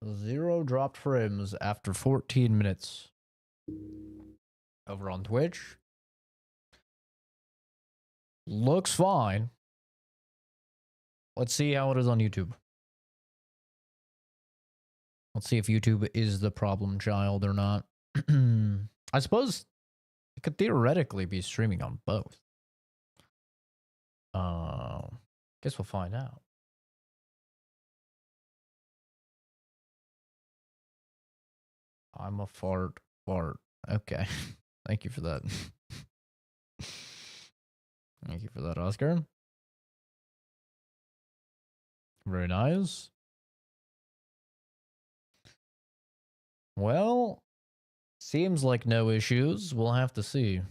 0 dropped frames after 14 minutes. Over on Twitch. Looks fine. Let's see how it is on YouTube. Let's see if YouTube is the problem child or not. I suppose it could theoretically be streaming on both. Guess we'll find out. I'm a fart. Okay. Thank you for that. Thank you for that, Oscar. Very nice. Well, seems like no issues. We'll have to see.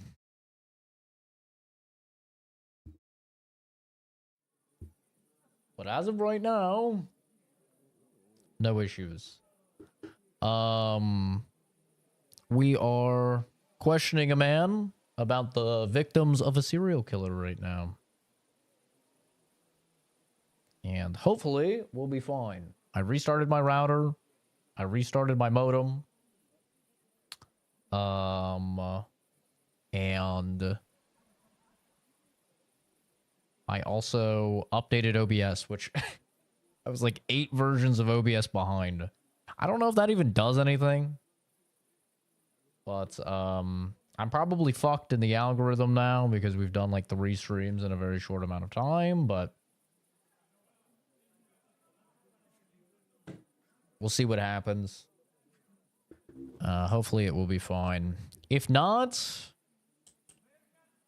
But as of right now, no issues. We are questioning a man about the victims of a serial killer right now. And hopefully we'll be fine. I restarted my router. I restarted my modem. And I also updated OBS, which I was like 8 versions of OBS behind. I don't know if that even does anything. But I'm probably fucked in the algorithm now because we've done like 3 streams in a very short amount of time, but we'll see what happens. Hopefully it will be fine. If not,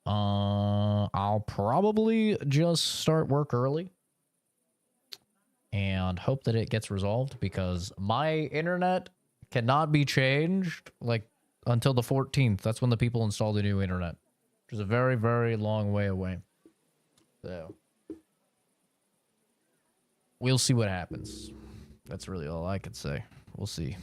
I'll probably just start work early and hope that it gets resolved because my internet cannot be changed like until the 14th. That's when the people install the new internet, which is a very, very long way away. So we'll see what happens. That's really all I could say. We'll see.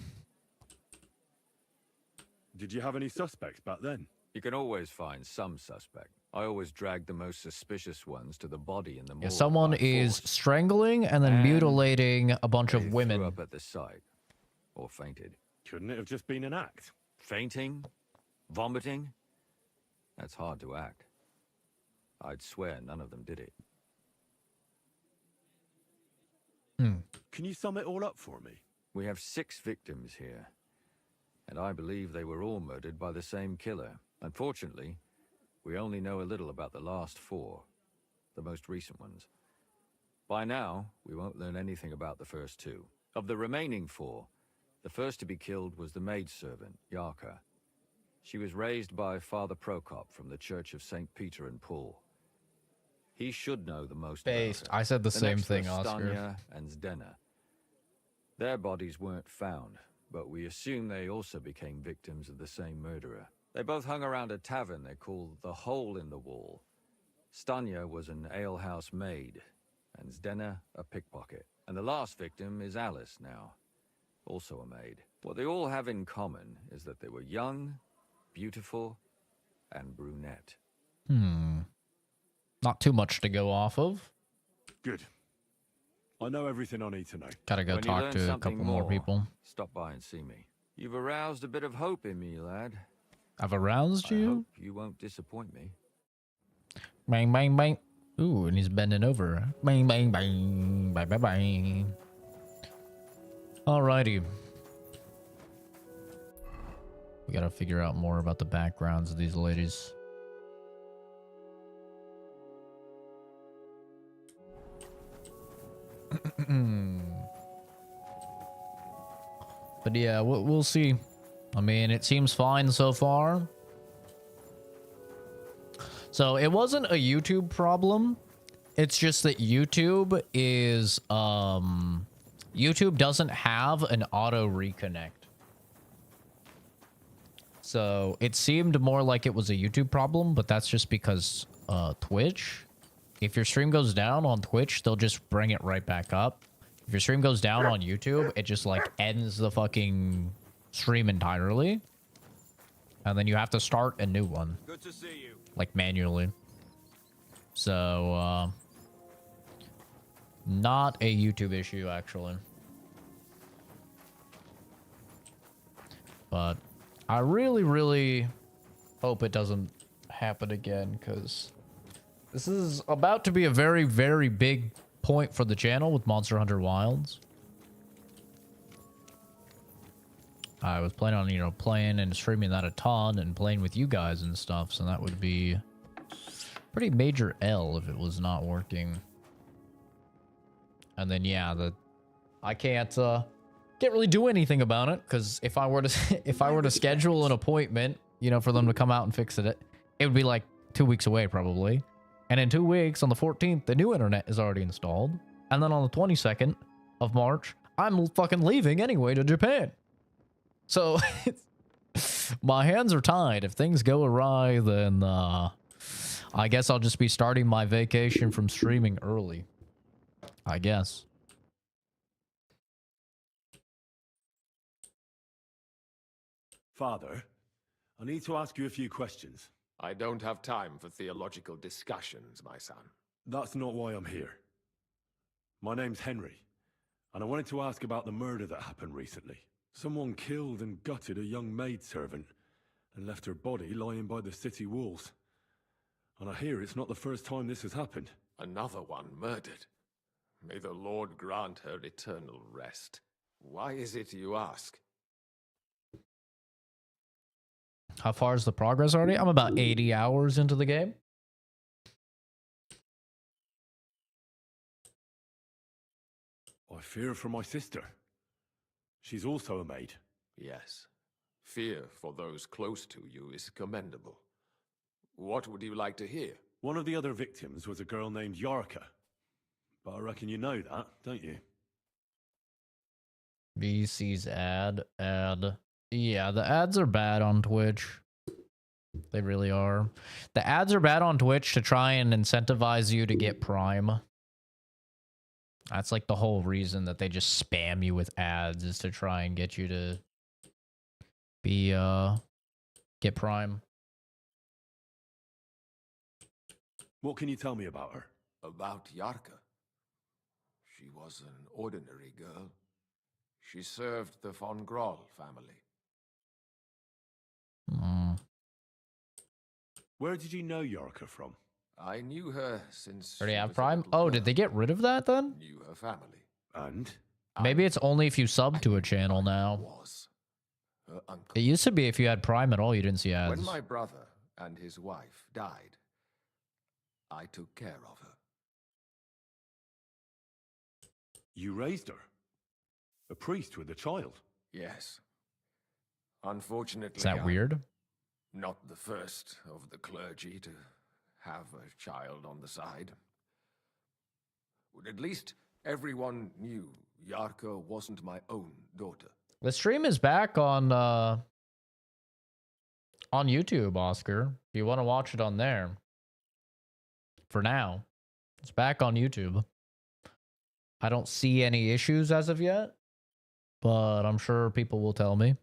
Did you have any suspects back then? You can always find some suspect. I always drag the most suspicious ones to the body in the morgue. Yeah, someone is strangling and then mutilating a bunch of women. Threw up at the site, or fainted. Couldn't it have just been an act? Fainting, vomiting. That's hard to act. I'd swear none of them did it. Can you sum it all up for me? We have 6 victims here, and I believe they were all murdered by the same killer. Unfortunately, we only know a little about the last 4, the most recent ones. By now, we won't learn anything about the first 2. Of the remaining 4, the first to be killed was the maidservant, Yarka. She was raised by Father Procop from the Church of St. Peter and Paul. He should know the most Based. about her. I said the same next thing, were Oscar. Stanya and Denna. Their bodies weren't found, but we assume they also became victims of the same murderer. They both hung around a tavern they called the Hole in the Wall. Stanya was an alehouse maid, and Denna a pickpocket. And the last victim is Alice now, also a maid. What they all have in common is that they were young, beautiful, and brunette. Not too much to go off of. Good. I know everything I need to know. Gotta go When you talk learn to a something couple more people. Stop by and see me. You've aroused a bit of hope in me, lad. I've aroused I you? hope you won't disappoint me. Bang, bang, bang. Ooh, and he's bending over. Bang, bang, bang. Bye, bye, bye. Alrighty. We gotta figure out more about the backgrounds of these ladies. But yeah, we'll see. I mean, it seems fine so far. So it wasn't a YouTube problem. It's just that YouTube is YouTube doesn't have an auto reconnect. So it seemed more like it was a YouTube problem, but that's just because Twitch, if your stream goes down on Twitch, they'll just bring it right back up. If your stream goes down on YouTube, it just like ends the fucking stream entirely. And then you have to start a new one. Good to see you. Like manually. So not a YouTube issue actually. But I really, really hope it doesn't happen again, because this is about to be a very, very big point for the channel with Monster Hunter Wilds. I was planning on, you know, playing and streaming that a ton and playing with you guys and stuff, so that would be pretty major L if it was not working. And then, yeah, I can't really do anything about it, because if I were to if I were to schedule an appointment, you know, for them to come out and fix it, it would be like 2 weeks away probably. And in 2 weeks, on the 14th, the new internet is already installed. And then on the 22nd of March, I'm fucking leaving anyway to Japan. So my hands are tied. If things go awry, then I guess I'll just be starting my vacation from streaming early. I guess. Father, I need to ask you a few questions. I don't have time for theological discussions, my son. That's not why I'm here. My name's Henry, and I wanted to ask about the murder that happened recently. Someone killed and gutted a young maidservant and left her body lying by the city walls. And I hear it's not the first time this has happened. Another one murdered. May the Lord grant her eternal rest. Why is it you ask? How far is the progress already? I'm about 80 hours into the game. I fear for my sister. She's also a maid. Yes. Fear for those close to you is commendable. What would you like to hear? One of the other victims was a girl named Yarka. But I reckon you know that, don't you? VC's ad. Yeah, the ads are bad on Twitch. They really are. The ads are bad on Twitch to try and incentivize you to get Prime. That's like the whole reason that they just spam you with ads, is to try and get you to be get Prime. What can you tell me about her? About Yarka. She was an ordinary girl. She served the von Grawl family. Where did you know Yarka from? I knew her since Already she have was a Prime? little Oh, girl. did they get rid of that then? Knew her family. And? Maybe it's only if you sub to a channel now. Was her uncle. It used to be if you had Prime at all, you didn't see ads. When my brother and his wife died, I took care of her. You raised her? A priest with a child? Yes. Unfortunately, Is that I'm weird? not the first of the clergy to have a child on the side. But at least everyone knew Yarka wasn't my own daughter. The stream is back on YouTube, Oscar. If you want to watch it on there. For now. It's back on YouTube. I don't see any issues as of yet, but I'm sure people will tell me.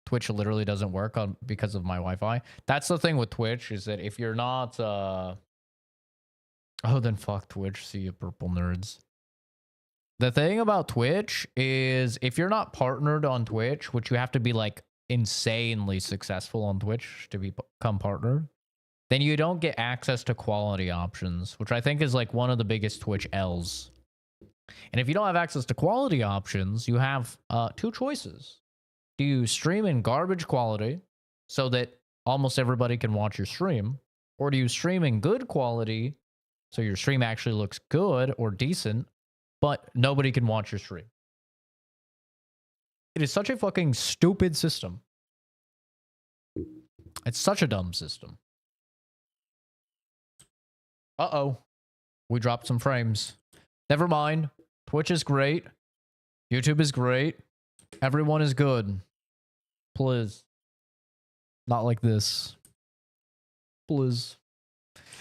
Twitch literally doesn't work because of my Wi-Fi. That's the thing with Twitch, is that if you're not oh, then fuck Twitch, see you purple nerds. The thing about Twitch is if you're not partnered on Twitch, which you have to be like insanely successful on Twitch to become partnered, then you don't get access to quality options, which I think is like one of the biggest Twitch L's. And if you don't have access to quality options, you have two choices. Do you stream in garbage quality so that almost everybody can watch your stream? Or do you stream in good quality so your stream actually looks good or decent, but nobody can watch your stream? It is such a fucking stupid system. It's such a dumb system. Uh-oh. We dropped some frames. Never mind. Twitch is great. YouTube is great. Everyone is good. Please. Not like this. Please.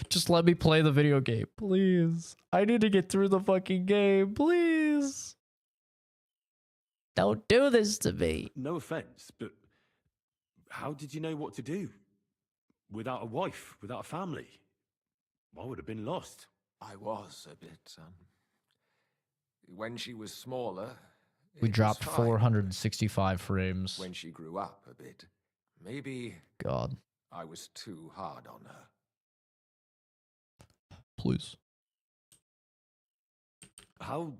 Just let me play the video game. Please. I need to get through the fucking game. Please. Don't do this to me. No offense, but how did you know what to do? Without a wife, without a family? I would have been lost. I was a bit, when she was smaller, We it was dropped fine. 465 frames. When she grew up a bit, maybe God, I was too hard on her. please. How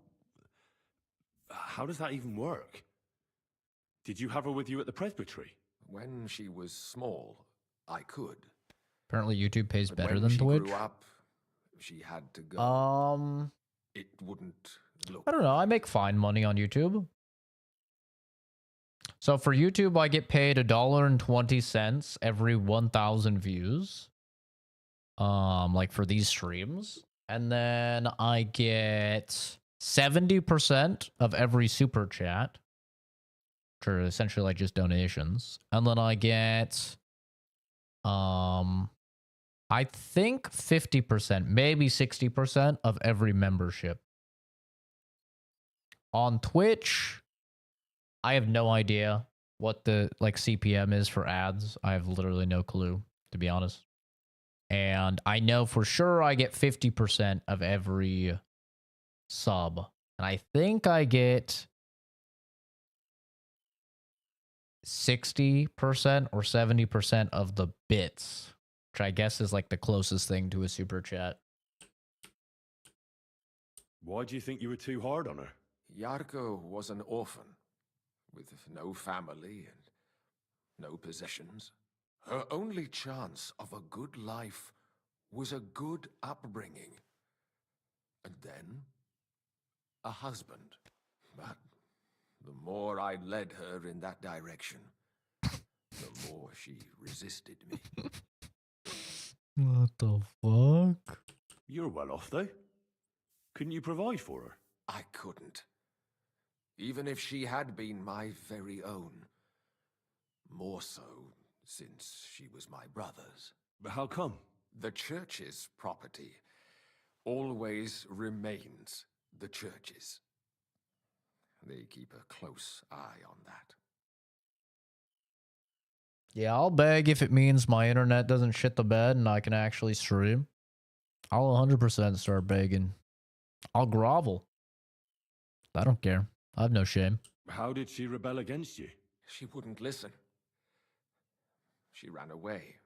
does that even work? Did you have her with you at the presbytery? When she was small, I could. Apparently YouTube pays But better when than she Twitch. grew up, she had to go. It wouldn't look. I don't know. I make fine money on YouTube. So for YouTube, I get paid $1.20 every 1,000 views. Like for these streams. And then I get 70% of every super chat, which are essentially like just donations. And then I get, I think 50%, maybe 60% of every membership. On Twitch, I have no idea what the like CPM is for ads. I have literally no clue, to be honest. And I know for sure I get 50% of every sub. And I think I get 60% or 70% of the bits, which I guess is like the closest thing to a super chat. Why do you think you were too hard on her? Yarko was an orphan, with no family and no possessions. Her only chance of a good life was a good upbringing. And then, a husband. But the more I led her in that direction, the more she resisted me. What the fuck? You're well off, though. Couldn't you provide for her? I couldn't. Even if she had been my very own. More so, since she was my brother's. But how come? The church's property always remains the church's. They keep a close eye on that. Yeah, I'll beg if it means my internet doesn't shit the bed and I can actually stream. I'll 100% start begging. I'll grovel. I don't care. I have no shame. How did she rebel against you? She wouldn't listen. She ran away.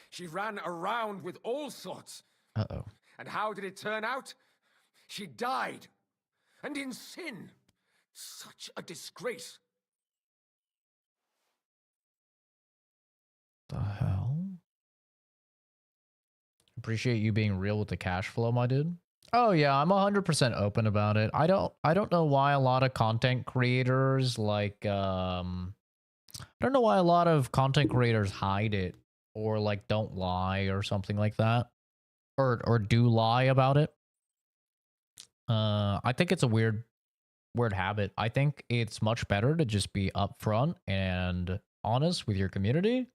She ran around with all sorts. Uh-oh. And how did it turn out? She died. And in sin. Such a disgrace. The hell? Appreciate you being real with the cash flow, my dude. Oh yeah, I'm 100% open about it. I don't know why a lot of content creators like I don't know why a lot of content creators hide it or like don't lie or something like that. Or do lie about it. I think it's a weird habit. I think it's much better to just be upfront and honest with your community.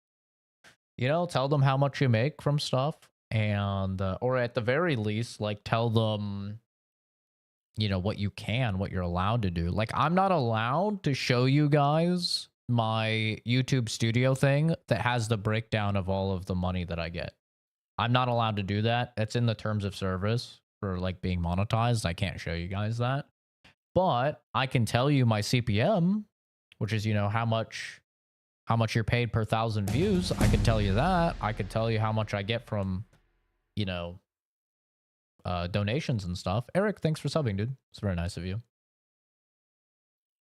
You know, tell them how much you make from stuff. And or at the very least, like tell them, you know, what you're allowed to do. Like I'm not allowed to show you guys my YouTube studio thing that has the breakdown of all of the money that I get. I'm not allowed to do that. That's in the terms of service for like being monetized. I can't show you guys that. But I can tell you my CPM, which is, you know, how much you're paid per 1,000 views. I can tell you that. I could tell you how much I get from, you know, donations and stuff. Eric, thanks for subbing, dude. It's very nice of you.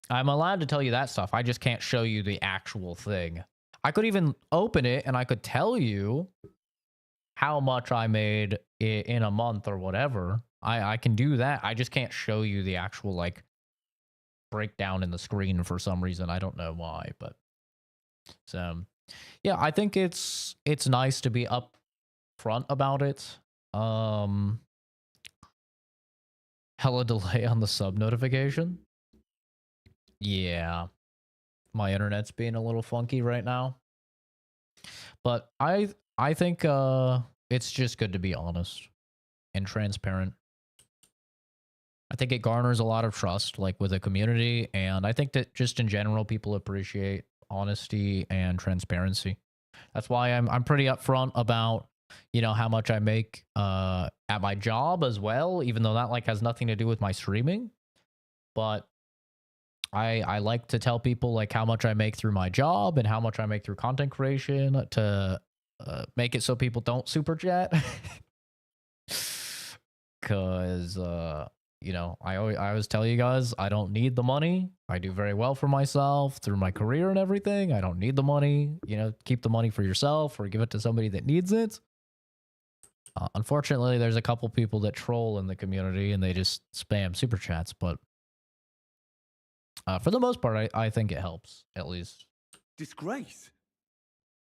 I'm allowed to tell you that stuff. I just can't show you the actual thing. I could even open it and I could tell you how much I made in a month or whatever. I can do that. I just can't show you the actual like breakdown in the screen for some reason. I don't know why, but so yeah, I think it's nice to be upfront about it. Hella delay on the sub notification. Yeah. My internet's being a little funky right now. But I think it's just good to be honest and transparent. I think it garners a lot of trust, like with a community, and I think that just in general, people appreciate honesty and transparency. That's why I'm pretty upfront about you know, how much I make at my job as well, even though that like has nothing to do with my streaming. But I like to tell people like how much I make through my job and how much I make through content creation to make it so people don't super chat. Cause you know, I always tell you guys I don't need the money. I do very well for myself through my career and everything. I don't need the money. You know, keep the money for yourself or give it to somebody that needs it. Unfortunately, there's a couple people that troll in the community and they just spam super chats, but for the most part, I think it helps, at least. Disgrace?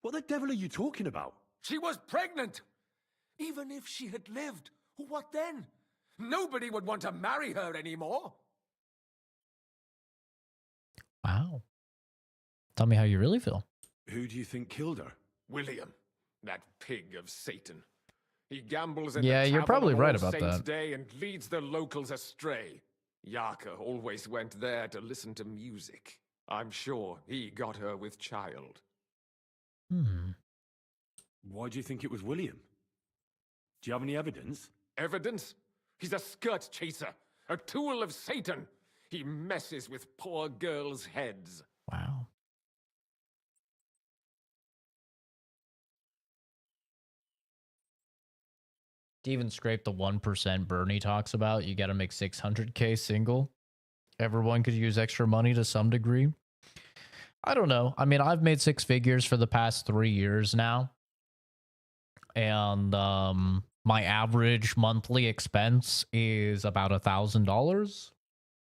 What the devil are you talking about? She was pregnant! Even if she had lived, what then? Nobody would want to marry her anymore. Wow. Tell me how you really feel. Who do you think killed her? William, that pig of Satan. He gambles in Yeah, the you're tavern probably on right All about Saints' that. Day and leads the locals astray. Yarka always went there to listen to music. I'm sure he got her with child. Why do you think it was William? Do you have any evidence? Evidence? He's a skirt chaser, a tool of Satan. He messes with poor girls' heads. Wow. To even scrape the 1% Bernie talks about, you got to make 600K single. Everyone could use extra money to some degree. I don't know. I mean, I've made 6 figures for the past 3 years now. And my average monthly expense is about $1,000.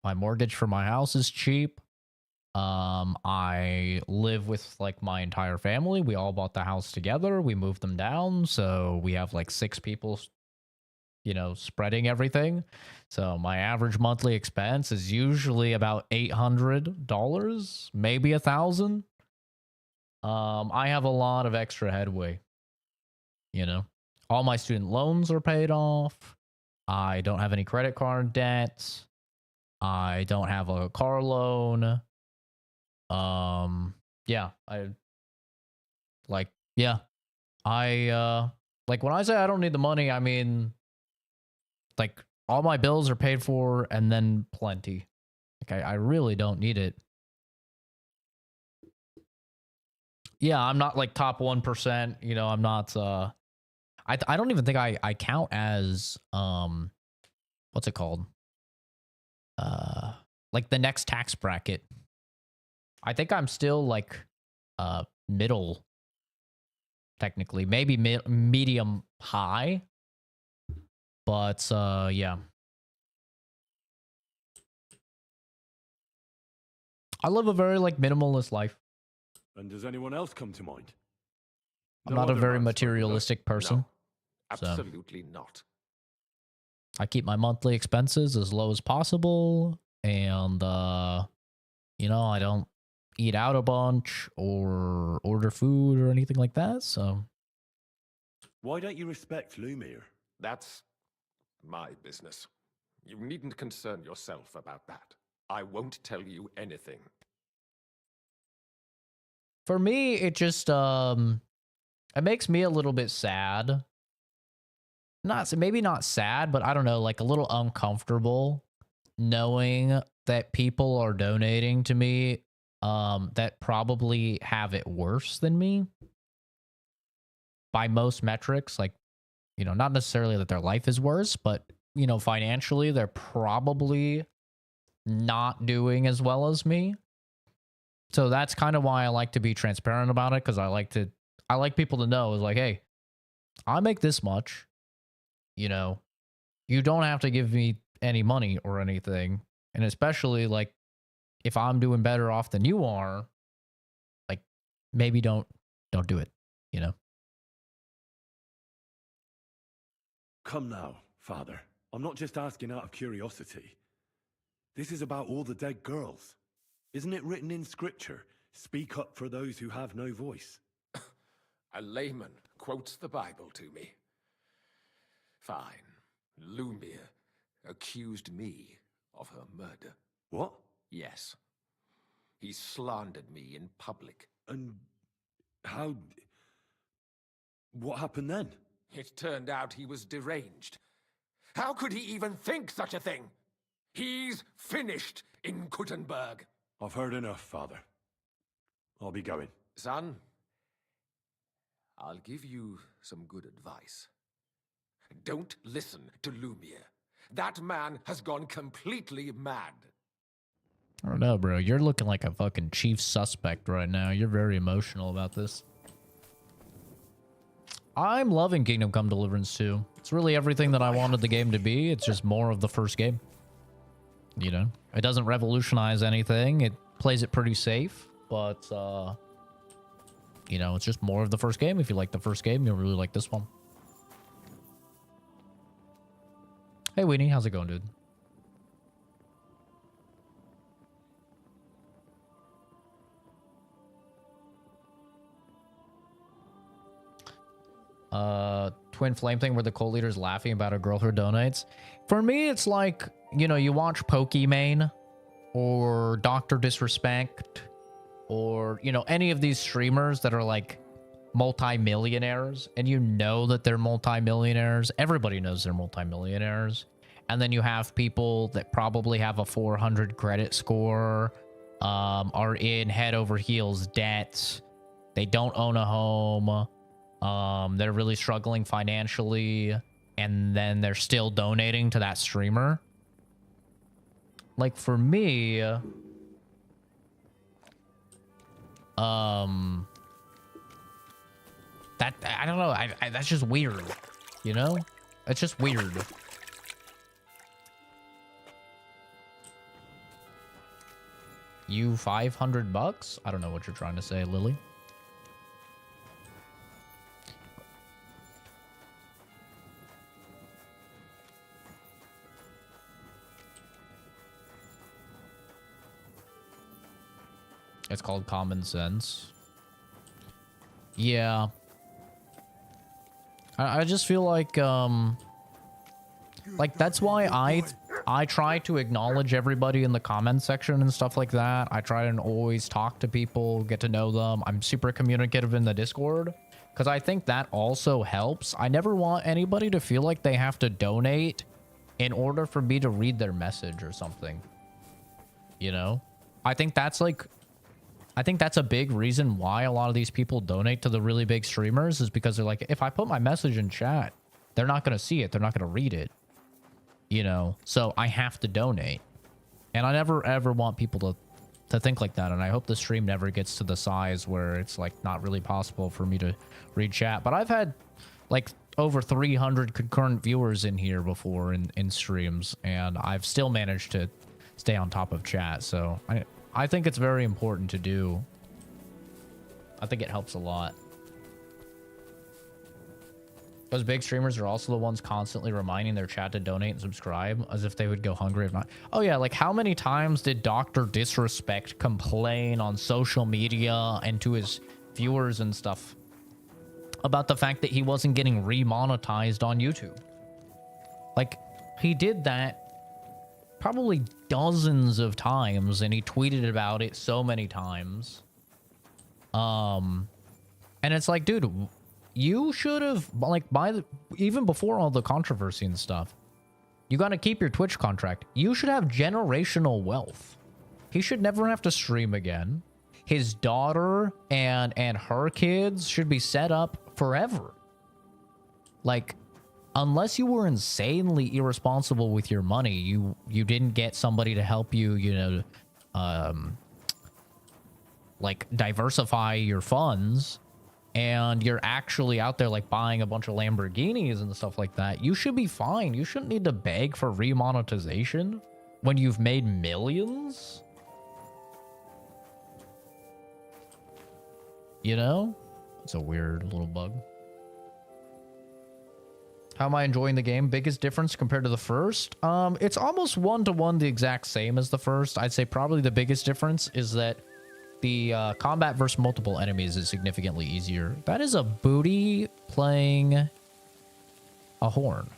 My mortgage for my house is cheap. I live with like my entire family. We all bought the house together. We moved them down, so we have like 6 people, you know, spreading everything. So my average monthly expense is usually about $800, maybe $1,000. I have a lot of extra headway. You know, all my student loans are paid off. I don't have any credit card debts. I don't have a car loan. Yeah, I like, yeah, I like when I say I don't need the money, I mean, like all my bills are paid for and then plenty. Like I really don't need it. Yeah, I'm not like top 1%, you know, I'm not, I don't even think I count as what's it called? Like the next tax bracket. I think I'm still like middle technically, maybe medium high. But yeah. I live a very like minimalist life. And does anyone else come to mind? I'm No not a other very man spoke with her? materialistic person. No, absolutely not. I keep my monthly expenses as low as possible, and you know, I don't eat out a bunch or order food or anything like that. So Why don't you respect Lumir? That's my business. You needn't concern yourself about that. I won't tell you anything. for me, it just it makes me a little bit sad. Not maybe not sad, but I don't know, like a little uncomfortable knowing that people are donating to me that probably have it worse than me by most metrics. Like, you know, not necessarily that their life is worse, but you know, financially they're probably not doing as well as me. So that's kind of why I like to be transparent about it, because I like people to know is like, hey, I make this much. You know, you don't have to give me any money or anything. And especially like if I'm doing better off than you are, like maybe don't do it, you know. Come now, Father. I'm not just asking out of curiosity. This is about all the dead girls. Isn't it written in scripture? Speak up for those who have no voice. A layman quotes the Bible to me. Fine. Lumir accused me of her murder. What? Yes. He slandered me in public. And how... What happened then? It turned out he was deranged. How could he even think such a thing? He's finished in Kuttenberg. I've heard enough, Father. I'll be going. Son, I'll give you some good advice. Don't listen to Lumiere. That man has gone completely mad. I don't know, bro. You're looking like a fucking chief suspect right now. You're very emotional about this. I'm loving Kingdom Come Deliverance 2. It's really everything that I wanted the game to be. It's just more of the first game. You know? It doesn't revolutionize anything. It plays it pretty safe. But, you know, it's just more of the first game. If you like the first game, you'll really like this one. Hey, Weenie. How's it going, dude? Twin flame thing where the cult leader's laughing about a girl who donates. For me, it's like, you know, you watch Pokimane or Dr. Disrespect or, you know, any of these streamers that are like multi-millionaires, and you know that they're multi-millionaires. Everybody knows they're multi-millionaires. And then you have people that probably have a 400 credit score, are in head over heels debt. They don't own a home. They're really struggling financially, and then they're still donating to that streamer. Like, for me, that, I don't know, that's just weird, you know? It's just weird. You $500? I don't know what you're trying to say, Lily. It's called common sense. Yeah. I just feel like that's why I try to acknowledge everybody in the comment section and stuff like that. I try and always talk to people, get to know them. I'm super communicative in the Discord because I think that also helps. I never want anybody to feel like they have to donate in order for me to read their message or something. You know? I think that's a big reason why a lot of these people donate to the really big streamers, is because they're like, if I put my message in chat, they're not going to see it. They're not going to read it. You know, so I have to donate. And I never ever want people to think like that. And I hope the stream never gets to the size where it's like not really possible for me to read chat. But I've had like over 300 concurrent viewers in here before in streams, and I've still managed to stay on top of chat. So I think it's very important to do. I think it helps a lot. Those big streamers are also the ones constantly reminding their chat to donate and subscribe, as if they would go hungry if not. Oh yeah, like how many times did Dr. Disrespect complain on social media and to his viewers and stuff about the fact that he wasn't getting remonetized on YouTube? Like, he did that probably dozens of times, and he tweeted about it so many times. And it's like, dude, you should have, like, even before all the controversy and stuff, you got to keep your Twitch contract. You should have generational wealth. He should never have to stream again. His daughter and her kids should be set up forever. Like, unless you were insanely irresponsible with your money, you didn't get somebody to help you, you know, like, diversify your funds, and you're actually out there like buying a bunch of Lamborghinis and stuff like that, you should be fine. You shouldn't need to beg for remonetization when you've made millions. You know? It's a weird little bug. How am I enjoying the game? Biggest difference compared to the first? It's almost one-to-one the exact same as the first. I'd say probably the biggest difference is that the combat versus multiple enemies is significantly easier. That is a booty playing a horn.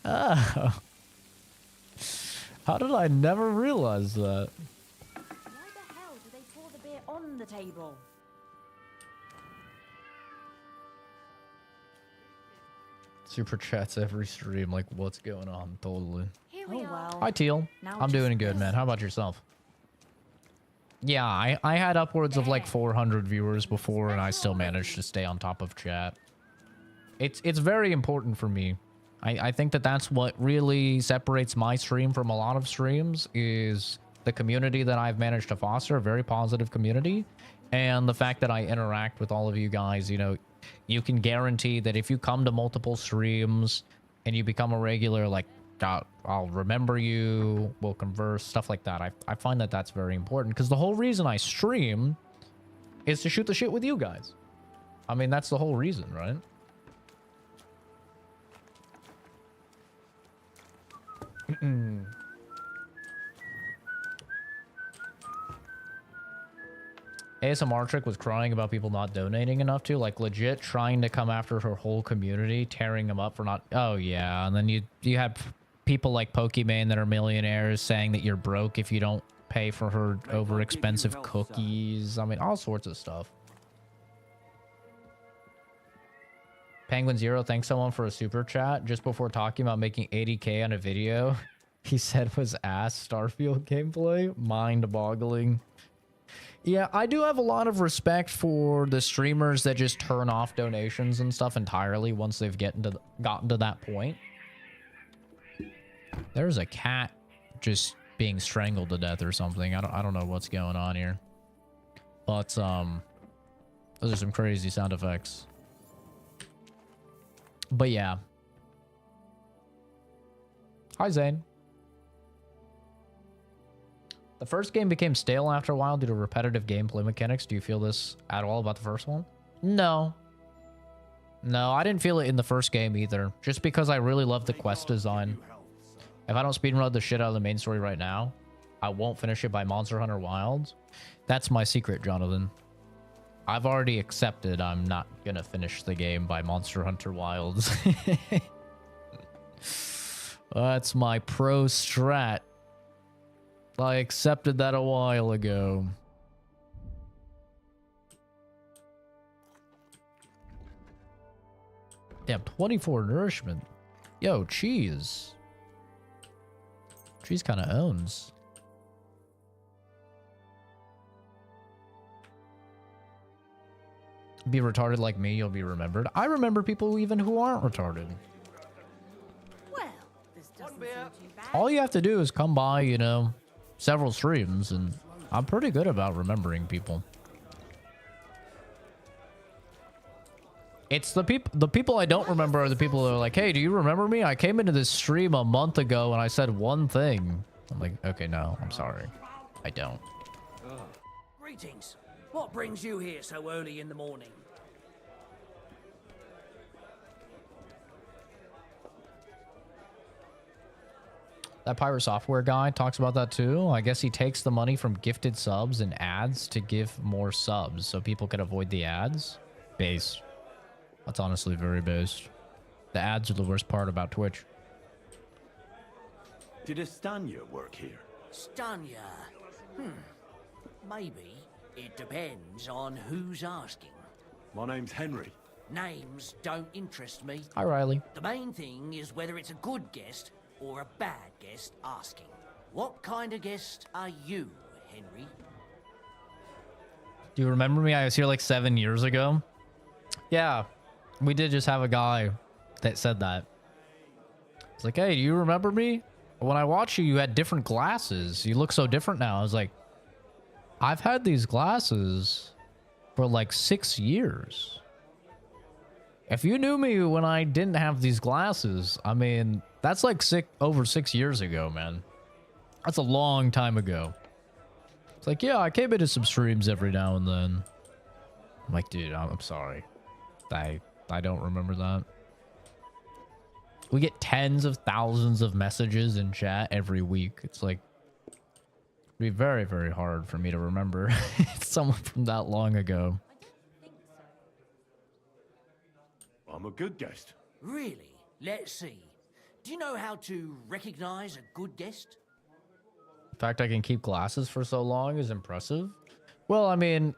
Oh. How did I never realize that? Why the hell do they pour the beer on the table? Super chats every stream. Like, what's going on? Totally. Here we are. Hi, Teal. Now I'm just doing good, this. man. How about yourself? Yeah, I had upwards of like 400 viewers before, and I still managed to stay on top of chat. It's very important for me. I think that that's what really separates my stream from a lot of streams, is the community that I've managed to foster, a very positive community, and the fact that I interact with all of you guys. You know, you can guarantee that if you come to multiple streams and you become a regular, like, I'll remember you, we'll converse, stuff like that. I find that that's very important, because the whole reason I stream is to shoot the shit with you guys. I mean, that's the whole reason, right? ASMR Trick was crying about people not donating enough to, like, legit trying to come after her whole community, tearing them up for not... Oh, yeah. And then you have people like Pokimane that are millionaires saying that you're broke if you don't pay for her over expensive cookies. I mean, all sorts of stuff. Penguin Zero, thanks someone for a super chat. Just before talking about making 80K on a video, he said was ass Starfield gameplay. Mind-boggling. Yeah, I do have a lot of respect for the streamers that just turn off donations and stuff entirely once they've gotten to that point. There's a cat just being strangled to death or something. I don't know what's going on here. But those are some crazy sound effects. But yeah. Hi, Zane. The first game became stale after a while due to repetitive gameplay mechanics. Do you feel this at all about the first one? No. No, I didn't feel it in the first game either. Just because I really love the quest design. If I don't speedrun the shit out of the main story right now, I won't finish it by Monster Hunter Wilds. That's my secret, Jonathan. I've already accepted I'm not gonna finish the game by Monster Hunter Wilds. That's my pro strat. I accepted that a while ago. Damn, 24 nourishment. Yo, cheese. Cheese kind of owns. Be retarded like me, you'll be remembered. I remember people even who aren't retarded. Well, this doesn't seem too bad. All you have to do is come by, you know, several streams, and I'm pretty good about remembering people. It's the people I don't remember are the people that are like, hey, do you remember me? I came into this stream a month ago and I said one thing. I'm like, okay, no, I'm sorry. I don't. Greetings. What brings you here so early in the morning? That Pyro Software guy talks about that too. I guess he takes the money from gifted subs and ads to give more subs so people can avoid the ads. Based. That's honestly very based. The ads are the worst part about Twitch. Did Estanya work here? Stanya. Maybe. It depends on who's asking. My name's Henry. Names don't interest me. Hi, Riley. The main thing is whether it's a good guest or a bad guest asking. What kind of guest are you, Henry? Do you remember me? I was here like 7 years ago. Yeah, we did just have a guy that said that. It's like, hey, do you remember me? When I watched you, you had different glasses. You look so different now. I was like, I've had these glasses for like 6 years. If you knew me when I didn't have these glasses, I mean, that's like over 6 years ago, man. That's a long time ago. It's like, yeah, I came into some streams every now and then. I'm like, dude, I'm sorry. I don't remember that. We get tens of thousands of messages in chat every week. It's like, it'd be very, very hard for me to remember someone from that long ago. I'm a good guest. Really? Let's see. Do you know how to recognize a good guest? The fact I can keep glasses for so long is impressive. Well, I mean,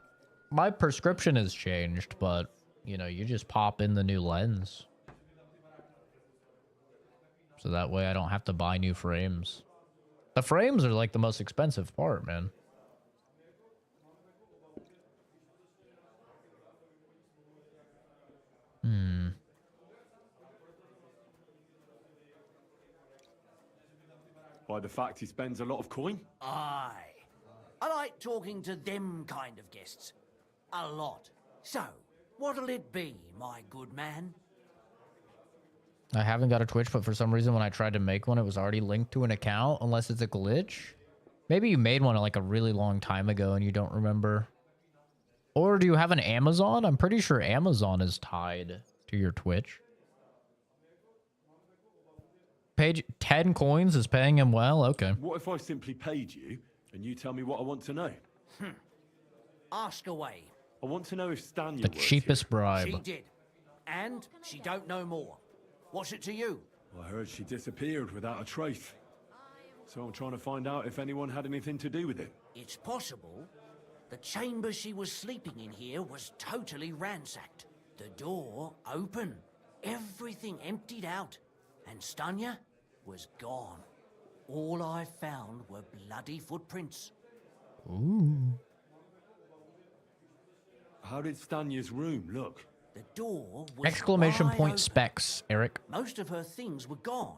my prescription has changed, but, you know, you just pop in the new lens. So that way I don't have to buy new frames. The frames are like the most expensive part, man. By the fact he spends a lot of coin? Aye. I like talking to them kind of guests. A lot. So, what'll it be, my good man? I haven't got a Twitch, but for some reason when I tried to make one, it was already linked to an account, unless it's a glitch. Maybe you made one like a really long time ago and you don't remember. Or do you have an Amazon? I'm pretty sure Amazon is tied to your Twitch. Page 10 coins is paying him well? Okay. What if I simply paid you and you tell me what I want to know? Ask away. I want to know if Stanya The works cheapest here. bribe. She did. And she don't know more. What's it to you? I heard she disappeared without a trace. So I'm trying to find out if anyone had anything to do with it. It's possible. The chamber she was sleeping in here was totally ransacked. The door open. Everything emptied out. And Stanya was gone. All I found were bloody footprints. Ooh. How did Stanya's room look? The door was Exclamation wide point open. specs, Eric. Most of her things were gone,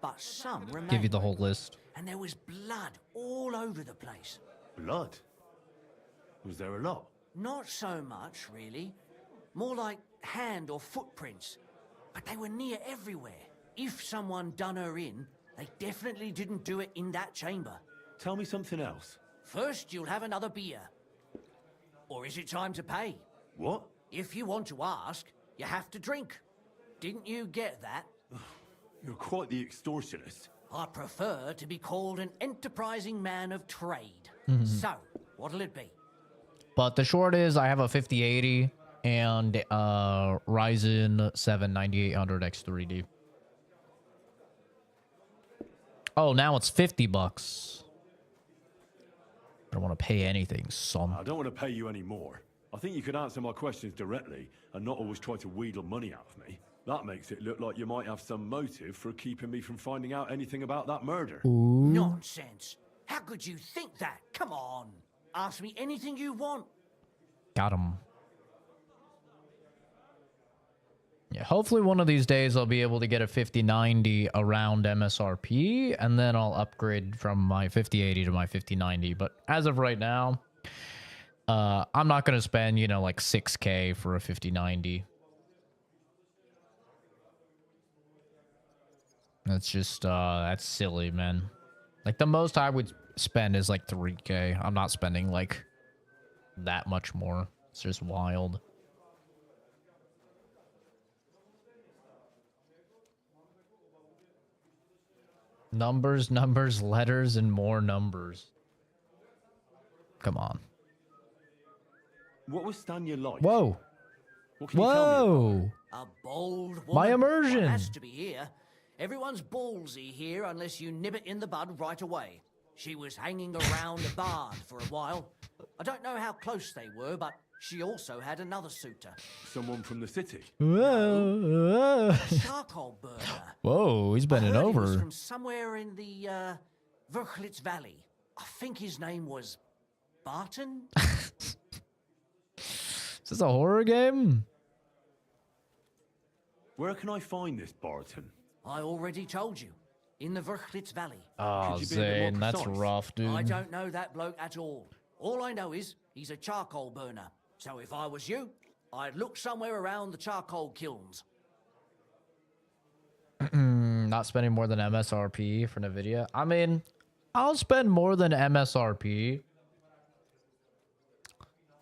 but some remained. Give you the whole list. And there was blood all over the place. Blood? Was there a lot? Not so much, really. More like hand or footprints. But they were near everywhere. If someone done her in, they definitely didn't do it in that chamber. Tell me something else. First, you'll have another beer. Or is it time to pay? What? If you want to ask, you have to drink. Didn't you get that? You're quite the extortionist. I prefer to be called an enterprising man of trade. So, what'll it be? But the short is I have a 5080 and Ryzen 7 9800 X3D. Oh, now it's $50. I don't want to pay anything, son. I don't want to pay you any more. I think you could answer my questions directly and not always try to wheedle money out of me. That makes it look like you might have some motive for keeping me from finding out anything about that murder. Nonsense. How could you think that? Come on. Ask me anything you want. Got him. Yeah, hopefully one of these days I'll be able to get a 5090 around MSRP, and then I'll upgrade from my 5080 to my 5090. But as of right now, I'm not going to spend, you know, like 6K for a 5090. That's just, that's silly, man. Like, the most I would spend is like 3K. I'm not spending like that much more. It's just wild. Numbers, numbers, letters, and more numbers. Come on. What was Stanya like? Whoa. What can you tell me about her? Whoa. A bold woman. My immersion. One has to be here. Everyone's ballsy here unless you nib it in the bud right away. She was hanging around a barn for a while. I don't know how close they were, but she also had another suitor. Someone from the city? Whoa. A charcoal burner. Whoa, he's I bending heard he was over. from somewhere in the Verchlitz Valley. I think his name was Barton. Is this a horror game? Where can I find this Barton? I already told you. In the Verchlitz Valley. Oh, Could you be a bit more Zane, that's precise? rough, dude. I don't know that bloke at all. All I know is he's a charcoal burner. So if I was you, I'd look somewhere around the charcoal kilns. Not spending more than MSRP for NVIDIA. I mean, I'll spend more than MSRP.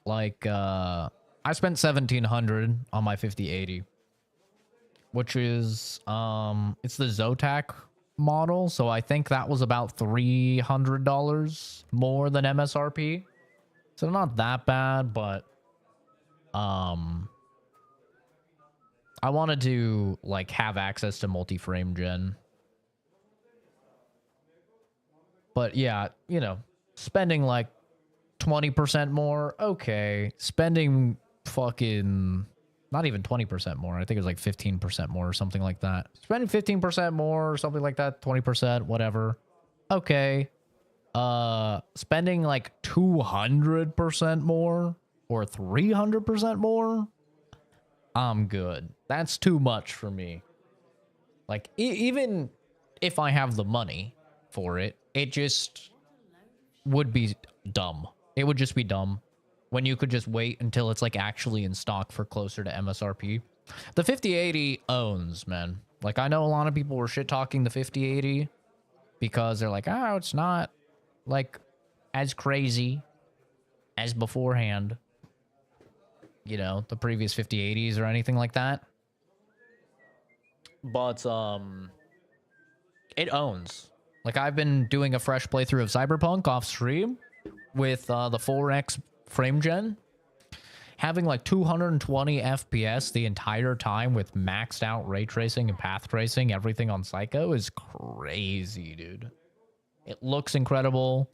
Like, I spent 1,700 on my 5080. Which is, it's the Zotac model. So I think that was about $300 more than MSRP. So not that bad, but, I wanted to, like, have access to multi-frame gen. But yeah, you know, spending like 20% more, okay. Spending fucking not even 20% more. I think it was like 15% more or something like that. Spending 15% more or something like that, 20%, whatever. Okay. Spending like 200% more or 300% more, I'm good. That's too much for me. Like, even if I have the money for it, it just would be dumb. It would just be dumb when you could just wait until it's like actually in stock for closer to MSRP. The 5080 owns, man. Like, I know a lot of people were shit talking the 5080 because they're like, oh, it's not like as crazy as beforehand, you know, the previous 5080s or anything like that. But it owns. Like, I've been doing a fresh playthrough of Cyberpunk off stream with the 4X frame gen, having like 220 FPS the entire time with maxed out ray tracing and path tracing, everything on Psycho is crazy, dude. It looks incredible.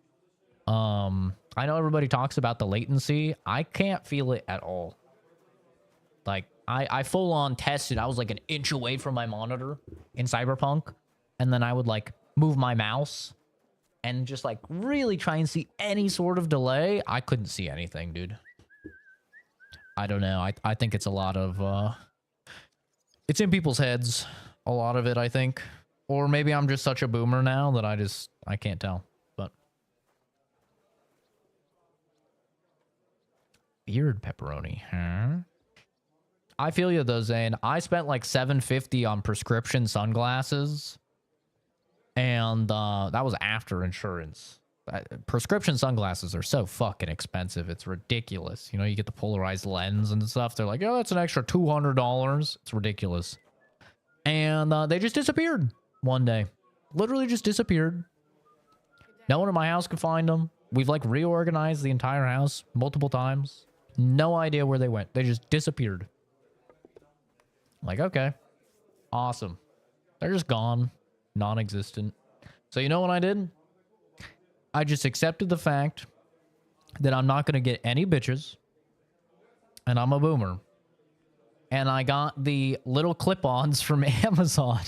I know everybody talks about the latency. I can't feel it at all. Like, I full on tested. I was like an inch away from my monitor in Cyberpunk, and then I would like move my mouse and just like really try and see any sort of delay. I couldn't see anything, dude. I don't know. I think it's a lot of it's in people's heads, a lot of it, I think. Or maybe I'm just such a boomer now that I can't tell. But beard pepperoni, huh? I feel you though, Zane. I spent like $750 on prescription sunglasses, and that was after insurance. Prescription sunglasses are so fucking expensive. It's ridiculous. You know, you get the polarized lens and stuff. They're like, oh, that's an extra $200. It's ridiculous. And they just disappeared one day. Literally just disappeared. No one in my house could find them. We've like reorganized the entire house multiple times. No idea where they went. They just disappeared. Like, okay, awesome. They're just gone, non-existent. So you know what I did? I just accepted the fact that I'm not going to get any bitches, and I'm a boomer. And I got the little clip-ons from Amazon,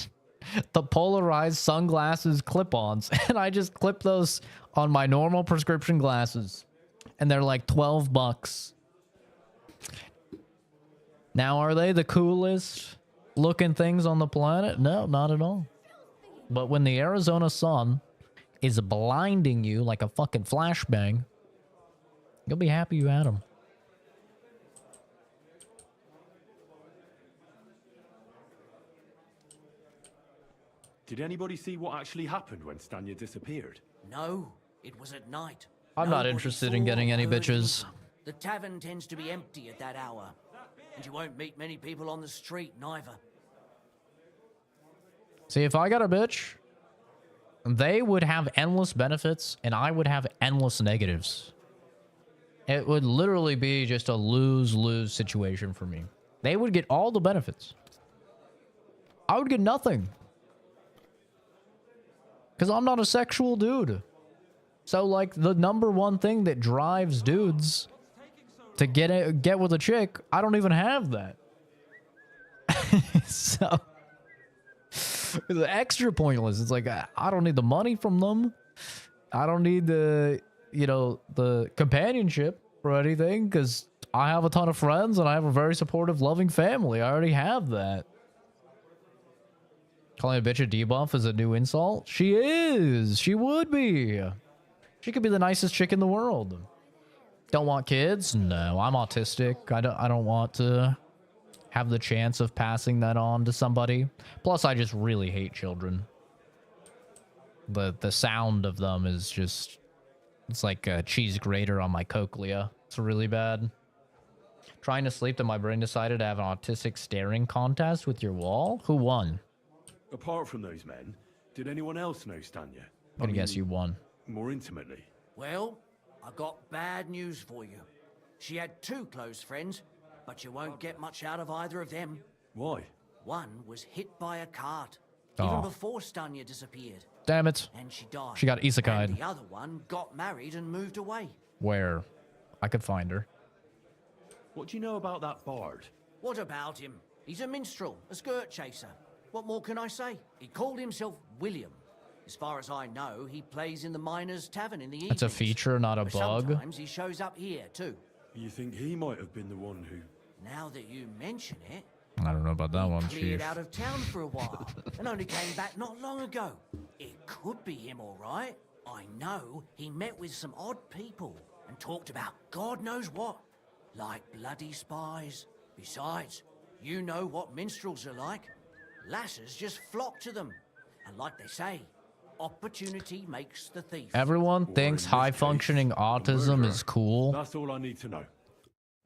the polarized sunglasses clip-ons, and I just clip those on my normal prescription glasses, and they're like $12. Now, are they the coolest looking things on the planet? No, not at all. But when the Arizona sun is blinding you like a fucking flashbang, you'll be happy you had them. Did anybody see what actually happened when Stanya disappeared? No, it was at night. I'm not Nobody interested in saw getting or any heard bitches. anything. The tavern tends to be empty at that hour. And you won't meet many people on the street, neither. See, if I got a bitch, they would have endless benefits, and I would have endless negatives. It would literally be just a lose-lose situation for me. They would get all the benefits. I would get nothing. Because I'm not a sexual dude. So, like, the number one thing that drives dudes to get with a chick, I don't even have that. So, it's extra pointless. It's like, I don't need the money from them. I don't need the, you know, the companionship or anything, because I have a ton of friends and I have a very supportive, loving family. I already have that. Calling a bitch a debuff is a new insult? She is. She would be. She could be the nicest chick in the world. Don't want kids? No, I'm autistic. I don't want to have the chance of passing that on to somebody. Plus, I just really hate children. The sound of them is just, it's like a cheese grater on my cochlea. It's really bad. Trying to sleep, then my brain decided to have an autistic staring contest with your wall. Who won? Apart from those men, did anyone else know Stanya? I'm gonna guess you won. More intimately. Well, I got bad news for you. She had 2 close friends, but you won't get much out of either of them. Why? One was hit by a cart, Oh. even before Stanya disappeared. Damn it. And she died. She got isekai'd. And the other one got married and moved away. Where? I could find her. What do you know about that bard? What about him? He's a minstrel, a skirt chaser. What more can I say? He called himself William. As far as I know, he plays in the miner's tavern in the evenings. It's a feature, not a But bug. sometimes he shows up here, too. You think he might have been the one who... Now that you mention it, I don't know about that one, cleared Chief. out of town for a while and only came back not long ago. It could be him, all right. I know he met with some odd people and talked about God knows what, like bloody spies. Besides, you know what minstrels are like. Lasses just flock to them. And like they say, opportunity makes the thief. Everyone Or thinks in this high-functioning case, autism murderer. is cool That's all I need to know.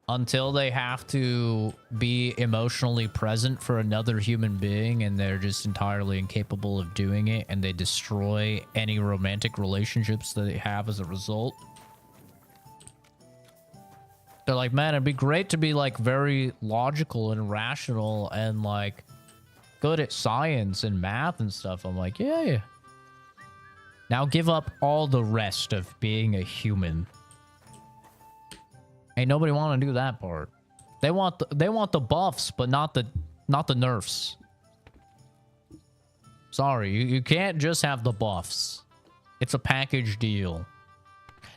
until they have to be emotionally present for another human being and they're just entirely incapable of doing it, and they destroy any romantic relationships that they have as a result. They're like, man, it'd be great to be like very logical and rational and like good at science and math and stuff. I'm like, yeah. Now give up all the rest of being a human. Ain't nobody want to do that part. They want the buffs, but not the nerfs. Sorry, you can't just have the buffs. It's a package deal.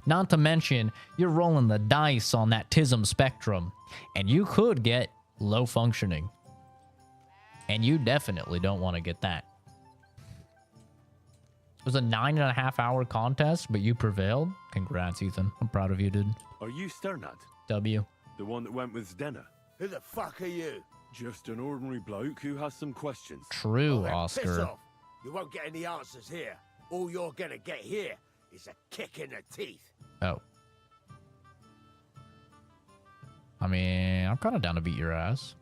Not to mention, you're rolling the dice on that TISM spectrum, and you could get low functioning. And you definitely don't want to get that. It was a 9.5-hour contest, but you prevailed. Congrats, Ethan. I'm proud of you, dude. Are you Sternad? W. The one that went with Denna? Who the fuck are you? Just an ordinary bloke who has some questions. True, Well, then piss Oscar. off. You won't get any answers here. All you're gonna get here is a kick in the teeth. Oh. I mean, I'm kind of down to beat your ass.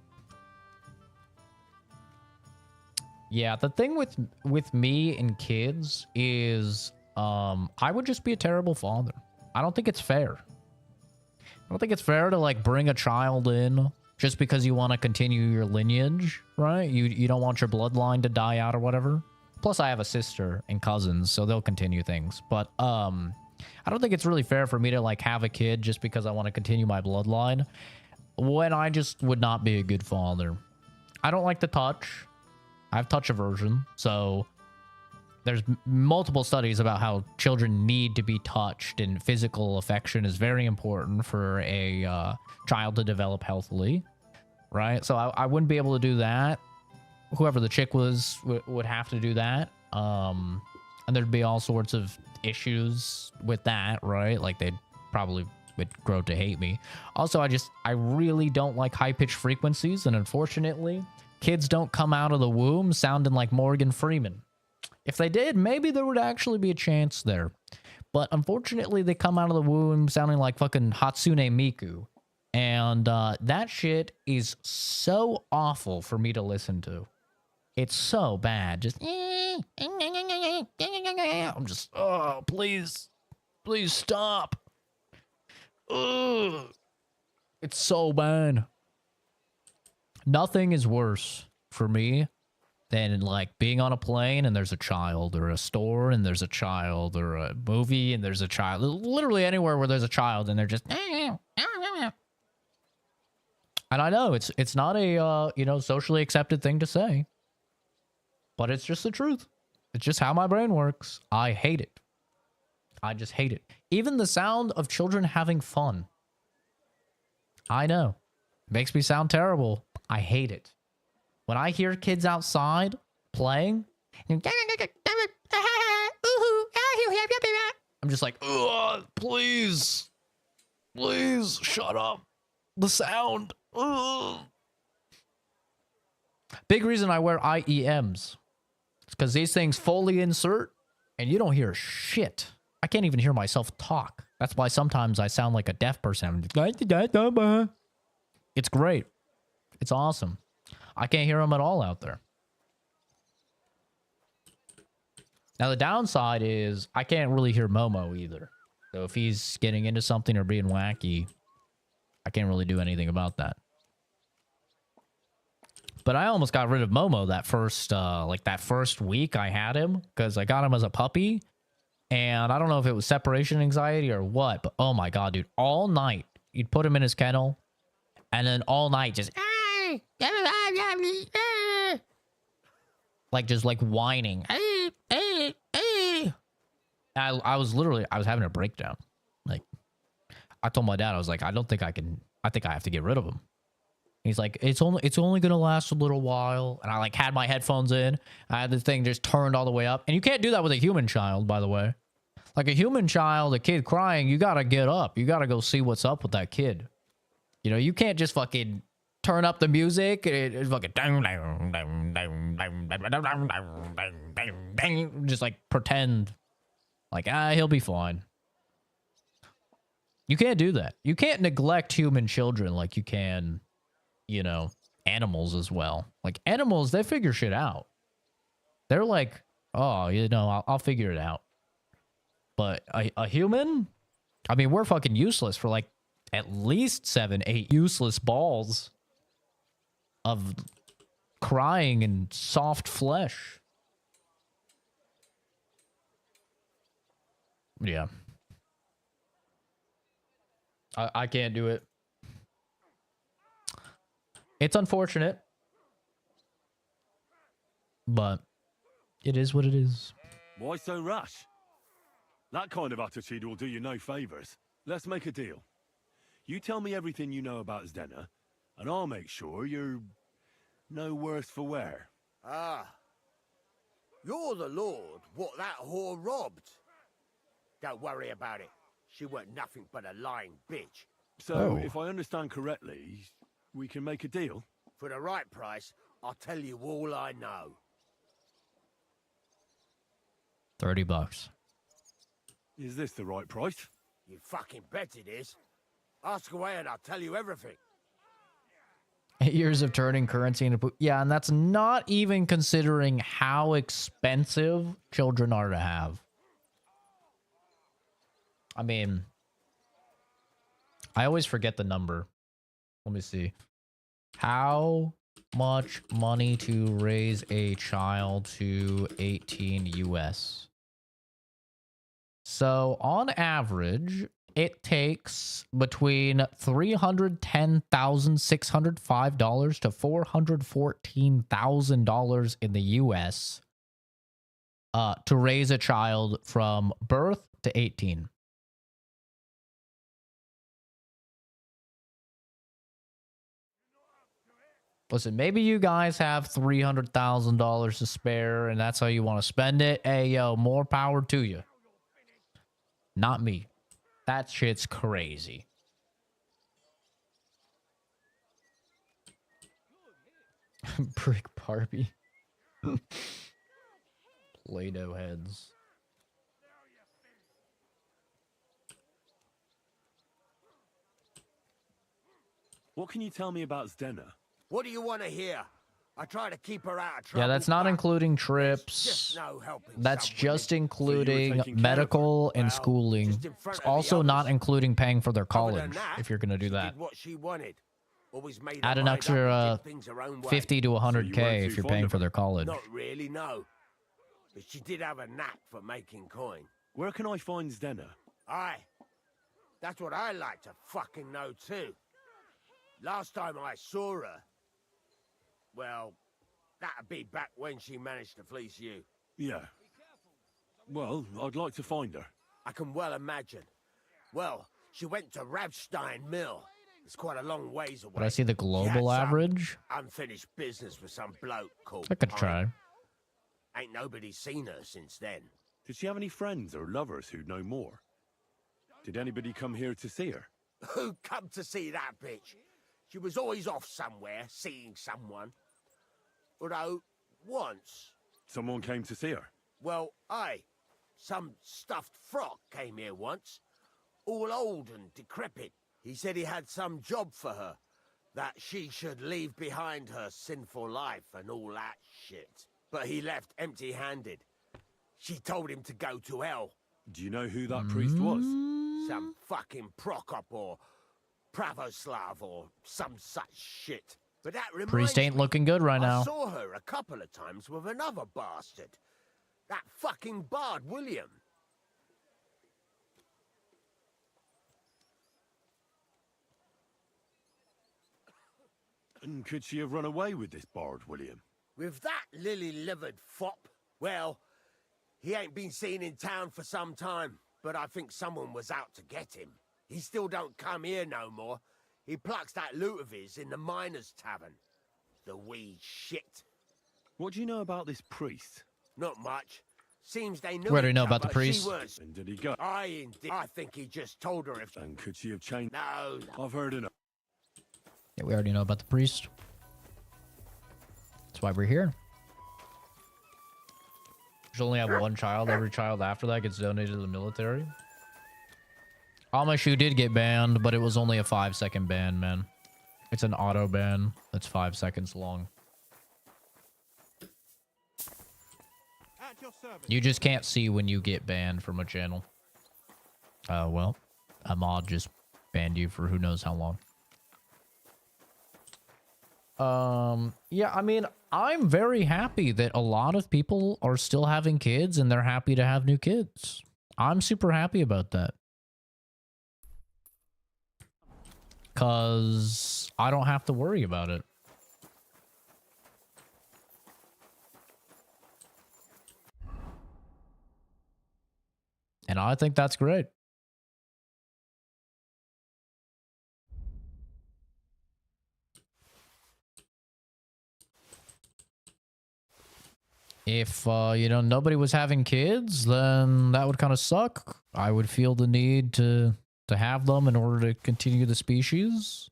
Yeah, the thing with me and kids is I would just be a terrible father. I don't think it's fair. I don't think it's fair to like bring a child in just because you want to continue your lineage, right? You don't want your bloodline to die out or whatever. Plus I have a sister and cousins, so they'll continue things. But I don't think it's really fair for me to like have a kid just because I want to continue my bloodline when I just would not be a good father. I don't like to touch. I have touch aversion, so there's multiple studies about how children need to be touched, and physical affection is very important for a child to develop healthily, right? So I wouldn't be able to do that. Whoever the chick was would have to do that. And there'd be all sorts of issues with that, right? Like they'd probably would grow to hate me. Also, I really don't like high-pitched frequencies, and unfortunately, kids don't come out of the womb sounding like Morgan Freeman. If they did, maybe there would actually be a chance there. But unfortunately, they come out of the womb sounding like fucking Hatsune Miku. And that shit is so awful for me to listen to. It's so bad. Just... I'm just... Oh, please. Please stop. Ugh. It's so bad. Nothing is worse for me than like being on a plane and there's a child, or a store and there's a child, or a movie and there's a child. Literally anywhere where there's a child and they're just... And I know it's not a socially accepted thing to say, but it's just the truth. It's just how my brain works. I hate it. I just hate it. Even the sound of children having fun. I know. Makes me sound terrible. I hate it. When I hear kids outside playing, I'm just like, ugh, please. Please, shut up. The sound. Ugh. Big reason I wear IEMs. It's because these things fully insert, and you don't hear shit. I can't even hear myself talk. That's why sometimes I sound like a deaf person. It's great. It's awesome. I can't hear them at all out there. Now, the downside is I can't really hear Momo either. So if he's getting into something or being wacky, I can't really do anything about that. But I almost got rid of Momo that first week I had him, because I got him as a puppy. And I don't know if it was separation anxiety or what, but oh my God, dude, all night you'd put him in his kennel, and then all night just, like just like whining. I was having a breakdown. Like, I told my dad, I was like, I think I have to get rid of him. He's like, it's only gonna last a little while. And I like had my headphones in. I had the thing just turned all the way up. And you can't do that with a human child, by the way. Like a human child, a kid crying, you gotta get up. You gotta go see what's up with that kid. You know, you can't just fucking turn up the music. It's fucking just like pretend like, he'll be fine. You can't do that. You can't neglect human children like you can, you know, animals as well. Like animals, they figure shit out. They're like, oh, you know, I'll figure it out. But a human, I mean, we're fucking useless for like at least 7-8 useless balls of crying and soft flesh. Yeah. I can't do it. It's unfortunate, but it is what it is. Why so rash? That kind of attitude will do you no favors. Let's make a deal. You tell me everything you know about Denna, and I'll make sure you're no worse for wear. Ah. You're the lord what that whore robbed. Don't worry about it. She weren't nothing but a lying bitch. So, if I understand correctly, we can make a deal? For the right price, I'll tell you all I know. $30. Is this the right price? You fucking bet it is. Ask away and I'll tell you everything. 8 years of turning currency into... Yeah, and that's not even considering how expensive children are to have. I mean, I always forget the number. Let me see. How much money to raise a child to 18 US? So, on average, it takes between $310,605 to $414,000 in the US to raise a child from birth to 18. Listen, maybe you guys have $300,000 to spare and that's how you want to spend it. Hey, yo, more power to you. Not me. That shit's crazy. Brick Barbie. Play-Doh heads. What can you tell me about Denna? What do you want to hear? I try to keep her out of trouble. Yeah, that's not but including there's trips. just no helping That's some just women. including taking care of medical and Well, schooling. just in front It's of the also not others. including paying for their Other than college, that, if you're going to do she that. did what she wanted. Always made Add her an mind up extra and did things her own way. 50 to So you 100K weren't if too you're fond paying of for her? their college. Not really, no. But she did have a knack for making coin. Where can I find Denna? Aye. That's what I like to fucking know too. Last time I saw her, well, that'd be back when she managed to fleece you. Yeah. Well, I'd like to find her. I can well imagine. Well, she went to Ravstein Mill. It's quite a long ways away. But I see the She had global some average. unfinished business with some bloke called I could Pine. try. Ain't nobody seen her since then. Did she have any friends or lovers who'd know more? Did anybody come here to see her? Who come to see that bitch? She was always off somewhere, seeing someone. Although, once, Someone came to see her. well, aye, some stuffed frock came here once. All old and decrepit. He said he had some job for her. That she should leave behind her sinful life and all that shit. But he left empty-handed. She told him to go to hell. Do you know who that priest was? Some fucking Procop or Pravoslav or some such shit. But that reminds Priest ain't me, looking good right I now. saw her a couple of times with another bastard. That fucking bard, William. And could she have run away with this bard, William? With that lily-livered fop? Well, he ain't been seen in town for some time, but I think someone was out to get him. He still don't come here no more. He plucks that loot of his in the miner's tavern. The wee shit. What do you know about this priest? Not much. Seems they knew What do you each know about the other. priest? She was. And did he go? I think he just told her if... And could she have changed? No. I've heard enough. Yeah, we already know about the priest. That's why we're here. You should only have one child. Every child after that gets donated to the military. Amishu did get banned, but it was only a 5-second ban, man. It's an auto ban that's 5 seconds long. You just can't see when you get banned from a channel. Well, a mod just banned you for who knows how long. Yeah, I mean, I'm very happy that a lot of people are still having kids and they're happy to have new kids. I'm super happy about that. Because I don't have to worry about it. And I think that's great. If, you know, nobody was having kids, then that would kind of suck. I would feel the need to have them in order to continue the species.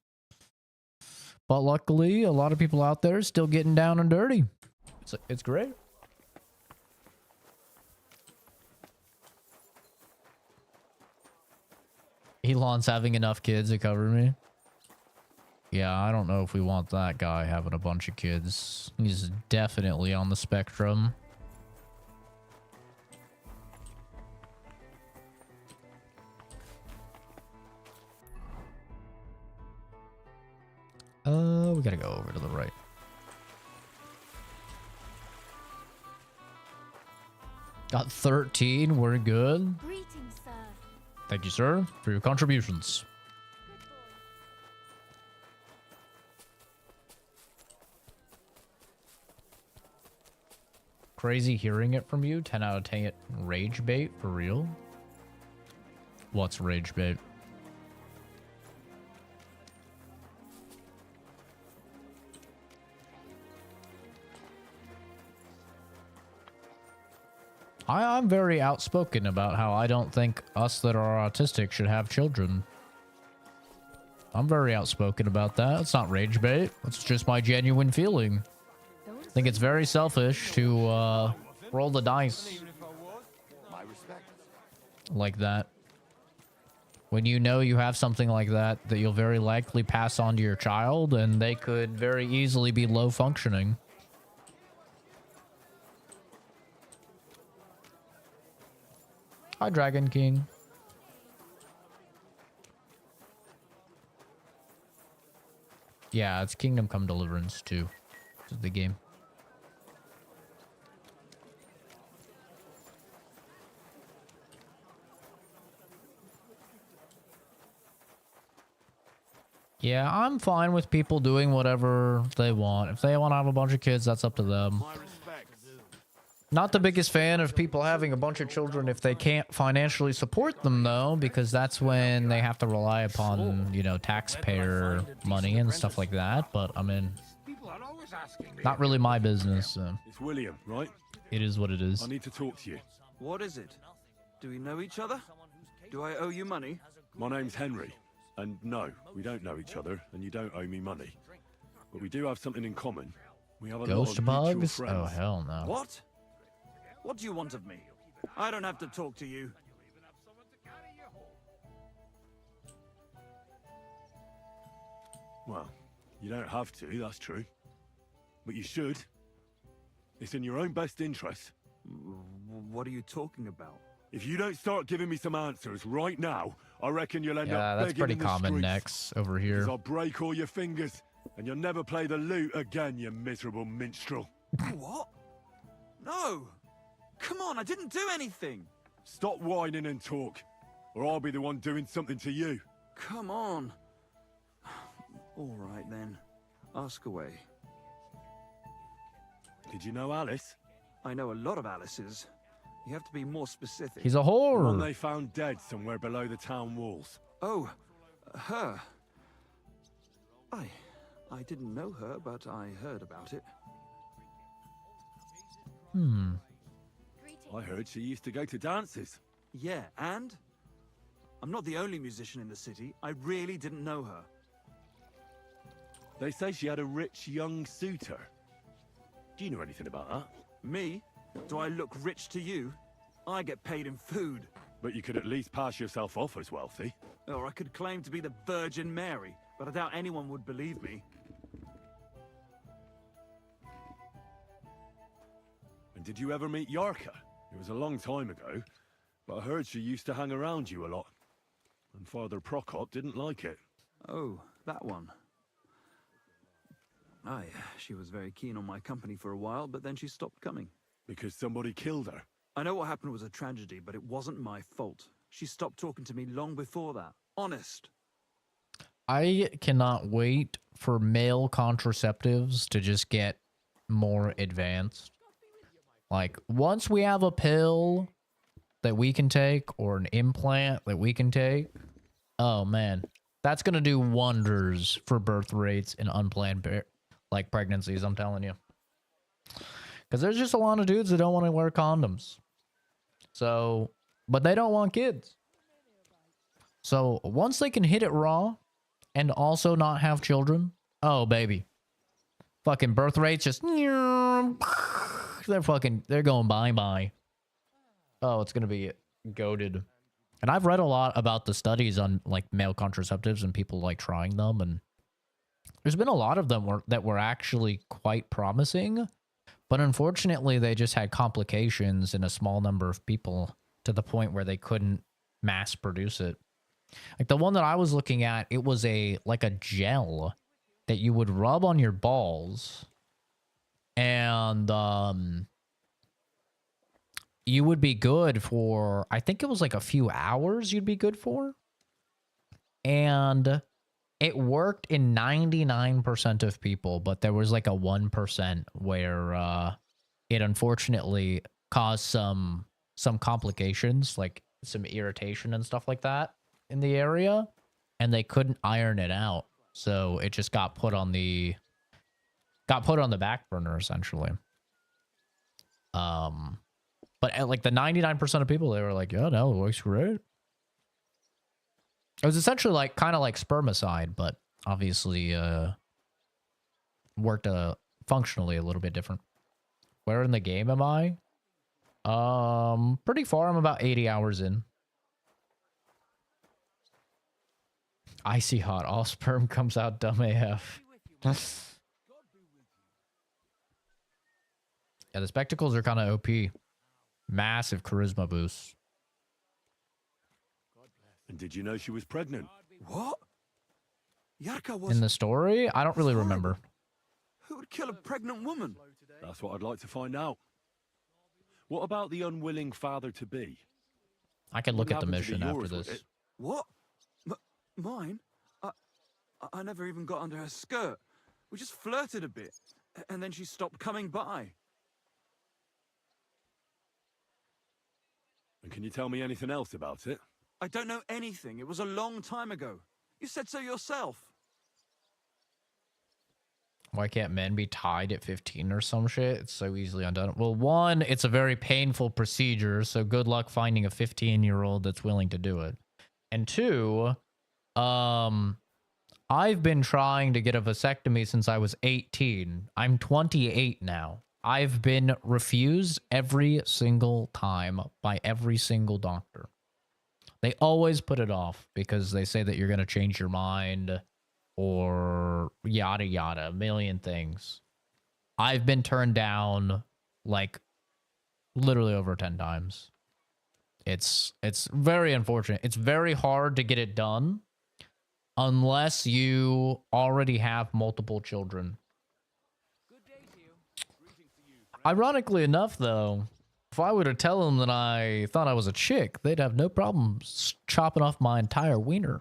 But luckily, a lot of people out there still getting down and dirty. It's great. Elon's having enough kids to cover me. Yeah, I don't know if we want that guy having a bunch of kids. He's definitely on the spectrum. We gotta go over to the right. Got 13, we're good. Greetings, sir. Thank you, sir, for your contributions. Crazy hearing it from you. 10 out of 10 rage bait, for real? What's rage bait? I'm very outspoken about how I don't think us that are autistic should have children. I'm very outspoken about that. It's not rage bait. It's just my genuine feeling. I think it's very selfish to roll the dice like that. When you know you have something like that you'll very likely pass on to your child, and they could very easily be low functioning. Hi, Dragon King. Yeah, it's Kingdom Come Deliverance 2. This is the game. Yeah, I'm fine with people doing whatever they want. If they want to have a bunch of kids, that's up to them. Not the biggest fan of people having a bunch of children if they can't financially support them, though, because that's when they have to rely upon, you know, taxpayer money and stuff like that. But, I mean, not really my business. So. It's William, right? It is what it is. I need to talk to you. What is it? Do we know each other? Do I owe you money? My name's Henry. And no, we don't know each other, and you don't owe me money. But we do have something in common. We have a Ghost lot of mutual bugs? friends. Oh, hell no. What? What do you want of me? I don't have to talk to you. Well, you don't have to, that's true. But you should. It's in your own best interest. What are you talking about? If you don't start giving me some answers right now, I reckon you'll end Yeah, up that's begging pretty in the common streets. next over here. 'Cause I'll break all your fingers, and you'll never play the lute again, you miserable minstrel. What? No! Come on, I didn't do anything! Stop whining and talk, or I'll be the one doing something to you. Come on. All right, then. Ask away. Did you know Alice? I know a lot of Alice's. You have to be more specific. He's a The one whore. they found dead somewhere below the town walls. Oh, her. I didn't know her, but I heard about it. I heard she used to go to dances. Yeah, and? I'm not the only musician in the city. I really didn't know her. They say she had a rich young suitor. Do you know anything about that? Me? Do I look rich to you? I get paid in food. But you could at least pass yourself off as wealthy. Or I could claim to be the Virgin Mary, but I doubt anyone would believe me. And did you ever meet Yarka? It was a long time ago, but I heard she used to hang around you a lot. And Father Procop didn't like it. Oh, that one. Aye, she was very keen on my company for a while, but then she stopped coming. Because somebody killed her. I know what happened was a tragedy, but it wasn't my fault. She stopped talking to me long before that. Honest. I cannot wait for male contraceptives to just get more advanced. Like, once we have a pill that we can take or an implant that we can take, oh man, that's going to do wonders for birth rates and unplanned pregnancies, I'm telling you. Because there's just a lot of dudes that don't want to wear condoms. So, but they don't want kids. So once they can hit it raw and also not have children, oh baby. Fucking birth rates just they're going bye-bye. Oh, it's gonna be goated. And I've read a lot about the studies on like male contraceptives and people like trying them, and there's been a lot of them that were actually quite promising, but unfortunately they just had complications in a small number of people to the point where they couldn't mass produce it. Like the one that I was looking at, it was like a gel that you would rub on your balls, and you would be good for, I think it was like a few hours you'd be good for. And it worked in 99% of people, but there was like a 1% where it unfortunately caused some complications, like some irritation and stuff like that in the area, and they couldn't iron it out. So it just got put on the back burner essentially. But at like the 99% of people, they were like, yeah, no, it works great. It was essentially like kind of like spermicide, but obviously worked functionally a little bit different. Where in the game am I? Pretty far. I'm about 80 hours in. Icy hot. All sperm comes out dumb AF. Yeah, the spectacles are kind of OP. Massive charisma boost. And did you know she was pregnant? What? Yarka was... In the story? I don't really remember. Who would kill a pregnant woman? That's what I'd like to find out. What about the unwilling father-to-be? I could look What at the happened to mission be after yours, would this. it? What? Mine? I never even got under her skirt. We just flirted a bit, and then she stopped coming by. And can you tell me anything else about it? I don't know anything. It was a long time ago. You said so yourself. Why can't men be tied at 15 or some shit? It's so easily undone. Well, one, it's a very painful procedure, so good luck finding a 15-year-old that's willing to do it. And two, I've been trying to get a vasectomy since I was 18. I'm 28 now. I've been refused every single time by every single doctor. They always put it off because they say that you're going to change your mind or yada yada, a million things. I've been turned down like literally over 10 times. It's very unfortunate. It's very hard to get it done unless you already have multiple children. Ironically enough, though, if I were to tell them that I thought I was a chick, they'd have no problem chopping off my entire wiener.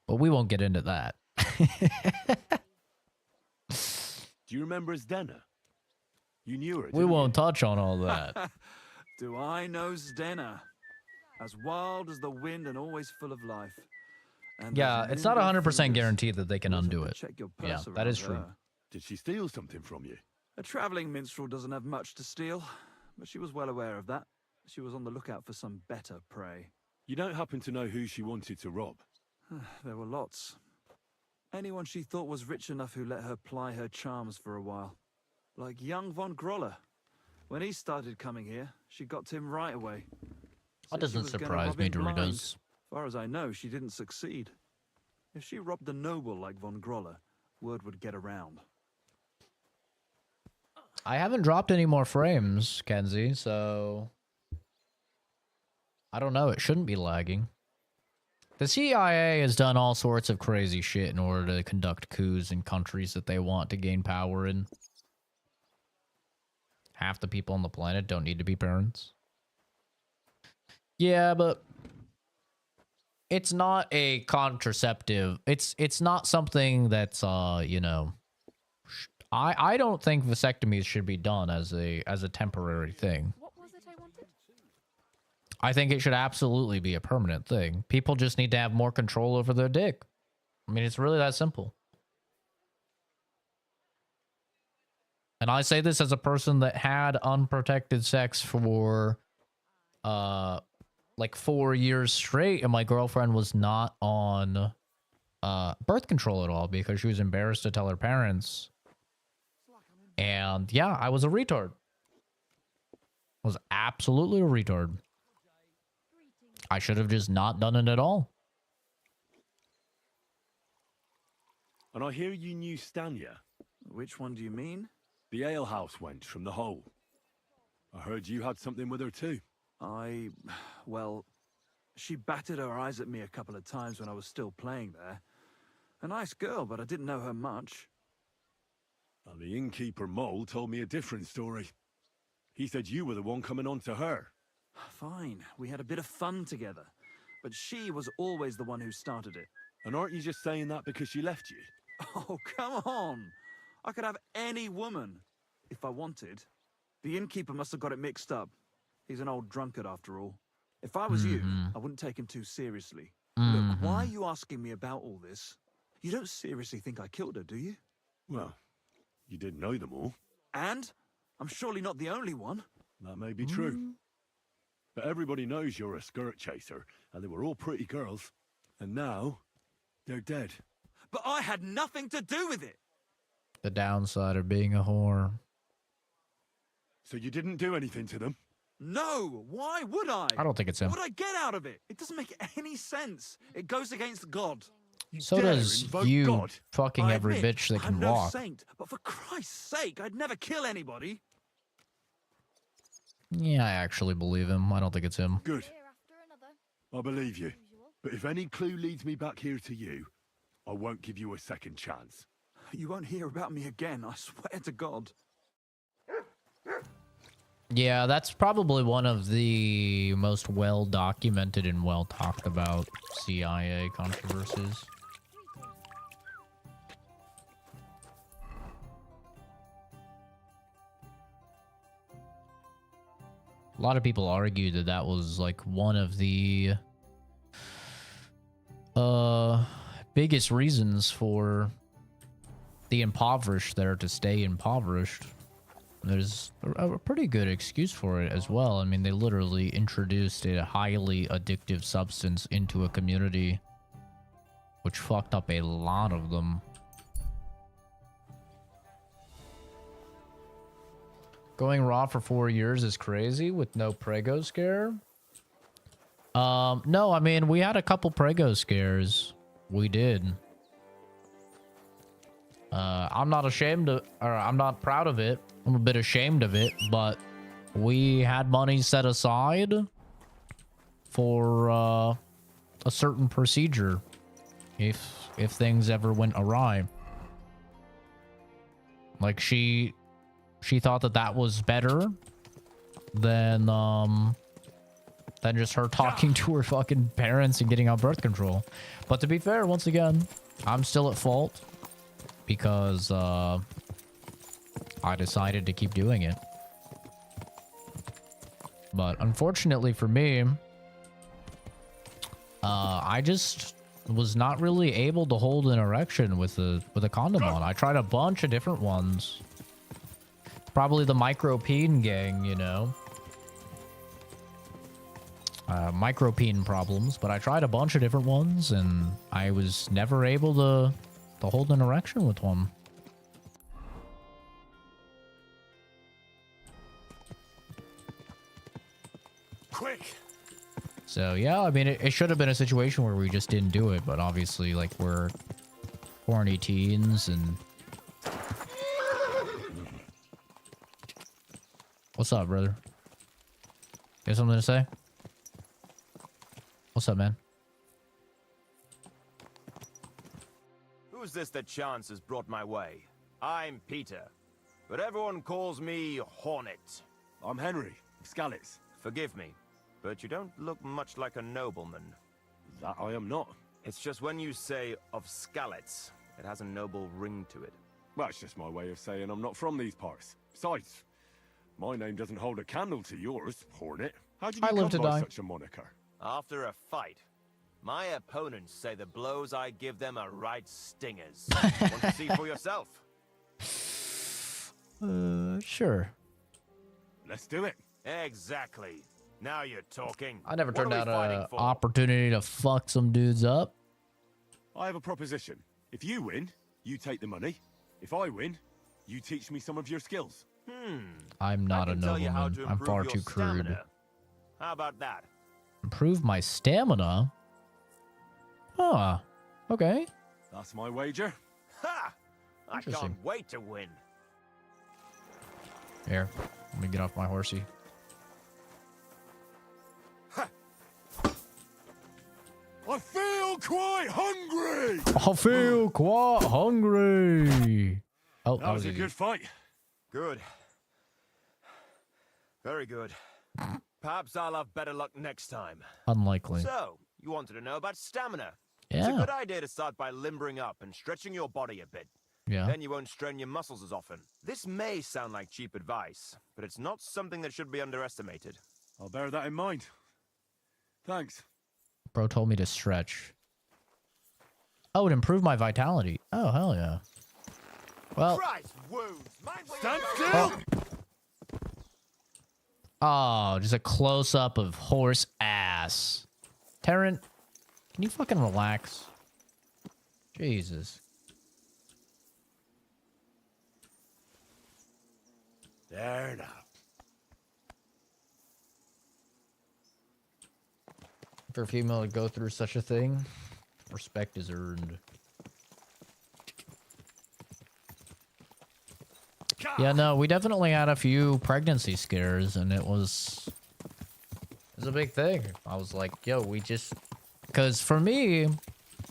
But But we won't get into that. Do you remember as Denna? You knew her, We didn't won't you? touch on all that. Do I know Denna? As wild as the wind and always full of life. And Yeah, as it's not nimble 100% fingers. guaranteed that they can You also undo have it. to check your Yeah, purse that is around true. her. Did she steal something from you? A traveling minstrel doesn't have much to steal, but she was well aware of that. She was on the lookout for some better prey. You don't happen to know who she wanted to rob? There were lots. Anyone she thought was rich enough who let her ply her charms for a while. Like young von Groller. When he started coming here, she got to him right away. That Said she doesn't was gonna surprise rob me, him blind. Doritos. As far as I know, she didn't succeed. If she robbed a noble like von Groller, word would get around. I haven't dropped any more frames, Kenzie, so I don't know. It shouldn't be lagging. The CIA has done all sorts of crazy shit in order to conduct coups in countries that they want to gain power in. Half the people on the planet don't need to be parents. Yeah, but it's not a contraceptive. It's not something that's you know, I don't think vasectomies should be done as a temporary thing. What was it I wanted? I think it should absolutely be a permanent thing. People just need to have more control over their dick. I mean, it's really that simple. And I say this as a person that had unprotected sex for like 4 years straight, and my girlfriend was not on birth control at all because she was embarrassed to tell her parents. And yeah, I was a retard. I was absolutely a retard. I should have just not done it at all. And I hear you knew Stanya, Which one do you mean? the alehouse wench from the hole. I heard you had something with her too. Well, she batted her eyes at me a couple of times when I was still playing there. A nice girl, but I didn't know her much. And the innkeeper Mole told me a different story. He said you were the one coming on to her. Fine, we had a bit of fun together. But she was always the one who started it. And aren't you just saying that because she left you? Oh, come on! I could have any woman, if I wanted. The innkeeper must have got it mixed up. He's an old drunkard after all. If I was you, I wouldn't take him too seriously. Look, why are you asking me about all this? You don't seriously think I killed her, do you? Well, you did know them all. And? I'm surely not the only one. That may be true. But everybody knows you're a skirt chaser, and they were all pretty girls. And now, they're dead. But I had nothing to do with it! The downside of being a whore. So you didn't do anything to them? No! Why would I? I don't think it's him. What would I get out of it? It doesn't make any sense. It goes against God. So dare does invoke you God? fucking I every admit, bitch that I'm can no walk. saint, but for Christ's sake, I'd never kill anybody. Yeah, I actually believe him. I don't think it's him. Good. Here after another. I believe you. Usual. But if any clue leads me back here to you, I won't give you a second chance. You won't hear about me again, I swear to God. Yeah, that's probably one of the most well documented and well talked about CIA controversies. A lot of people argue that that was like one of the biggest reasons for the impoverished there to stay impoverished. There's a pretty good excuse for it as well. I mean, they literally introduced a highly addictive substance into a community, which fucked up a lot of them. Going raw for 4 years is crazy with no prego scare. No, I mean, we had a couple prego scares. We did. I'm not ashamed of, or I'm not proud of it. I'm a bit ashamed of it, but we had money set aside for a certain procedure if things ever went awry. Like she thought that was better than than just her talking to her fucking parents and getting on birth control. But to be fair, once again, I'm still at fault because I decided to keep doing it. But unfortunately for me, I just was not really able to hold an erection with a condom on. I tried a bunch of different ones. Probably the micro-peen gang, you know. Micro-peen problems, but I tried a bunch of different ones, and I was never able to hold an erection with one. Quick! So, yeah, I mean, it should have been a situation where we just didn't do it, but obviously, like, we're horny teens, and... What's up, brother? You have something to say? What's up, man? Who's this that chance has brought my way? I'm Peter, but everyone calls me Hornet. I'm Henry, Scalets. Forgive me, but you don't look much like a nobleman. That I am not. It's just when you say of Scalets, it has a noble ring to it. Well, it's just my way of saying I'm not from these parts. Besides, my name doesn't hold a candle to yours, Hornet. How did you I live to come by die. such a moniker? After a fight, my opponents say the blows I give them are right stingers. Want to see for yourself? Sure. Let's do it. Exactly. Now you're talking. I never What turned are we down fighting an for? opportunity to fuck some dudes up. I have a proposition. If you win, you take the money. If I win, you teach me some of your skills. I'm not I a can tell you how nobleman. to I'm improve far your too crude. stamina. How about that? Improve my stamina? Huh. Okay. That's my wager. Ha! I Interesting. can't wait to win. Here, let me get off my horsey. I feel quite hungry! I feel quite hungry. Oh, That was a easy. good fight. Good. Very good. Perhaps I'll have better luck next time. Unlikely. So, you wanted to know about stamina. Yeah. It's a good idea to start by limbering up and stretching your body a bit. Yeah. Then you won't strain your muscles as often. This may sound like cheap advice, but it's not something that should be underestimated. I'll bear that in mind. Thanks. Bro told me to stretch. Oh, it improved my vitality. Oh, hell yeah. Well, Christ, wounds! Mind where Stand you're still! going. oh, just a close-up of horse ass. Terran, can you fucking relax? Jesus. There now. For a female to go through such a thing, respect is earned. Yeah, no, we definitely had a few pregnancy scares, and it was a big thing. I was like, yo, we just... Because for me,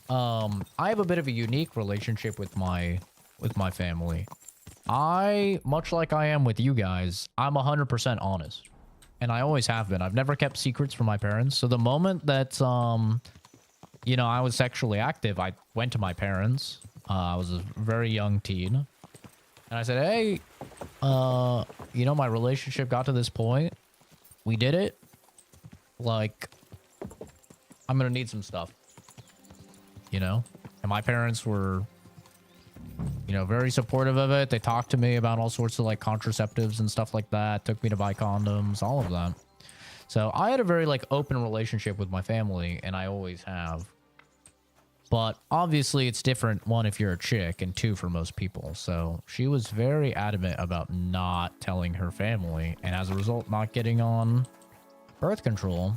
I have a bit of a unique relationship with my family. Much like I am with you guys, I'm 100% honest. And I always have been. I've never kept secrets from my parents. So the moment that, you know, I was sexually active, I went to my parents. I was a very young teen. And I said, hey, you know, my relationship got to this point. We did it. Like, I'm going to need some stuff. You know? And my parents were, you know, very supportive of it. They talked to me about all sorts of, like, contraceptives and stuff like that. Took me to buy condoms, all of that. So I had a very, like, open relationship with my family, and I always have. But obviously it's different, one, if you're a chick, and two, for most people. So she was very adamant about not telling her family, and as a result, not getting on birth control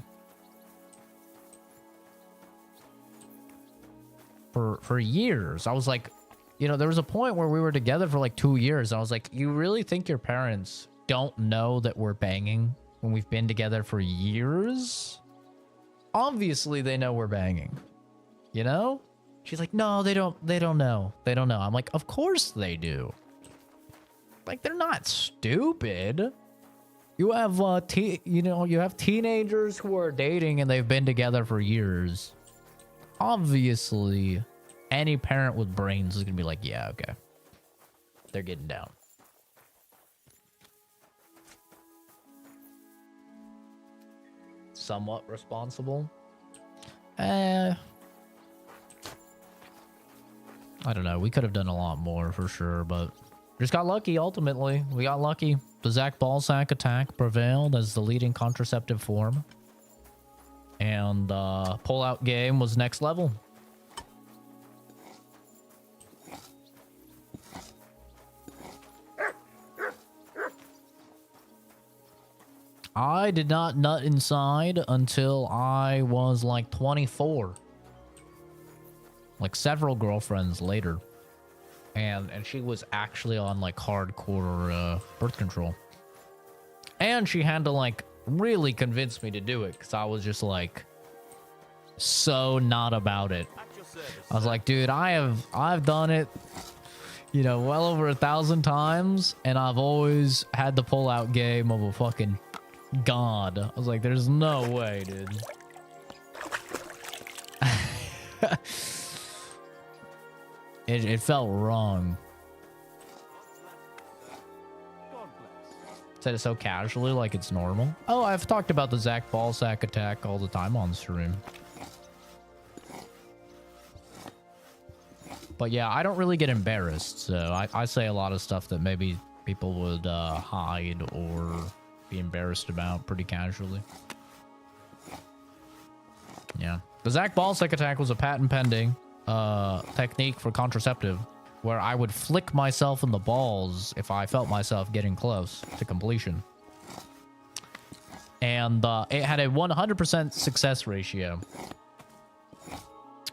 for years. I was like, you know, there was a point where we were together for like 2 years. I was like, you really think your parents don't know that we're banging when we've been together for years? Obviously they know we're banging. You know? She's like, no, they don't know. They don't know. I'm like, of course they do. Like, they're not stupid. You have you have teenagers who are dating and they've been together for years. Obviously, any parent with brains is gonna be like, yeah, okay. They're getting down. Somewhat responsible. I don't know. We could have done a lot more for sure, but just got lucky ultimately. We got lucky. The Zach Ballsack attack prevailed as the leading contraceptive form. And pull-out game was next level. I did not nut inside until I was like 24. Like several girlfriends later. And she was actually on like hardcore birth control. And she had to like really convince me to do it because I was just like so not about it. I was like, dude, I've done it, you know, well over 1,000 times, and I've always had the pull-out game of a fucking god. I was like, there's no way, dude. It felt wrong. Said it so casually, like it's normal. Oh, I've talked about the Zach Ballsack attack all the time on stream. But yeah, I don't really get embarrassed, so I say a lot of stuff that maybe people would hide or be embarrassed about pretty casually. Yeah. The Zach Ballsack attack was a patent pending technique for contraceptive where I would flick myself in the balls if I felt myself getting close to completion. And it had a 100% success ratio.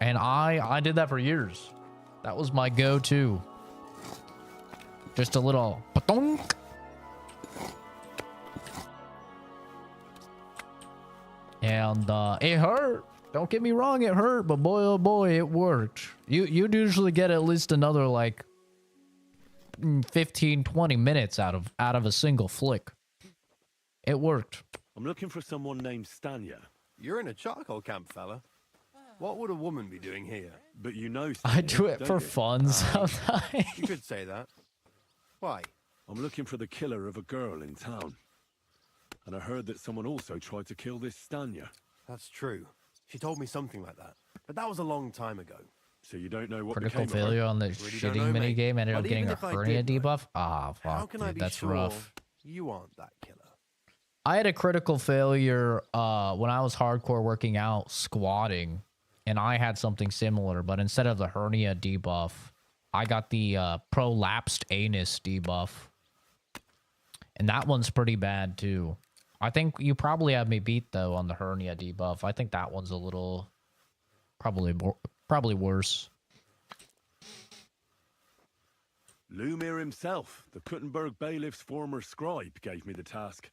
And I did that for years. That was my go-to. Just a little patonk. And it hurt. Don't get me wrong, it hurt, but boy, oh boy, it worked. You'd usually get at least another like 15, 20 minutes out of a single flick. It worked. I'm looking for someone named Stanya. You're in a charcoal camp, fella. What would a woman be doing here? But you know I Stanya, do it don't for you? fun sometimes. You could say that. Why? I'm looking for the killer of a girl in town. And I heard that someone also tried to kill this Stanya. That's true. She told me something like that. But that was a long time ago. So you don't know what Critical became of her? failure on the Really don't shitting know, mate. minigame ended up But getting even a if I hernia did know, debuff. Ah, How fuck, can I dude, be that's sure rough. you aren't that killer? I had a critical failure when I was hardcore working out squatting, and I had something similar, but instead of the hernia debuff, I got the prolapsed anus debuff. And that one's pretty bad too. I think you probably have me beat though on the hernia debuff. I think that one's a little probably worse. Lumir himself, the Kuttenberg bailiff's former scribe, gave me the task.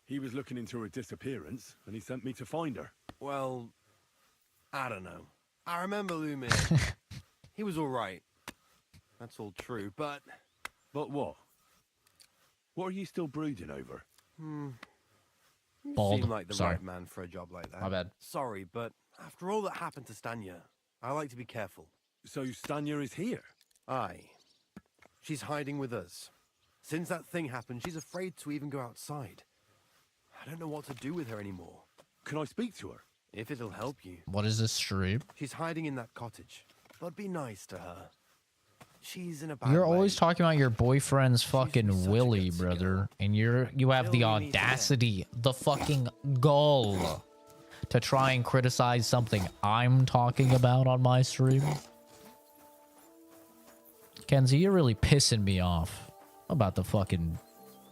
He was looking into her disappearance, and he sent me to find her. Well, I don't know. I remember Lumir. He was all right. That's all true, but... But what? What are you still brooding over? You Bald. seem like the Sorry. right man for a job like that. My bad. Sorry, but after all that happened to Stanya, I like to be careful. So Stanya is here? Aye. She's hiding with us. Since that thing happened, she's afraid to even go outside. I don't know what to do with her anymore. Can I speak to her? If it'll help you. What is this stream? She's hiding in that cottage. But be nice to her. She's in a bad You're way. always talking about your boyfriend's such fucking a Willy, good brother, and you have the Till we meet audacity, the fucking gall to try and criticize something I'm talking about on my stream. Kenzie, you're really pissing me off. I'm about to fucking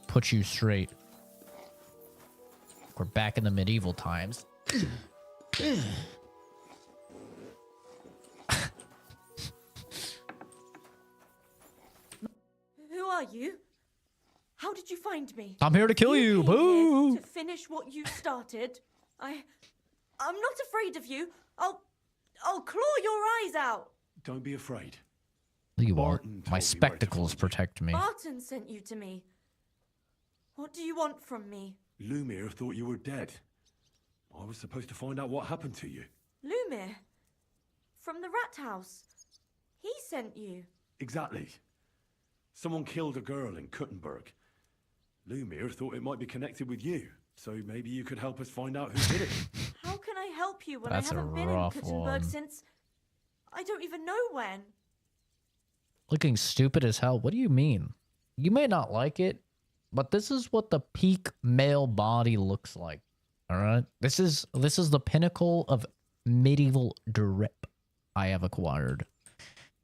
put you straight. We're back in the medieval times. Who are you? How did you find me? I'm here to kill you. came here Boo! To finish what you started. I'm not afraid of you. I'll claw your eyes out. Don't be afraid. You are. Barton told me My where to spectacles find you. protect me. Barton sent you to me. What do you want from me? Lumir thought you were dead. I was supposed to find out what happened to you. Lumir? From the rat house? He sent you? Exactly. Someone killed a girl in Kuttenberg. Lumir thought it might be connected with you, so maybe you could help us find out who did it. How can I help you when That's I a haven't been in rough Kuttenberg one. since... I don't even know when. Looking stupid as hell. What do you mean? You may not like it, but this is what the peak male body looks like. All right? This is the pinnacle of medieval drip I have acquired.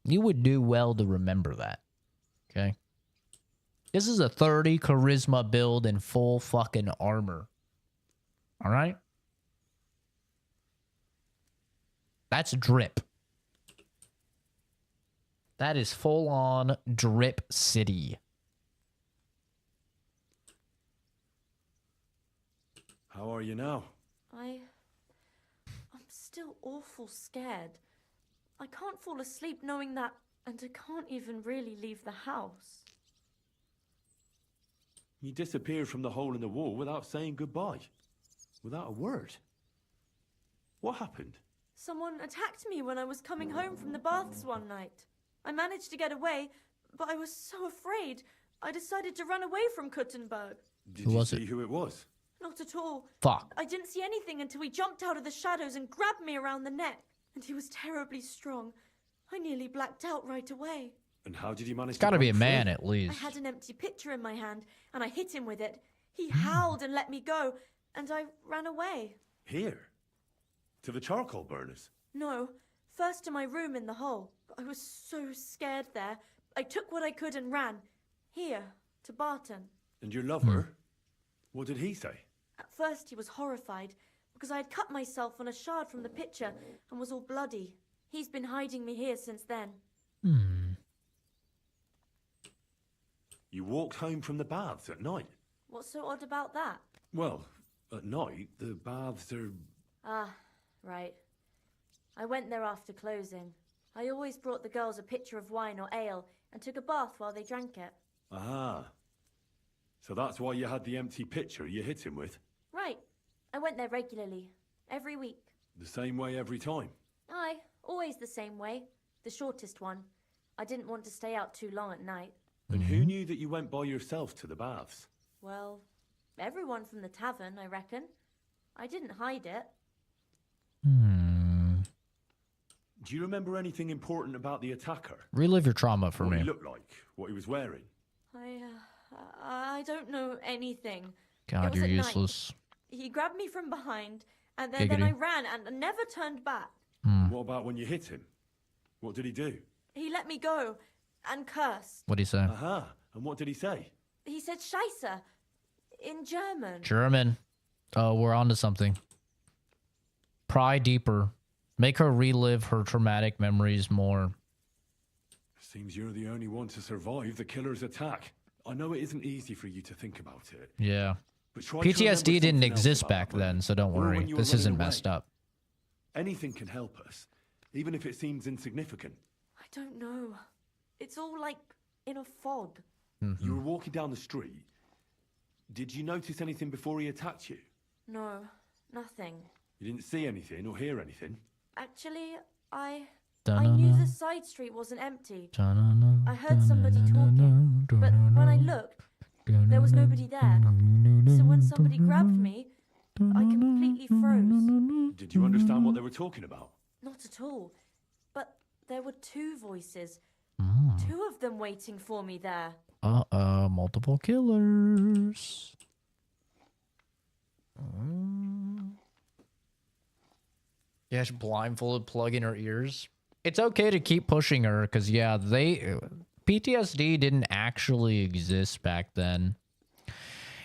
You would do well to remember that. Okay? This is a 30 charisma build in full fucking armor. All right? That's drip. That is full on drip city. How are you now? I'm still awful scared. I can't fall asleep knowing that, and I can't even really leave the house. You disappeared from the hole in the wall without saying goodbye. Without a word. What happened? Someone attacked me when I was coming home from the baths one night. I managed to get away, but I was so afraid. I decided to run away from Kuttenberg. Did Who you was see it? who it was? Not at all. Fuck. I didn't see anything until he jumped out of the shadows and grabbed me around the neck. And he was terribly strong. I nearly blacked out right away. And how did you manage It's to gotta be a break man free? at least. I had an empty pitcher in my hand, and I hit him with it. He howled and let me go, and I ran away. Here? To the charcoal burners? No, first to my room in the hole. I was so scared there. I took what I could and ran. Here, to Barton. And your lover? What did he say? At first he was horrified, because I had cut myself on a shard from the pitcher and was all bloody. He's been hiding me here since then. You walked home from the baths at night? What's so odd about that? Well, at night, the baths are... Ah, right. I went there after closing. I always brought the girls a pitcher of wine or ale and took a bath while they drank it. Ah. So that's why you had the empty pitcher you hit him with? Right. I went there regularly. Every week. The same way every time? Aye, always the same way. The shortest one. I didn't want to stay out too long at night. And who knew that you went by yourself to the baths? Well, everyone from the tavern, I reckon. I didn't hide it. Do you remember anything important about the attacker? Relive your trauma for What me. he looked like? What he was wearing? I don't know anything. It God, was you're at night. useless. He grabbed me from behind, and then Giggity. I ran and never turned back. What about when you hit him? What did he do? He let me go and cursed. What'd he say? Aha. And what did he say? He said Scheisse in German. German. Oh, we're onto something. Pry deeper. Make her relive her traumatic memories more. Seems you're the only one to survive the killer's attack. I know it isn't easy for you to think about it. Yeah. But try to remember PTSD didn't something else exist about back that moment, then, so don't or worry. when you were This running isn't away. messed up. Anything can help us, even if it seems insignificant. I don't know. It's all like in a fog. You were walking down the street. Did you notice anything before he attacked you? No, nothing. You didn't see anything or hear anything? Actually, I knew the side street wasn't empty. I heard somebody talking, but when I looked, there was nobody there. So when somebody grabbed me, I completely froze. Did you understand what they were talking about? Not at all. But there were two voices. Two of them waiting for me there. Multiple killers. Yeah, she's blindfolded, plug in her ears. It's okay to keep pushing her, because, yeah, PTSD didn't actually exist back then.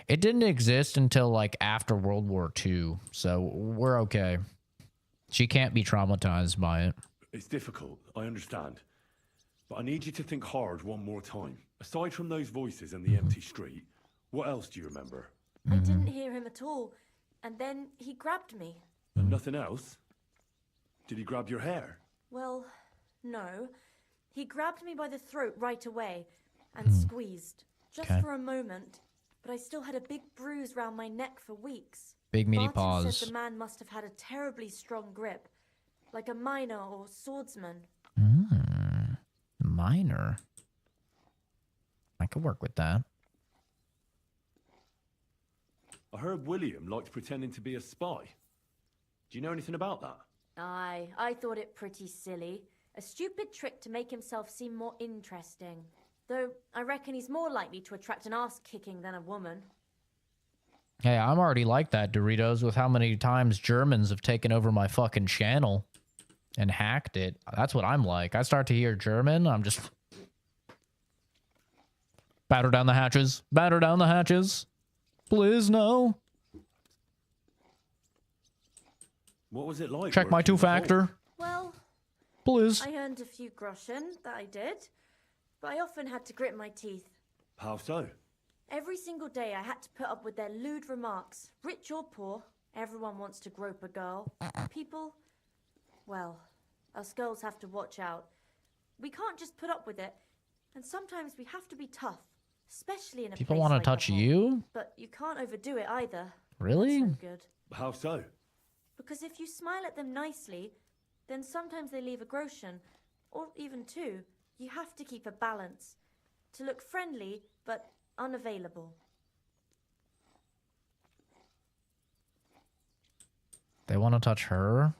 It didn't exist until, like, after World War II, so we're okay. She can't be traumatized by it. It's difficult, I understand. But I need you to think hard one more time. Aside from those voices and the empty street, what else do you remember? I didn't hear him at all. And then he grabbed me. And nothing else? Did he grab your hair? Well, no. He grabbed me by the throat right away and squeezed. Just Okay. for a moment. but I still had a big bruise round my neck for weeks. Big meaty Barton paws. said the man must have had a terribly strong grip, like a miner or swordsman. Minor. I could work with that. I heard William liked pretending to be a spy. Do you know anything about that? Aye, I thought it pretty silly. A stupid trick to make himself seem more interesting. Though, I reckon he's more likely to attract an ass-kicking than a woman. Hey, I'm already like that, Doritos, with how many times Germans have taken over my fucking channel and hacked it. That's what I'm like. I start to hear German, I'm just... Batter down the hatches. Batter down the hatches. Please, no. What was it like? Check my working the hole? two-factor. Well, Please. I earned a few groschen, that I did. But I often had to grit my teeth. How so? Every single day I had to put up with their lewd remarks. Rich or poor, everyone wants to grope a girl. People, well, us girls have to watch out. We can't just put up with it. And sometimes we have to be tough. Especially in a People place want to like touch the hole. you? But you can't overdo it either. Really? That's no good. How so? Because if you smile at them nicely, then sometimes they leave a groschen, or even two. You have to keep a balance. To look friendly, but unavailable. They want to touch her?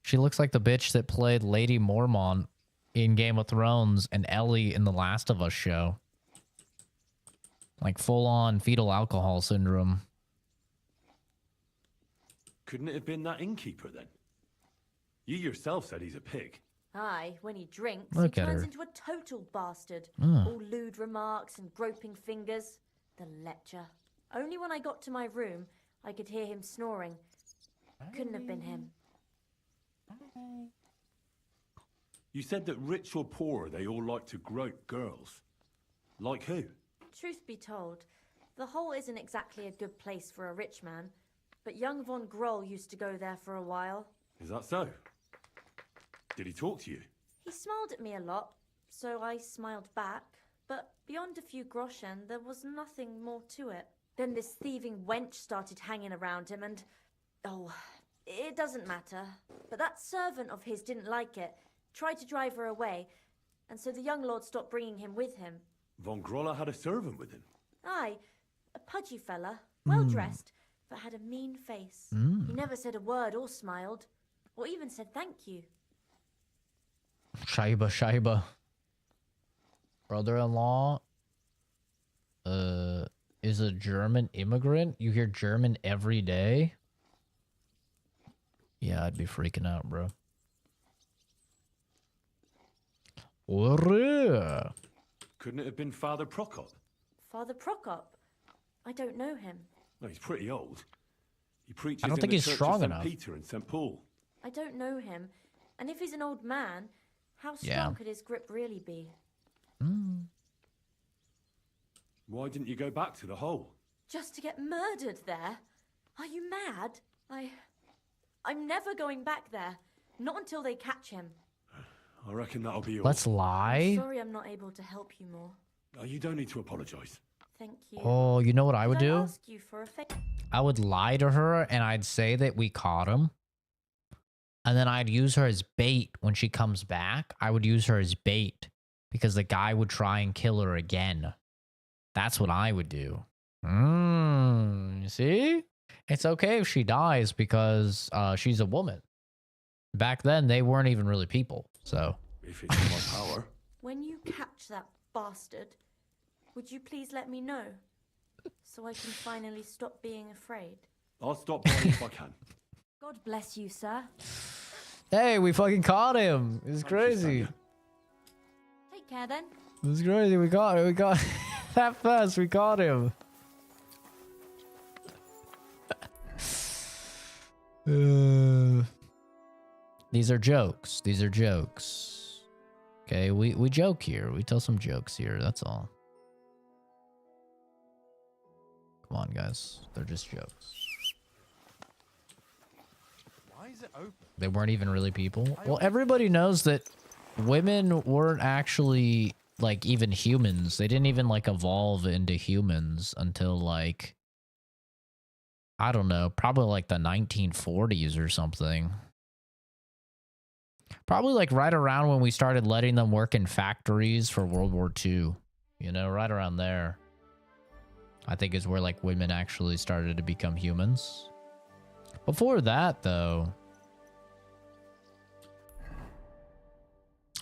She looks like the bitch that played Lady Mormont in Game of Thrones and Ellie in the Last of Us show. Like full-on fetal alcohol syndrome. Couldn't it have been that innkeeper then? You yourself said he's a pig. Aye, when he drinks, Look he at turns her. into a total bastard. Ugh. All lewd remarks and groping fingers. The lecher. Only when I got to my room, I could hear him snoring. Couldn't have been him. You said that rich or poor, they all like to grope girls. Like who? Truth be told, the hole isn't exactly a good place for a rich man, but young von Groll used to go there for a while. Is that so? Did he talk to you? He smiled at me a lot, so I smiled back, but beyond a few groschen, there was nothing more to it. Then this thieving wench started hanging around him and... oh, it doesn't matter. But that servant of his didn't like it, tried to drive her away, and so the young lord stopped bringing him with him. Von Grolla had a servant with him. Aye, a pudgy fella, well-dressed, but had a mean face. He never said a word or smiled, or even said thank you. Shaiba, Shaiba. Brother-in-law is a German immigrant. You hear German every day? Yeah, I'd be freaking out, bro. Ore. Couldn't it have been Father Procop? Father Procop? I don't know him. No, he's pretty old. He preaches I don't in think the he's church strong of St. enough. Peter and St. Paul. I don't know him. And if he's an old man, how strong Yeah. could his grip really be? Why didn't you go back to the hole? Just to get murdered there? Are you mad? I'm never going back there. Not until they catch him. I reckon that'll be all. Let's lie. Sorry I'm not able to help you more. You don't need to apologize. Thank you. Oh, you know what I would Could I do? ask you for a favor? I would lie to her and I'd say that we caught him. And then I'd use her as bait when she comes back. I would use her as bait because the guy would try and kill her again. That's what I would do. You see? It's okay if she dies because she's a woman. Back then, they weren't even really people, so. If it's in my power. When you catch that bastard, would you please let me know? So I can finally stop being afraid. I'll stop by if I can. God bless you, sir. Hey, we fucking caught him. It's crazy. Tanya. Take care then. It's crazy. We got it. We got that fast. We caught him. These are jokes. These are jokes. Okay, we joke here. We tell some jokes here. That's all. Come on, guys. They're just jokes. Why is it open? They weren't even really people. Well, everybody knows that women weren't actually like even humans. They didn't even like evolve into humans until like, I don't know, probably like the 1940s or something. Probably like right around when we started letting them work in factories for World War II. You know, right around there. I think is where like women actually started to become humans. Before that, though.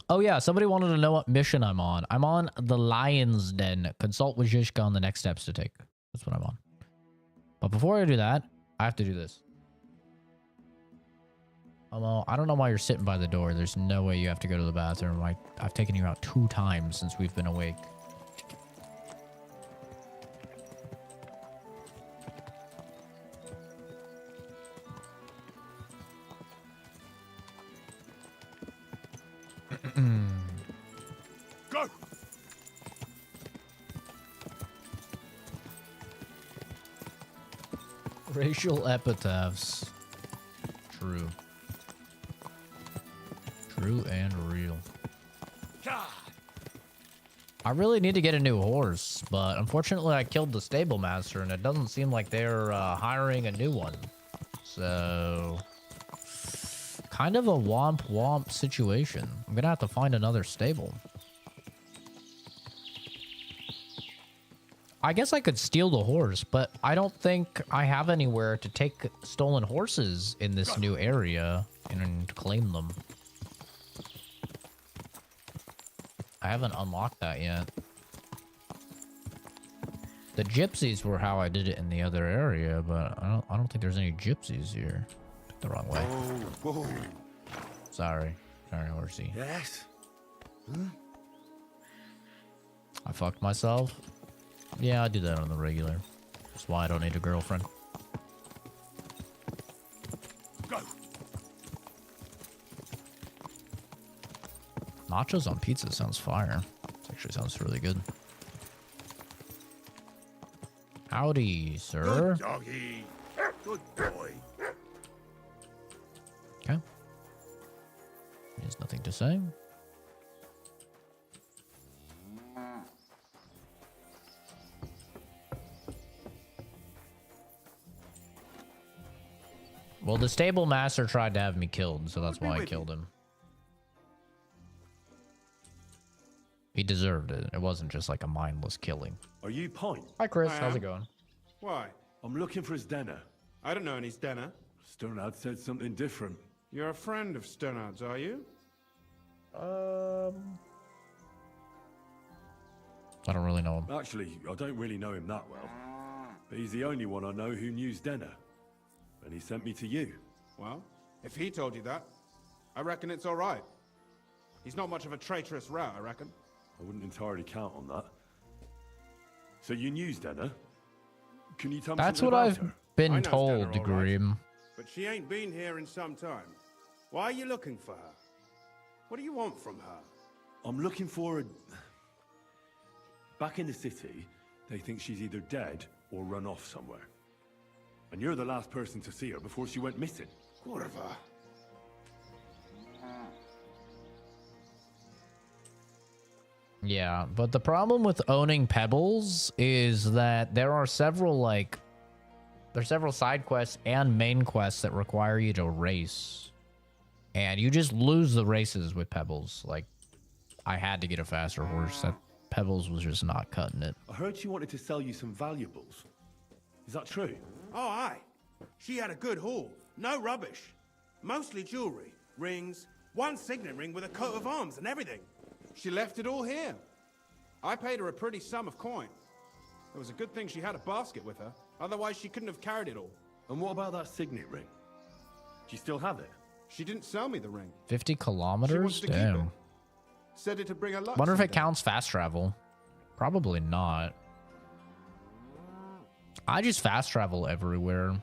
Oh yeah, somebody wanted to know what mission I'm on. I'm on the Lion's Den. Consult with Zhishka on the next steps to take. That's what I'm on. But before I do that, I have to do this. I don't know why you're sitting by the door. There's no way you have to go to the bathroom. I've taken you out 2 times since we've been awake. Go! Racial epitaphs. True. True and real. I really need to get a new horse, but unfortunately I killed the stable master and it doesn't seem like they're hiring a new one. So, kind of a womp situation. I'm gonna have to find another stable. I guess I could steal the horse, but I don't think I have anywhere to take stolen horses in this new area and claim them. I haven't unlocked that yet. The gypsies were how I did it in the other area, but I don't think there's any gypsies here. Took the wrong way. Whoa. Sorry, horsey. Yes? I fucked myself. Yeah, I do that on the regular. That's why I don't need a girlfriend. Go. Nachos on pizza sounds fire. It actually sounds really good. Howdy, sir. Good doggy. Good boy. Okay. There's nothing to say. Well, the stable master tried to have me killed, so that's why I killed him. He deserved it. It wasn't just like a mindless killing. Are you Pint? Hi, Chris. How's it going? Why? I'm looking for his Denna. I don't know any Denna. Sternad said something different. You're a friend of Sternad's, are you? I don't really know him. Actually, I don't really know him that well. But he's the only one I know who knew Denna. And he sent me to you. Well, if he told you that, I reckon it's all right. He's not much of a traitorous rat, I reckon. I wouldn't entirely count on that. So you knew Denna? Can you tell me That's something what about I've her? been I know told, Denna, all right. Grim. But she ain't been here in some time. Why are you looking for her? What do you want from her? I'm looking for a... Back in the city, they think she's either dead or run off somewhere. And you're the last person to see her before she went missing. Kurva. Yeah, but the problem with owning Pebbles is that there are several there's several side quests and main quests that require you to race. And you just lose the races with Pebbles. Like, I had to get a faster horse. That Pebbles was just not cutting it. I heard she wanted to sell you some valuables. Is that true? Oh, aye. She had a good haul. No rubbish. Mostly jewelry, rings, one signet ring with a coat of arms and everything. She left it all here. I paid her a pretty sum of coin. It was a good thing she had a basket with her. Otherwise, she couldn't have carried it all. And what about that signet ring? Do you still have it? She didn't sell me the ring. 50 She kilometers? wants to keep it. Damn. Said it'd bring her luck. Wonder if it someday. counts fast travel. Probably not. I just fast travel everywhere.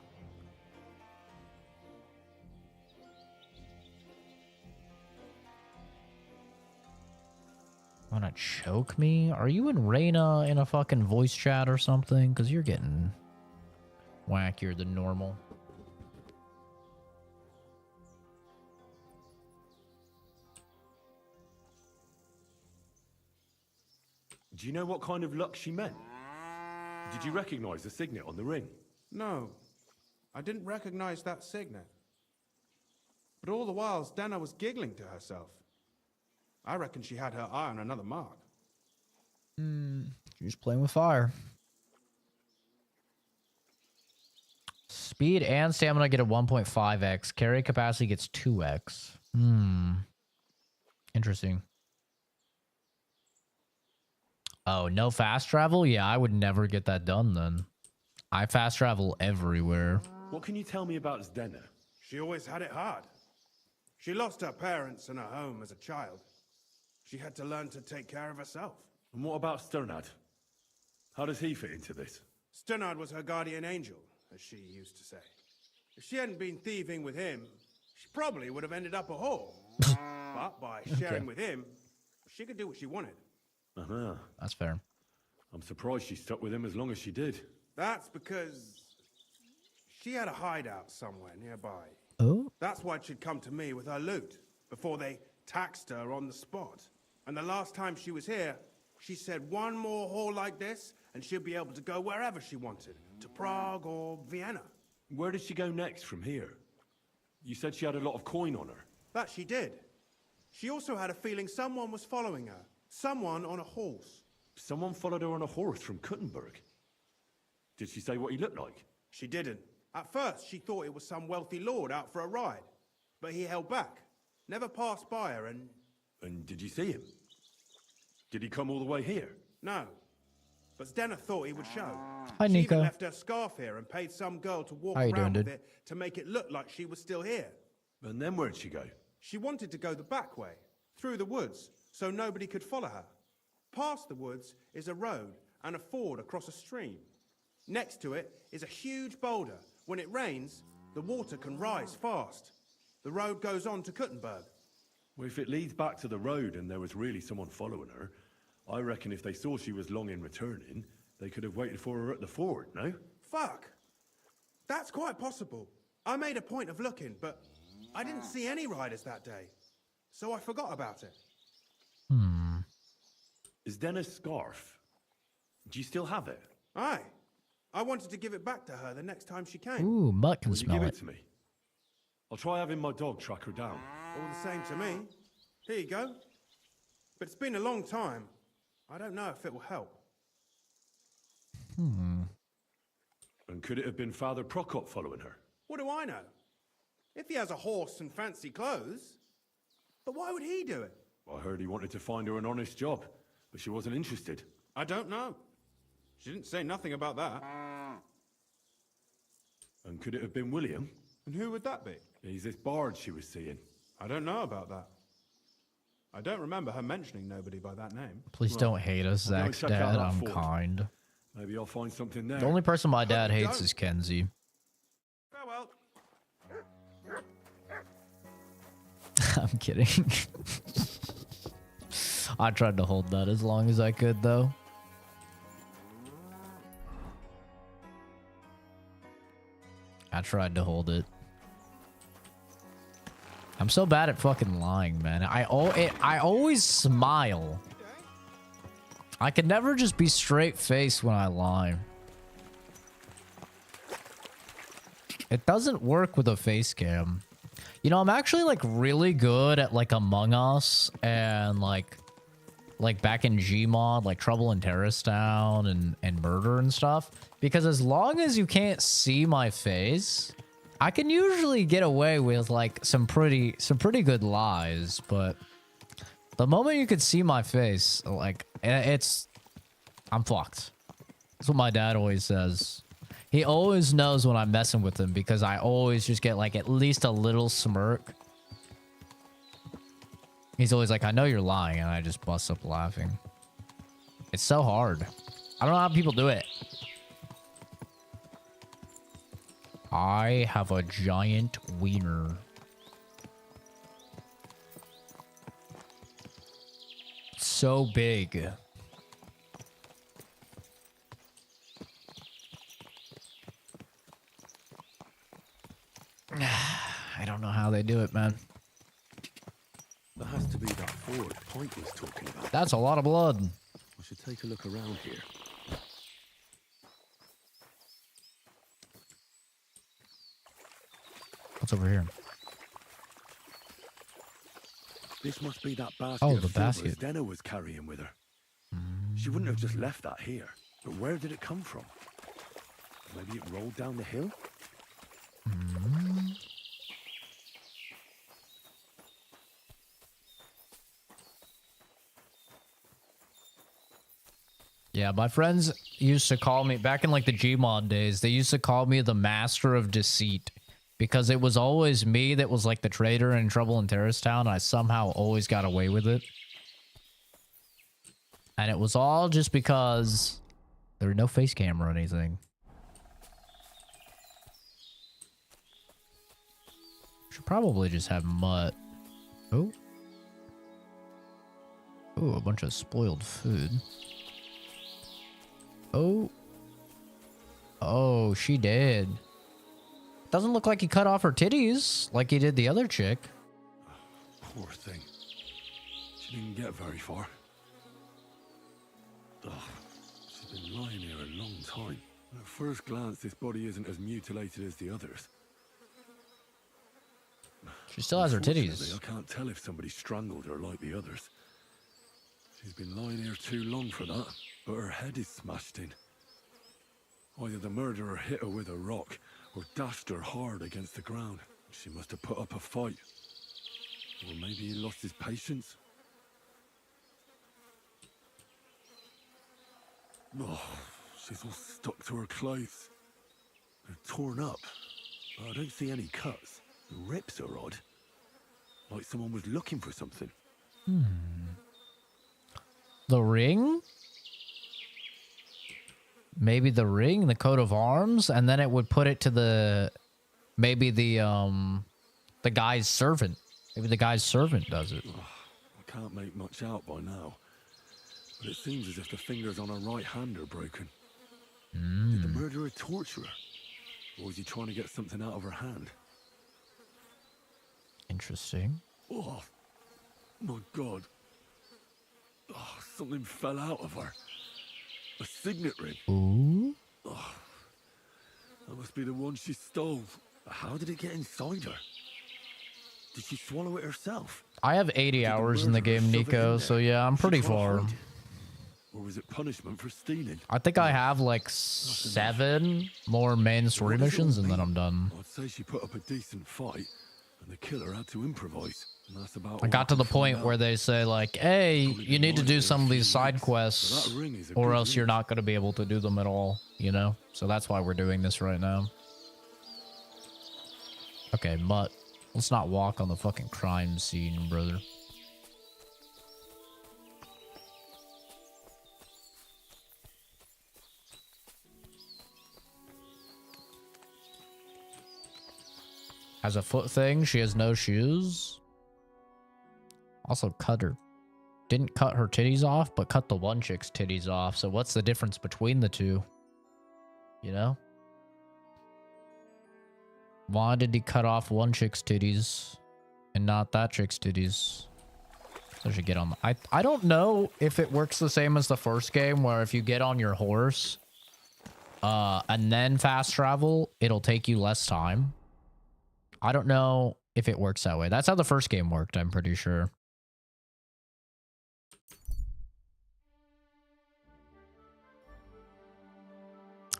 Wanna choke me? Are you and Reyna in a fucking voice chat or something? Because you're getting wackier than normal. Do you know what kind of luck she meant? Did you recognize the signet on the ring? No, I didn't recognize that signet. But all the while, Denna was giggling to herself. I reckon she had her eye on another mark. She's playing with fire. Speed and stamina get a 1.5x. Carry capacity gets 2x. Interesting. Oh, no fast travel? Yeah, I would never get that done then. I fast travel everywhere. What can you tell me about Denna? She always had it hard. She lost her parents and her home as a child. She had to learn to take care of herself. And what about Sternad? How does he fit into this? Sternad was her guardian angel, as she used to say. If she hadn't been thieving with him, she probably would have ended up a whore. But by sharing with him, she could do what she wanted. Uh-huh. That's fair. I'm surprised she stuck with him as long as she did. That's because she had a hideout somewhere nearby. Oh? That's why she'd come to me with her loot, before they taxed her on the spot. And the last time she was here, she said one more haul like this, and she'll be able to go wherever she wanted. To Prague or Vienna. Where did she go next from here? You said she had a lot of coin on her. That she did. She also had a feeling someone was following her. Someone on a horse. Someone followed her on a horse from Kuttenberg. Did she say what he looked like? She didn't. At first, she thought it was some wealthy lord out for a ride. But he held back. Never passed by her and... And did you see him? Did he come all the way here? No. But Denna thought he would show. Hi, She Nico. even left her scarf here and paid some girl to walk How you around doing, with it to make it look like she was still here. And then where'd she go? She wanted to go the back way, through the woods, so nobody could follow her. Past the woods is a road and a ford across a stream. Next to it is a huge boulder. When it rains, the water can rise fast. The road goes on to Kuttenberg. Well, if it leads back to the road and there was really someone following her, I reckon if they saw she was long in returning, they could have waited for her at the ford, no? Fuck! That's quite possible. I made a point of looking, but I didn't see any riders that day. So I forgot about it. Is Denna's scarf? Do you still have it? Aye. I wanted to give it back to her the next time she came. Ooh, Mutt can Will you smell give it. it to me? I'll try having my dog track her down. All the same to me. Here you go. But it's been a long time. I don't know if it will help. And could it have been Father Procop following her? What do I know? If he has a horse and fancy clothes. But why would he do it? I heard he wanted to find her an honest job, but she wasn't interested. I don't know. She didn't say nothing about that. And could it have been William? And who would that be? He's this bard she was seeing. I don't know about that. I don't remember her mentioning nobody by that name. Please don't hate us, I'll go Zach's check out dad. that I'm fort. kind. Maybe I'll find something there. The only person my dad you hates don't. is Kenzie. Farewell. I'm kidding. I tried to hold that as long as I could, though. I tried to hold it. I'm so bad at fucking lying, man. I always smile. I can never just be straight-faced when I lie. It doesn't work with a face cam. You know, I'm actually like really good at like Among Us and like back in Gmod, like Trouble in Terrorist Town and Murder and stuff. Because as long as you can't see my face, I can usually get away with like some pretty good lies. But the moment you could see my face, like I'm fucked. That's what my dad always says. He always knows when I'm messing with him because I always just get like at least a little smirk. He's always like, I know you're lying, and I just bust up laughing. It's so hard. I don't know how people do it. I have a giant wiener. So big. I don't know how they do it, man. That has to be that ford Point was talking about. That's a lot of blood. I should take a look around here. What's over here? This must be that basket Oh, of the silver basket. Denna was carrying with her. She wouldn't have just left that here. But where did it come from? Maybe it rolled down the hill? Yeah, my friends used to call me, back in like the Gmod days, they used to call me the master of deceit. Because it was always me that was like the traitor in Trouble in Terrorist Town. I somehow always got away with it. And it was all just because there was no face camera or anything. Should probably just have mutt. Oh. Oh, a bunch of spoiled food. Oh. Oh, she did. Doesn't look like he cut off her titties like he did the other chick. Poor thing. She didn't get very far. Ugh, she's been lying here a long time. At first glance, this body isn't as mutilated as the others. She still has her titties. Unfortunately, I can't tell if somebody strangled her like the others. She's been lying here too long for that, but her head is smashed in. Either the murderer hit her with a rock, or dashed her hard against the ground. She must have put up a fight. Or maybe he lost his patience. Oh, she's all stuck to her clothes. They're torn up. But I don't see any cuts. The rips are odd. Like someone was looking for something. The ring? Maybe the ring, the coat of arms, and then it would put it to the maybe the guy's servant. Maybe the guy's servant does it. Oh, I can't make much out by now. But it seems as if the fingers on her right hand are broken. Did the murderer torture her? Or was he trying to get something out of her hand? Interesting. Oh, my God. Oh, something fell out of her. A signet ring. Ooh. Oh, that must be the one she stole. But how did it get inside her? Did she swallow it herself? I have 80 hours in the game, Nico, so yeah, I'm pretty far. Or was it punishment for stealing? I think I have like 7 more main story missions and then I'm done. I'd say she put up a decent fight, and the killer had to improvise. And that's about I got to the point where they say like, hey, you need to do some of these side quests or else you're not going to be able to do them at all, you know? So that's why we're doing this right now. Okay, Mutt, let's not walk on the fucking crime scene, brother. Has a foot thing. She has no shoes. Also cut her. Didn't cut her titties off, but cut the one chick's titties off. So what's the difference between the two? You know? Why did he cut off one chick's titties and not that chick's titties? I should get on the... I don't know if it works the same as the first game where if you get on your horse and then fast travel, it'll take you less time. I don't know if it works that way. That's how the first game worked, I'm pretty sure.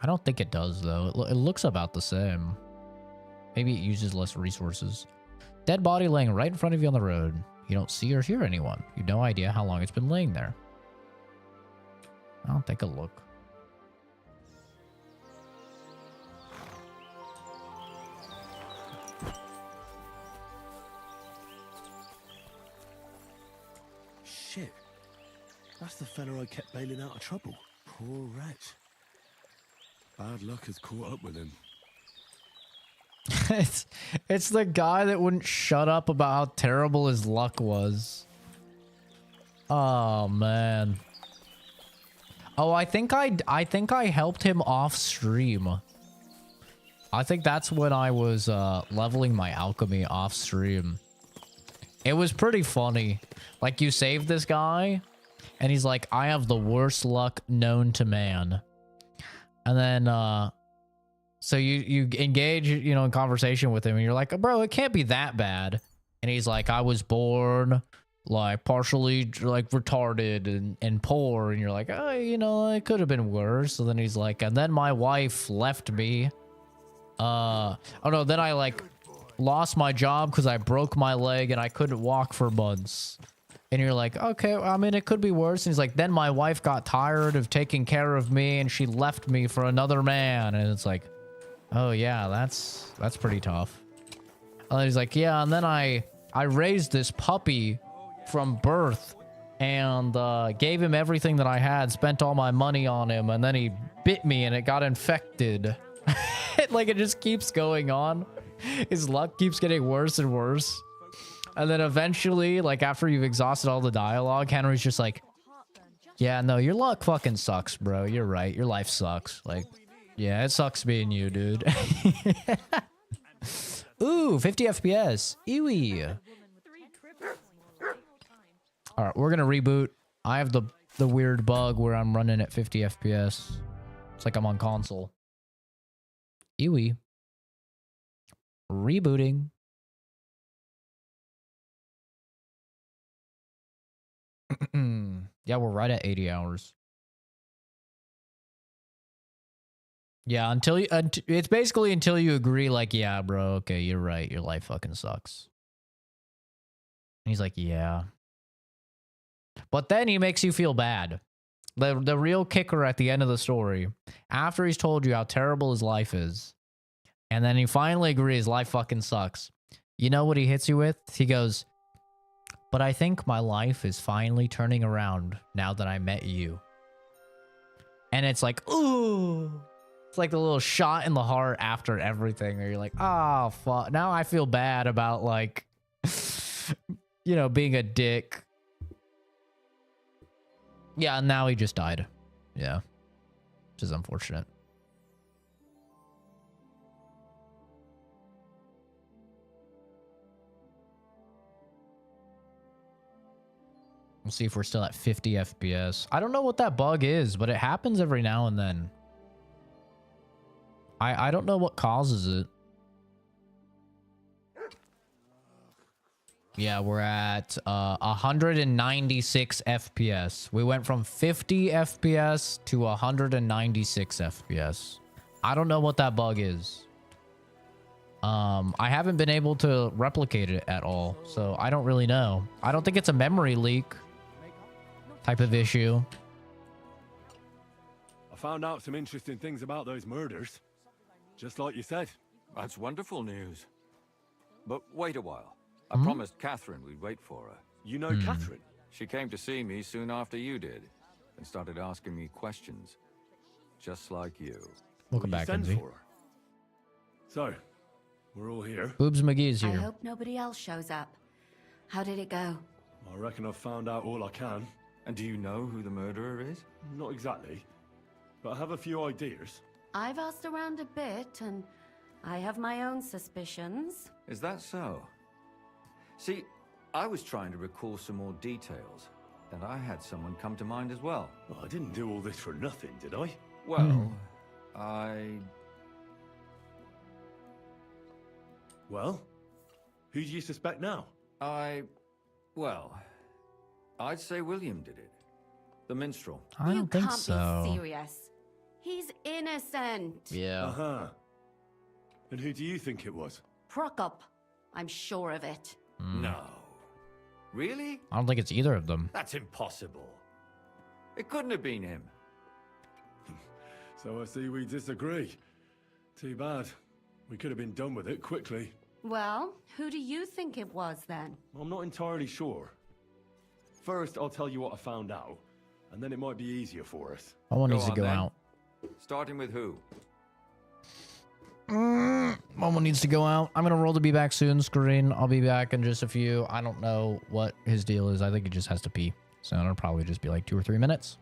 I don't think it does, though. It looks about the same. Maybe it uses less resources. Dead body laying right in front of you on the road. You don't see or hear anyone. You have no idea how long it's been laying there. I'll take a look. Shit. That's the fella I kept bailing out of trouble. Poor rat. Bad luck has caught up with him. it's the guy that wouldn't shut up about how terrible his luck was. Oh man. Oh, I think I helped him off stream. I think that's when I was leveling my alchemy off stream. It was pretty funny. Like, you saved this guy And he's like, I have the worst luck known to man. And then, so you engage, you know, in conversation with him and you're like, bro, it can't be that bad. And he's like, I was born like partially like retarded and poor. And you're like, oh, you know, it could have been worse. So then he's like, and then my wife left me. Oh no, then I like lost my job because I broke my leg and I couldn't walk for months. And you're like, okay, I mean, it could be worse. And he's like, then my wife got tired of taking care of me and she left me for another man. And it's like, oh yeah, that's pretty tough. And then he's like, yeah, and then I raised this puppy from birth and gave him everything that I had, spent all my money on him, and then he bit me and it got infected. Like, it just keeps going on. His luck keeps getting worse and worse. And then eventually, like, after you've exhausted all the dialogue, Henry's just like, yeah, no, your luck fucking sucks, bro. You're right. Your life sucks. Like, yeah, it sucks being you, dude. Ooh, 50 FPS. Eewee. All right, we're going to reboot. I have the weird bug where I'm running at 50 FPS. It's like I'm on console. Eewee. Rebooting. Yeah, we're right at 80 hours. Yeah, until you, it's basically until you agree, like, yeah, bro, okay, you're right. Your life fucking sucks. And he's like, yeah. But then he makes you feel bad. The real kicker at the end of the story, after he's told you how terrible his life is, and then he finally agrees life fucking sucks. You know what he hits you with? He goes, but I think my life is finally turning around now that I met you. And it's like, ooh. It's like the little shot in the heart after everything where you're like, oh, fuck. Now I feel bad about, like, you know, being a dick. Yeah, and now he just died. Yeah. Which is unfortunate. We'll see if we're still at 50 FPS. I don't know what that bug is, but it happens every now and then. I don't know what causes it. Yeah, we're at 196 FPS. We went from 50 FPS to 196 FPS. I don't know what that bug is. I haven't been able to replicate it at all, so I don't really know. I don't think it's a memory leak type of issue. I found out some interesting things about those murders. Just like you said. That's wonderful news. But wait a while. I promised Catherine we'd wait for her. You know Catherine? She came to see me soon after you did and started asking me questions. Just like you. Welcome back, Kenzie. So, we're all here. Boobs McGee's here. I hope nobody else shows up. How did it go? I reckon I've found out all I can. And do you know who the murderer is? Not exactly, but I have a few ideas. I've asked around a bit, and I have my own suspicions. Is that so? See, I was trying to recall some more details, and I had someone come to mind as well. Well, I didn't do all this for nothing, did I? Well, Well? Who do you suspect now? Well, I'd say William did it. The minstrel. I don't think so. You can't be serious. He's innocent. Yeah. Uh-huh. And who do you think it was? Procop. I'm sure of it. No. Really? I don't think it's either of them. That's impossible. It couldn't have been him. So I see we disagree. Too bad. We could have been done with it quickly. Well, who do you think it was then? I'm not entirely sure. First, I'll tell you what I found out, and then it might be easier for us. Someone needs to go out. Starting with who? Momo needs to go out. I'm gonna roll to be back soon screen. I'll be back in just a few. I don't know what his deal is. I think he just has to pee. So it'll probably just be like 2 or 3 minutes.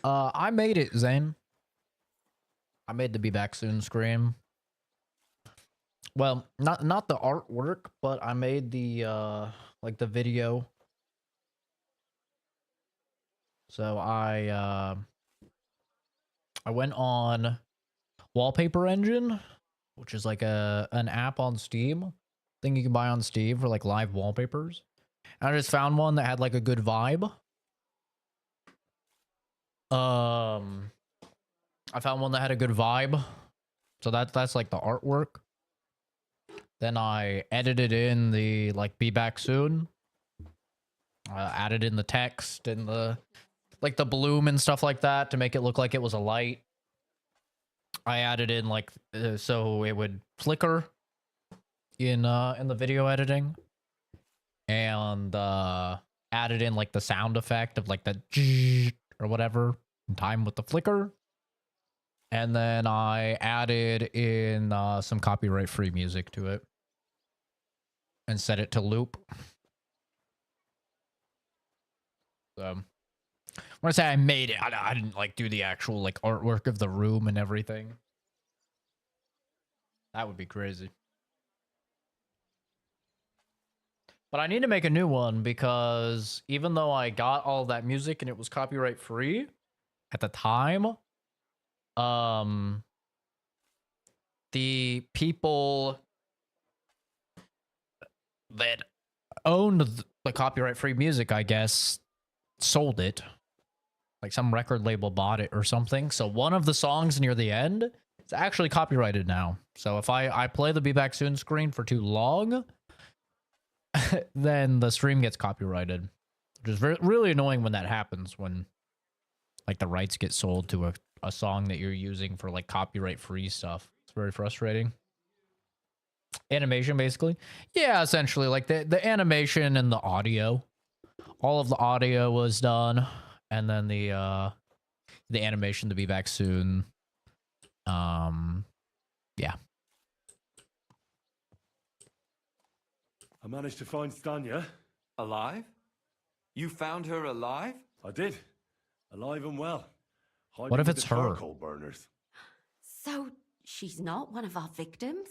I made it, Zane. I made the Be Back Soon screen. Well, not the artwork, but I made the like the video. So I went on Wallpaper Engine, which is like an app on Steam thing you can buy on Steam for like live wallpapers. And I just found one that had like a good vibe. I found one that had a good vibe. So that's like the artwork. Then I edited in the like Be Back Soon. Added in the text and the like the bloom and stuff like that to make it look like it was a light. I added in like so it would flicker in the video editing, and added in like the sound effect of like the or whatever in time with the flicker. And then I added in some copyright free music to it and set it to loop. So when I say I made it, I didn't like do the actual like artwork of the room and everything. That would be crazy. But I need to make a new one because even though I got all that music and it was copyright free at the time, the people that owned the copyright free music, I guess, sold it. Like some record label bought it or something. So one of the songs near the end is actually copyrighted now. So if I play the Be Back Soon screen for too long, then the stream gets copyrighted. Which is really annoying when that happens, when like the rights get sold to a song that you're using for like copyright free stuff. It's very frustrating. Animation, basically. Yeah, essentially like the animation and the audio. All of the audio was done, and then the animation to Be Back Soon. Yeah. I managed to find Stanya. Alive? You found her alive? I did. Alive and well. What if it's her? Charcoal burners. So she's not one of our victims?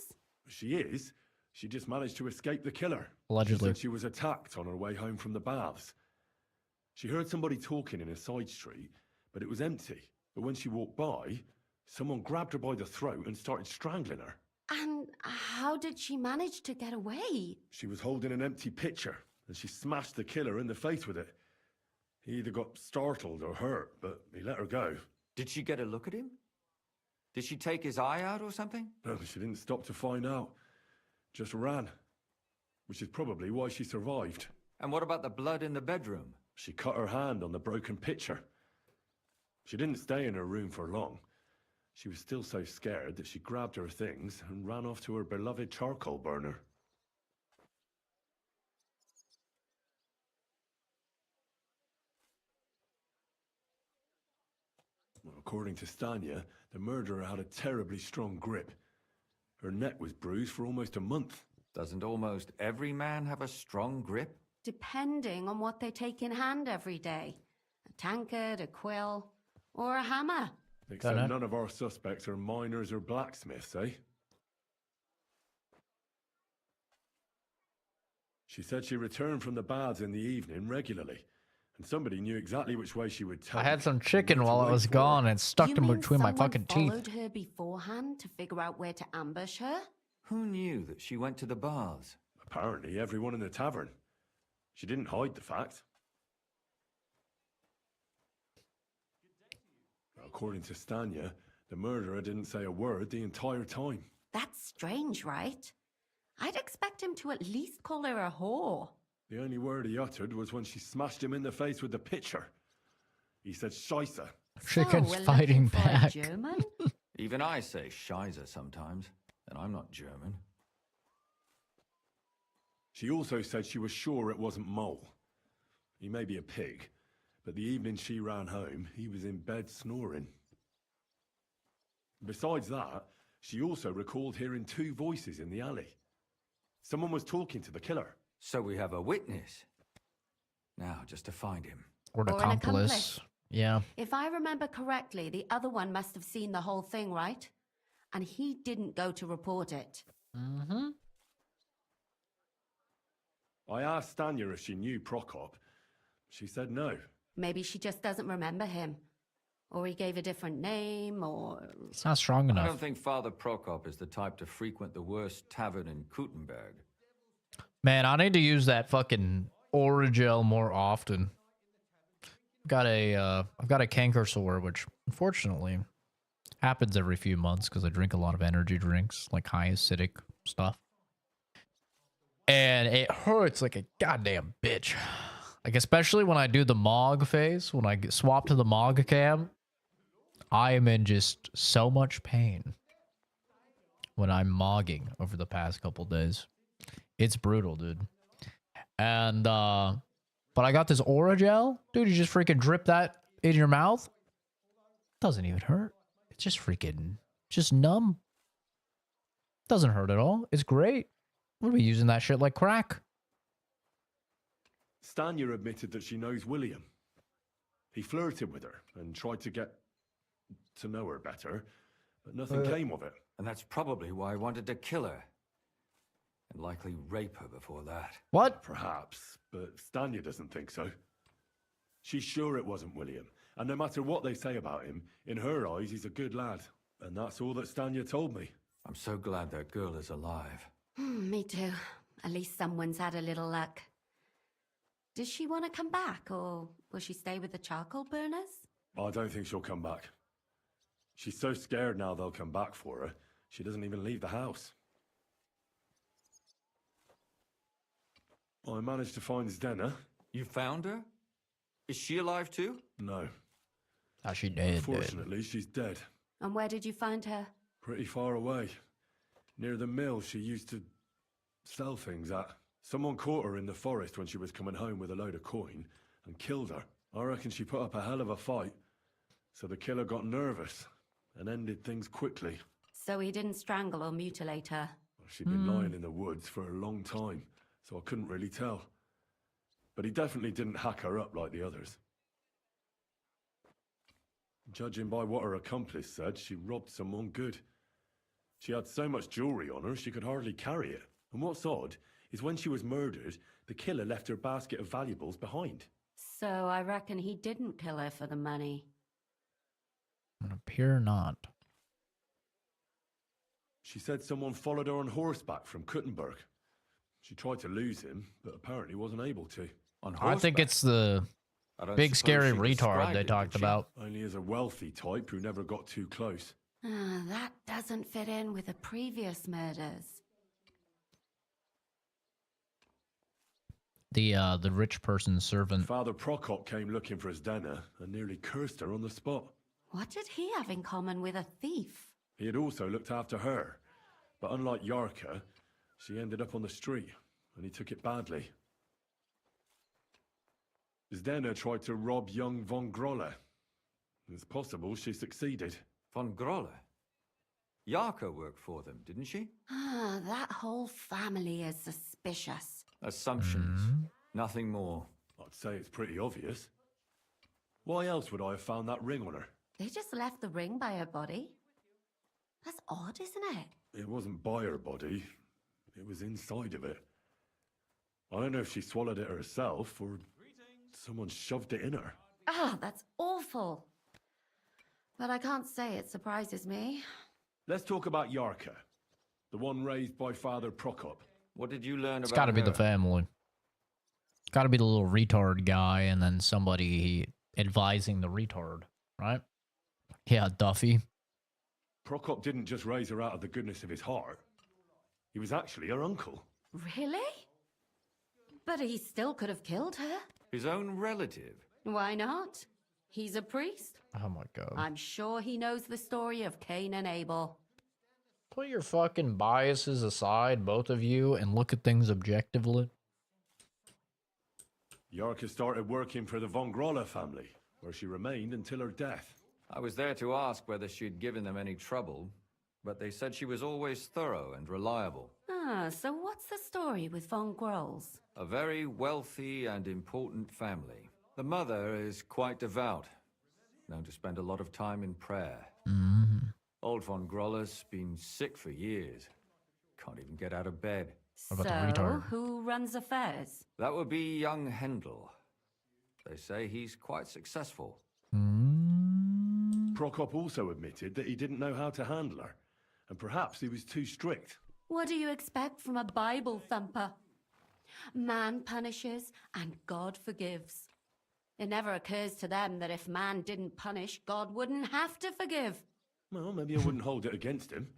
She is. She just managed to escape the killer. Allegedly. She said she was attacked on her way home from the baths. She heard somebody talking in a side street, but it was empty. But when she walked by, someone grabbed her by the throat and started strangling her. And how did she manage to get away? She was holding an empty pitcher, and she smashed the killer in the face with it. He either got startled or hurt, but he let her go. Did she get a look at him? Did she take his eye out or something? No, she didn't stop to find out. Just ran. Which is probably why she survived. And what about the blood in the bedroom? She cut her hand on the broken pitcher. She didn't stay in her room for long. She was still so scared that she grabbed her things and ran off to her beloved charcoal burner. Well, according to Stanya, the murderer had a terribly strong grip. Her neck was bruised for almost a month. Doesn't almost every man have a strong grip? Depending on what they take in hand every day. A tankard, a quill, or a hammer. Except none of our suspects are miners or blacksmiths, eh? She said she returned from the baths in the evening regularly, and somebody knew exactly which way she would take. I had some chicken while I was gone and stuck in between my fucking teeth. Followed her beforehand to figure out where to ambush her? Who knew that she went to the baths? Apparently everyone in the tavern. She didn't hide the fact. According to Stanya, the murderer didn't say a word the entire time. That's strange, right? I'd expect him to at least call her a whore. The only word he uttered was when she smashed him in the face with the pitcher. He said Scheisse. Chicken's we're fighting looking for a back. German? Even I say Scheiße sometimes, and I'm not German. She also said she was sure it wasn't Mole. He may be a pig, but the evening she ran home, he was in bed snoring. Besides that, she also recalled hearing two voices in the alley. Someone was talking to the killer. So we have a witness. Now, just to find him. Or an Or an accomplice. accomplice. Yeah. If I remember correctly, the other one must have seen the whole thing, right? And he didn't go to report it. Mm-hmm. I asked Stanya if she knew Procop. She said no. Maybe she just doesn't remember him. Or he gave a different name, or... It's not strong enough. I don't think Father Procop is the type to frequent the worst tavern in Kuttenberg. Man, I need to use that fucking Oragel more often. I've got a canker sore, which unfortunately happens every few months because I drink a lot of energy drinks, like high acidic stuff. And it hurts like a goddamn bitch. Like, especially when I do the Mog phase, when I get swapped to the Mog cam, I am in just so much pain when I'm mogging over the past couple days. It's brutal, dude. And, but I got this Oragel. Dude, you just freaking drip that in your mouth. Doesn't even hurt. It's just freaking, just numb. Doesn't hurt at all. It's great. We'll be using that shit like crack. Stanya admitted that she knows William. He flirted with her and tried to get to know her better, but nothing came of it. And that's probably why I wanted to kill her. And likely rape her before that. What? Perhaps, but Stanya doesn't think so. She's sure it wasn't William, and no matter what they say about him, in her eyes he's a good lad. And that's all that Stanya told me. I'm so glad that girl is alive. Me too. At least someone's had a little luck. Does she want to come back, or will she stay with the charcoal burners? I don't think she'll come back. She's so scared now they'll come back for her, she doesn't even leave the house. I managed to find Denna. You found her? Is she alive too? No. Oh, she dead. Unfortunately, she's dead. And where did you find her? Pretty far away. Near the mill she used to sell things at. Someone caught her in the forest when she was coming home with a load of coin and killed her. I reckon she put up a hell of a fight. So the killer got nervous and ended things quickly. So he didn't strangle or mutilate her? She'd been lying in the woods for a long time, so I couldn't really tell. But he definitely didn't hack her up like the others. Judging by what her accomplice said, she robbed someone good. She had so much jewelry on her, she could hardly carry it. And what's odd is when she was murdered, the killer left her basket of valuables behind. So I reckon he didn't kill her for the money. Would appear not. She said someone followed her on horseback from Kuttenberg. She tried to lose him, but apparently wasn't able to. On horseback? I think it's the big scary retard they talked about. Only as a wealthy type who never got too close. That doesn't fit in with the previous murders. The rich person's servant. Father Procop came looking for his Denna and nearly cursed her on the spot. What did he have in common with a thief? He had also looked after her, but unlike Yarka, she ended up on the street, and he took it badly. Denna tried to rob young von Grolle. It's possible she succeeded. Von Grolle? Yarka worked for them, didn't she? That whole family is suspicious. Assumptions. Nothing more. I'd say it's pretty obvious. Why else would I have found that ring on her? They just left the ring by her body? That's odd, isn't it? It wasn't by her body. It was inside of it. I don't know if she swallowed it herself or someone shoved it in her. That's awful. But I can't say it surprises me. Let's talk about Yarka, the one raised by Father Procop. What did you learn It's about got to be her? the family. It's got to be the little retard guy and then somebody advising the retard, right? Yeah, Duffy. Procop didn't just raise her out of the goodness of his heart. He was actually her uncle. Really? But he still could have killed her. His own relative? Why not? He's a priest. Oh my god. I'm sure he knows the story of Cain and Abel. Put your fucking biases aside, both of you, and look at things objectively. Yarka started working for the von Grolle family, where she remained until her death. I was there to ask whether she'd given them any trouble, but they said she was always thorough and reliable. So what's the story with von Grolls? A very wealthy and important family. The mother is quite devout, known to spend a lot of time in prayer. Old von Groller's been sick for years. Can't even get out of bed. What about the So, retard? who runs affairs? That would be young Hendel. They say he's quite successful. Procop also admitted that he didn't know how to handle her, and perhaps he was too strict. What do you expect from a Bible thumper? Man punishes and God forgives. It never occurs to them that if man didn't punish, God wouldn't have to forgive. Well, maybe I wouldn't hold it against him.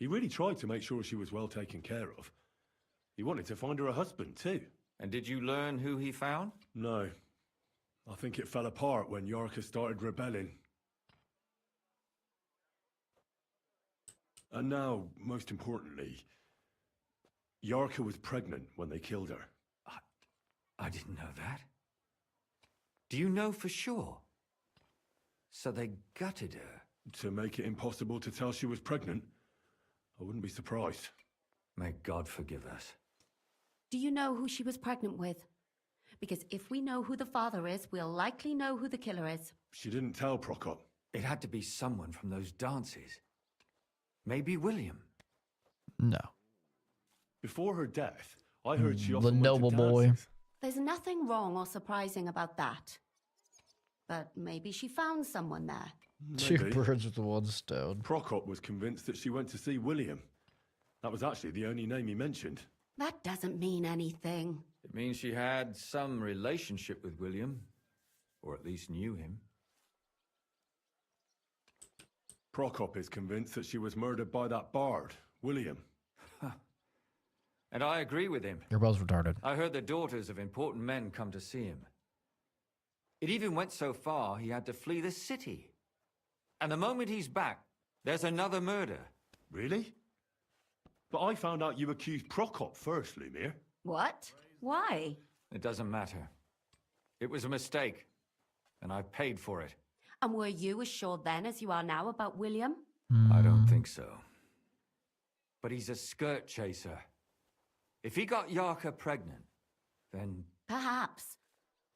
He really tried to make sure she was well taken care of. He wanted to find her a husband, too. And did you learn who he found? No. I think it fell apart when Yarka started rebelling. And now, most importantly, Yarka was pregnant when they killed her. I didn't know that. Do you know for sure? So they gutted her? To make it impossible to tell she was pregnant? I wouldn't be surprised. May God forgive us. Do you know who she was pregnant with? Because if we know who the father is, we'll likely know who the killer is. She didn't tell Procop. It had to be someone from those dances. Maybe William. No. Before her death, I heard she The often noble went to boy. dances. There's nothing wrong or surprising about that. But maybe she found someone there. Two Maybe. birds with one stone. Procop was convinced that she went to see William. That was actually the only name he mentioned. That doesn't mean anything. It means she had some relationship with William, or at least knew him. Procop is convinced that she was murdered by that bard, William. And I agree with him. You're both retarded. I heard the daughters of important men come to see him. It even went so far he had to flee the city. And the moment he's back, there's another murder. Really? But I found out you accused Procop first, Lumir. What? Why? It doesn't matter. It was a mistake, and I paid for it. And were you as sure then as you are now about William? I don't think so. But he's a skirt chaser. If he got Yarka pregnant, then... Perhaps.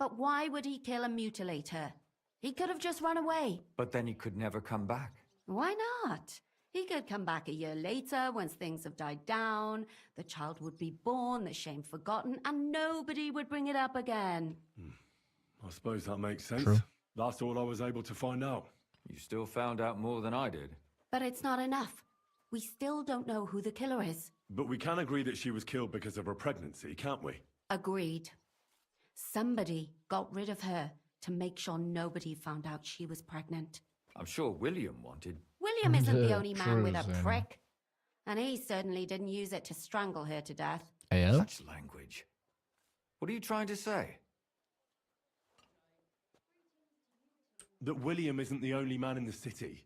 But why would he kill and mutilate her? He could have just run away. But then he could never come back. Why not? He could come back a year later once things have died down, the child would be born, the shame forgotten, and nobody would bring it up again. I suppose that makes sense. True. That's all I was able to find out. You still found out more than I did. But it's not enough. We still don't know who the killer is. But we can agree that she was killed because of her pregnancy, can't we? Agreed. Somebody got rid of her to make sure nobody found out she was pregnant. I'm sure William wanted... William isn't the only man True, with a Zane. prick. And he certainly didn't use it to strangle her to death. Yeah? Such language. What are you trying to say? That William isn't the only man in the city.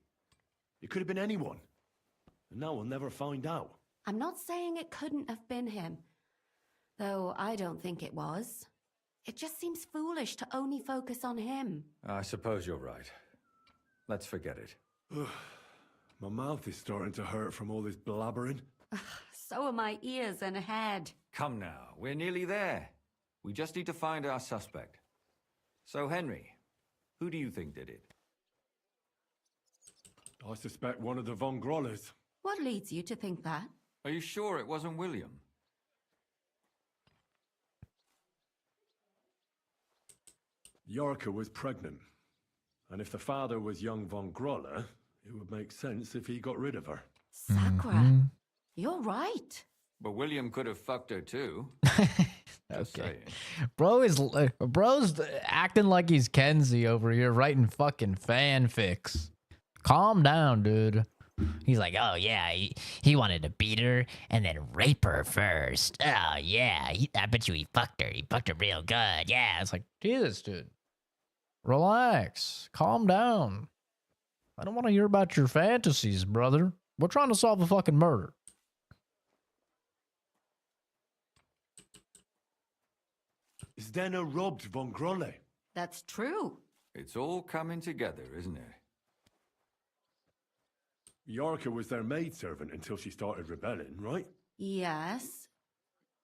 It could have been anyone. And now we'll never find out. I'm not saying it couldn't have been him, though I don't think it was. It just seems foolish to only focus on him. I suppose you're right. Let's forget it. My mouth is starting to hurt from all this blabbering. So are my ears and head. Come now, we're nearly there. We just need to find our suspect. So, Henry, who do you think did it? I suspect one of the Von Grollers. What leads you to think that? Are you sure it wasn't William? Yarka was pregnant. And if the father was young Von Groller, it would make sense if he got rid of her. Sakura, you're right. But William could have fucked her too. Just Okay. saying. Bro's acting like he's Kenzie over here writing fucking fanfics. Calm down, dude. He's like, oh yeah, he wanted to beat her and then rape her first. Oh yeah, I bet you he fucked her. He fucked her real good. Yeah, It's like, Jesus, dude. Relax. Calm down. I don't want to hear about your fantasies, brother. We're trying to solve a fucking murder. Denna robbed Von Grolle. That's true. It's all coming together, isn't it? Yarka was their maidservant until she started rebelling, right? Yes.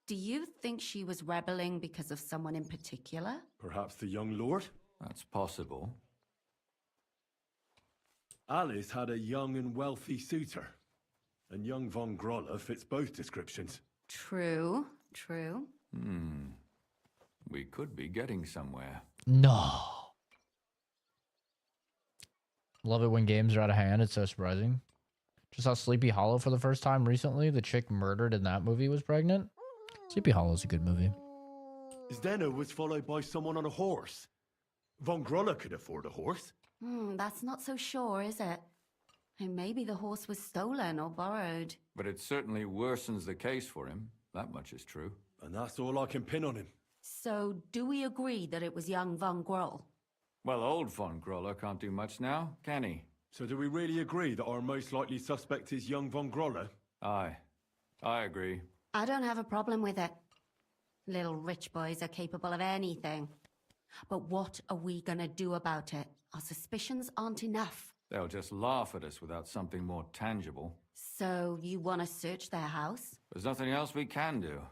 Do you think she was rebelling because of someone in particular? Perhaps the young lord? That's possible. Alice had a young and wealthy suitor, and young von Groller fits both descriptions. True, true. We could be getting somewhere. No. Love it when games are out of hand. It's so surprising. Just saw Sleepy Hollow for the first time recently. The chick murdered in that movie was pregnant. Sleepy Hollow's a good movie. Denna was followed by someone on a horse. Von Groller could afford a horse. That's not so sure, is it? And maybe the horse was stolen or borrowed. But it certainly worsens the case for him. That much is true. And that's all I can pin on him. So, do we agree that it was young Von Groll? Well, old Von Groller can't do much now, can he? So do we really agree that our most likely suspect is young Von Groller? Aye. I agree. I don't have a problem with it. Little rich boys are capable of anything. But what are we gonna do about it? Our suspicions aren't enough. They'll just laugh at us without something more tangible. So, you want to search their house? There's nothing else we can do.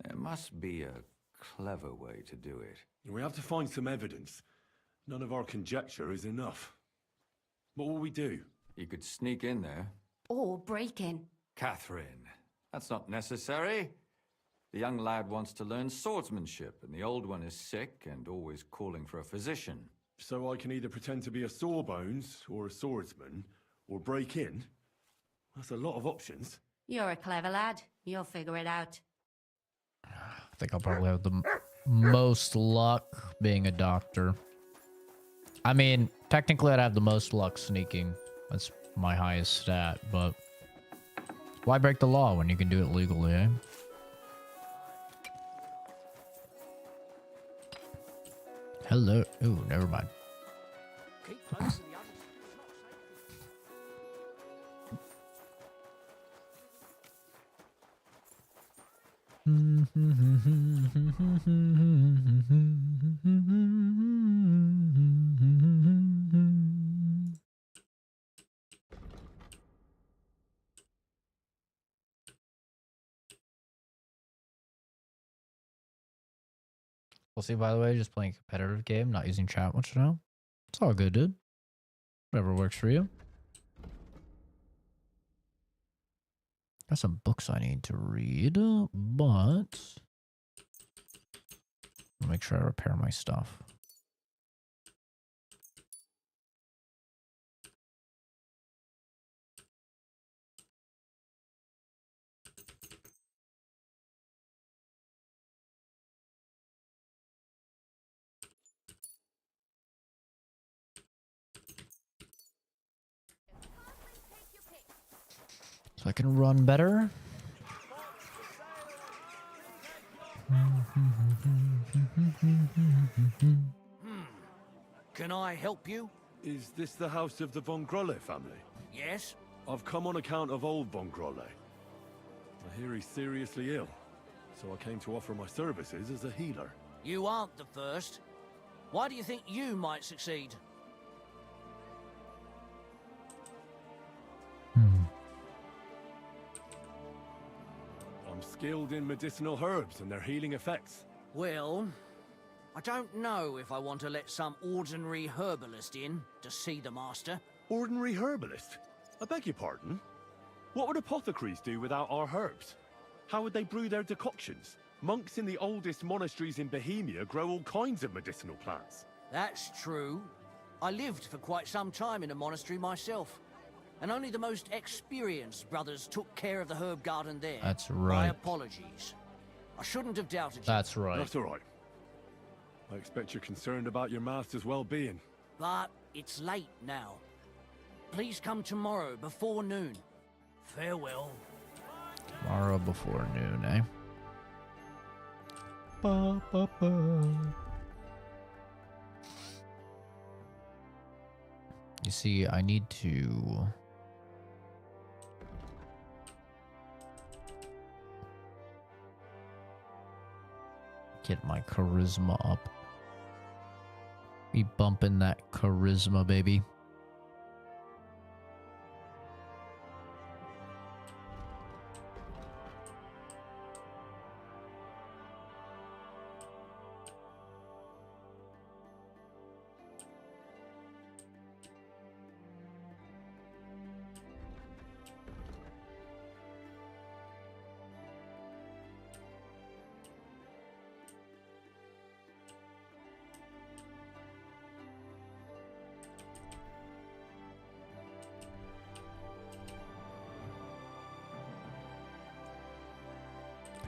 There must be a clever way to do it. We have to find some evidence. None of our conjecture is enough. What will we do? You could sneak in there. Or break in. Catherine, that's not necessary. The young lad wants to learn swordsmanship, and the old one is sick and always calling for a physician. So I can either pretend to be a sawbones, or a swordsman, or break in? That's a lot of options. You're a clever lad. You'll figure it out. I think I'll probably have the most luck being a doctor. I mean, technically I'd have the most luck sneaking. That's my highest stat, but why break the law when you can do it legally, eh? Hello. Ooh, never mind. Keep close to the others. We'll see, by the way, just playing a competitive game, not using chat much now. It's all good, dude. Whatever works for you. Got some books I need to read, but I'll make sure I repair my stuff. So I can run better. Can I help you? Is this the house of the Von Grolle family? Yes? I've come on account of old Von Grolle. I hear he's seriously ill, so I came to offer my services as a healer. You aren't the first. Why do you think you might succeed? I'm skilled in medicinal herbs and their healing effects. Well, I don't know if I want to let some ordinary herbalist in to see the master. Ordinary herbalist? I beg your pardon? What would apothecaries do without our herbs? How would they brew their decoctions? Monks in the oldest monasteries in Bohemia grow all kinds of medicinal plants. That's true. I lived for quite some time in a monastery myself, and only the most experienced brothers took care of the herb garden there. That's My right. apologies. I shouldn't have doubted you. That's right. That's all right. I expect you're concerned about your master's well-being. But it's late now. Please come tomorrow before noon. Farewell. Tomorrow before noon, eh? Ba, ba, ba. You see, I need to get my charisma up. Be bumping that charisma, baby.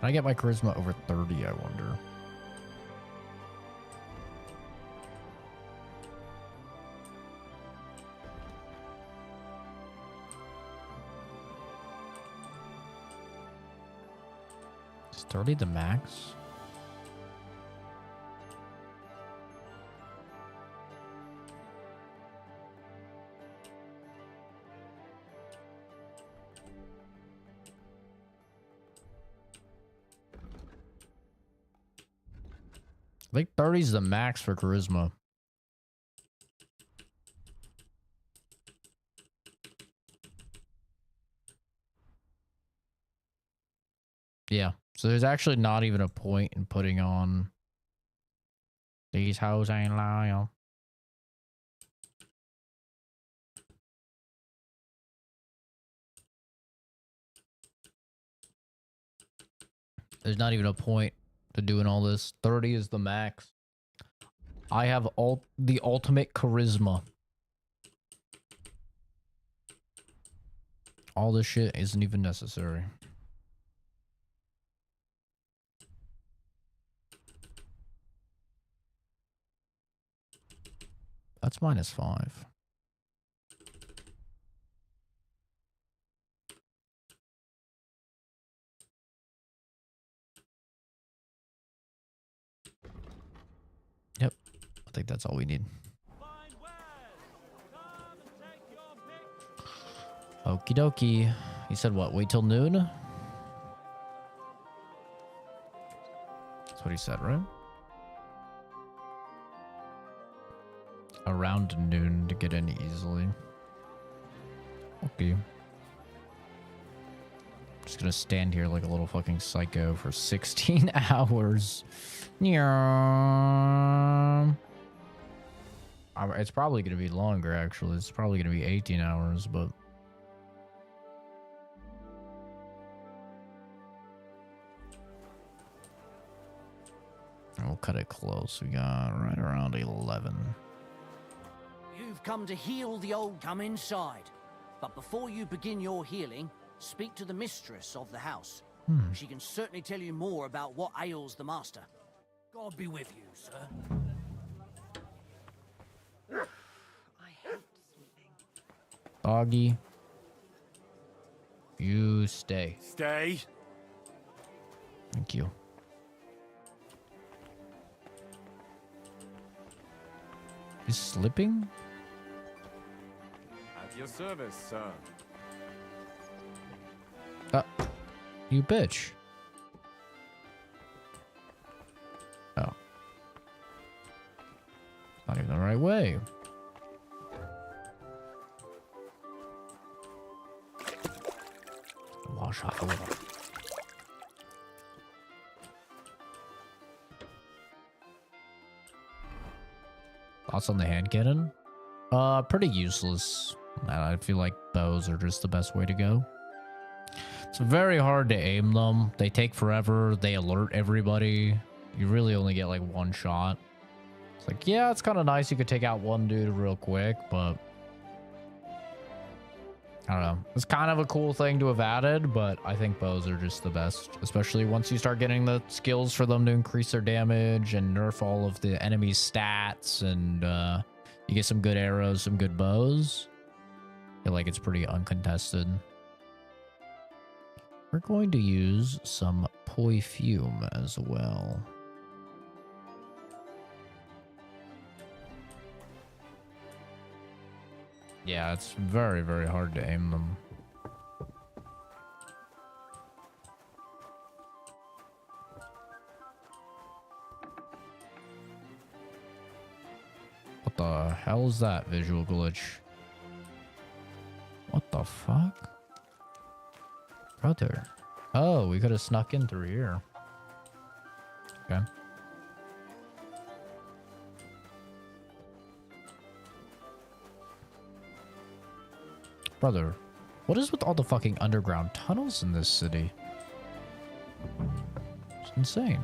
Can I get my charisma over 30, I wonder? Is 30 the max? I think 30 is the max for charisma. Yeah, so there's actually not even a point in putting on these hoes ain't loyal. There's not even a point to doing all this. 30 is the max. I have the ultimate charisma. All this shit isn't even necessary. That's -5. Yep. I think that's all we need. Okie dokie. He said what? Wait till noon? That's what he said, right? Around noon to get in easily. Okay. Just gonna stand here like a little fucking psycho for 16 hours. It's probably gonna be longer, actually. It's probably gonna be 18 hours, but... we'll cut it close. We got right around 11. You've come to heal the old. Come inside. But before you begin your healing, speak to the mistress of the house. She can certainly tell you more about what ails the master. God be with you, sir. I hate sleeping. Doggy. You stay. Stay. Thank you. He's slipping? At your service, sir. You bitch. Oh. Not even the right way. Wash off a little. Thoughts on the hand cannon? Pretty useless. I feel like bows are just the best way to go. It's very hard to aim them. They take forever. They alert everybody. You really only get like one shot. It's like, yeah, it's kind of nice. You could take out one dude real quick, but I don't know. It's kind of a cool thing to have added, but I think bows are just the best, especially once you start getting the skills for them to increase their damage and nerf all of the enemy's stats, and you get some good arrows, some good bows. I feel like it's pretty uncontested. We're going to use some perfume as well. Yeah, it's very, very hard to aim them. What the hell is that visual glitch? What the fuck? Brother. Oh, we could have snuck in through here. Okay. Brother, what is with all the fucking underground tunnels in this city? It's insane.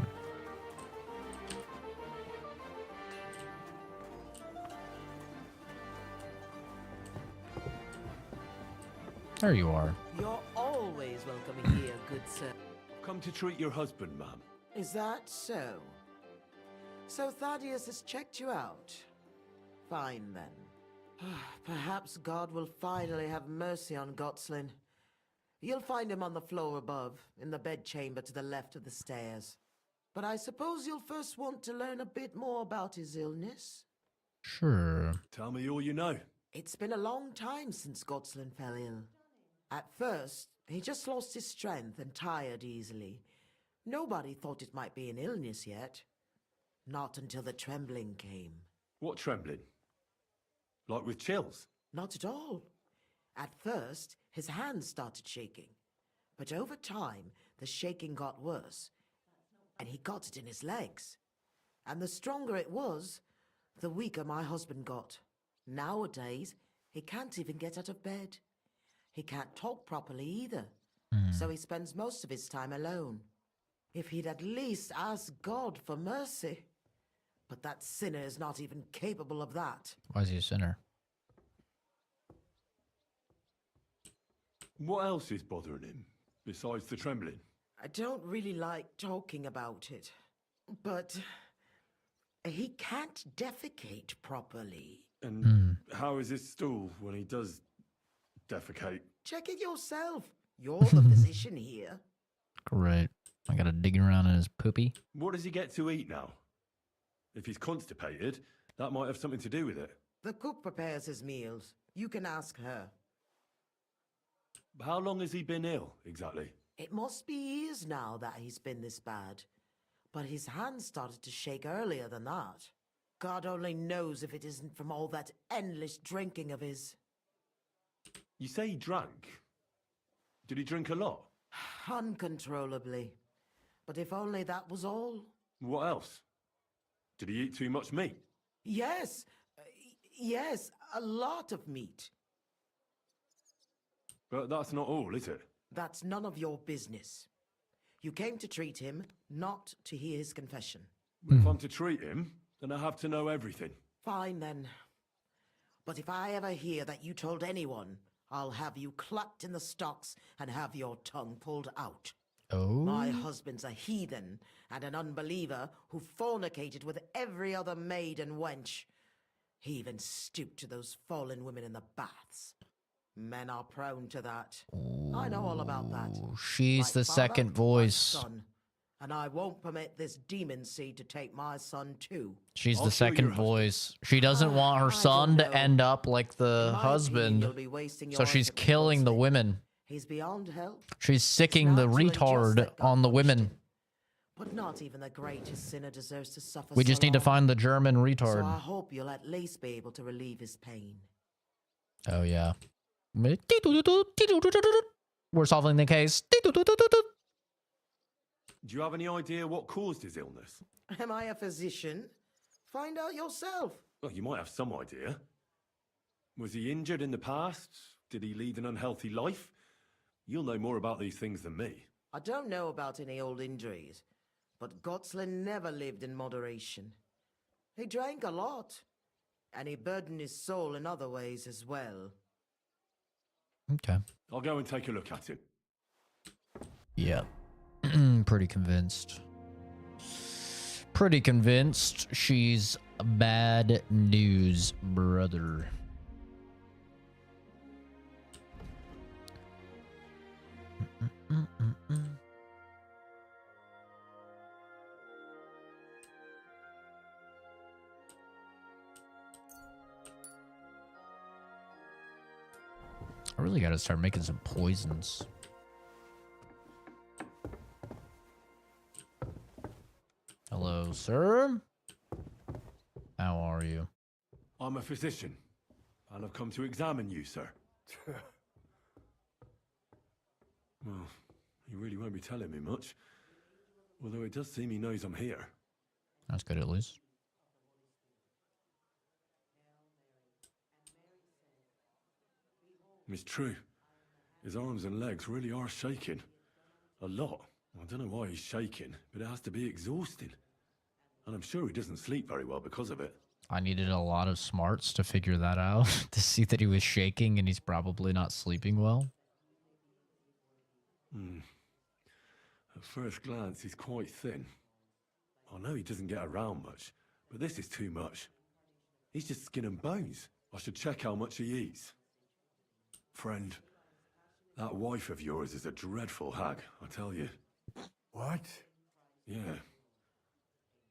There you are. You're always welcome here, good sir. come to treat your husband, ma'am. Is that so? So Thaddeus has checked you out? Fine then. Perhaps God will finally have mercy on Gotslin. You'll find him on the floor above, in the bedchamber to the left of the stairs. But I suppose you'll first want to learn a bit more about his illness? Sure. Tell me all you know. It's been a long time since Gotslin fell ill. At first, he just lost his strength and tired easily. Nobody thought it might be an illness yet. Not until the trembling came. What trembling? Like with chills? Not at all. At first, his hands started shaking. But over time, the shaking got worse. And he got it in his legs. And the stronger it was, the weaker my husband got. Nowadays, he can't even get out of bed. He can't talk properly either. So he spends most of his time alone. If he'd at least ask God for mercy. But that sinner is not even capable of that. Why is he a sinner? What else is bothering him, besides the trembling? I don't really like talking about it. But he can't defecate properly. And how is his stool when he does defecate? Check it yourself. You're the physician here. Great. I gotta dig around in his poopy. What does he get to eat now? If he's constipated, that might have something to do with it. The cook prepares his meals. You can ask her. How long has he been ill, exactly? It must be years now that he's been this bad. But his hands started to shake earlier than that. God only knows if it isn't from all that endless drinking of his. You say he drank? Did he drink a lot? Uncontrollably. But if only that was all. What else? Did he eat too much meat? Yes. Yes, a lot of meat. But that's not all, is it? That's none of your business. You came to treat him, not to hear his confession. If I'm to treat him, then I have to know everything. Fine then. But if I ever hear that you told anyone, I'll have you clapped in the stocks and have your tongue pulled out. Oh? My husband's a heathen and an unbeliever who fornicated with every other maid and wench. He even stooped to those fallen women in the baths. Men are prone to that. I know all about that. She's Like the father, second like voice. son. And I won't permit this demon seed to take my son too. She's I'll the show second your husband. voice. She doesn't want her I son don't to know. end up like the In my husband. opinion, you'll be wasting So your she's effort with killing the Gotslin. women. He's beyond help. She's sicking the natural and just retard that God on the punished women. him. But not even the greatest sinner deserves to suffer We so just need to long. find the German So I retard. hope you'll at least be able to relieve his pain. Oh, yeah. We're solving the case. Do you have any idea what caused his illness? Am I a physician? Find out yourself. Well, you might have some idea. Was he injured in the past? Did he lead an unhealthy life? You'll know more about these things than me. I don't know about any old injuries, but Gotslin never lived in moderation. He drank a lot, and he burdened his soul in other ways as well. Okay. I'll go and take a look at him. Yeah. Pretty convinced. Pretty convinced she's bad news, brother. I really gotta start making some poisons. Hello, sir. How are you? I'm a physician, and I've come to examine you, sir. Well, he really won't be telling me much. Although it does seem he knows I'm here. That's good, at least. It's true. His arms and legs really are shaking. A lot. I don't know why he's shaking, but it has to be exhausting. And I'm sure he doesn't sleep very well because of it. I needed a lot of smarts to figure that out, to see that he was shaking and he's probably not sleeping well. At first glance, he's quite thin. I know he doesn't get around much, but this is too much. He's just skin and bones. I should check how much he eats. Friend, that wife of yours is a dreadful hag, I tell you. What? Yeah.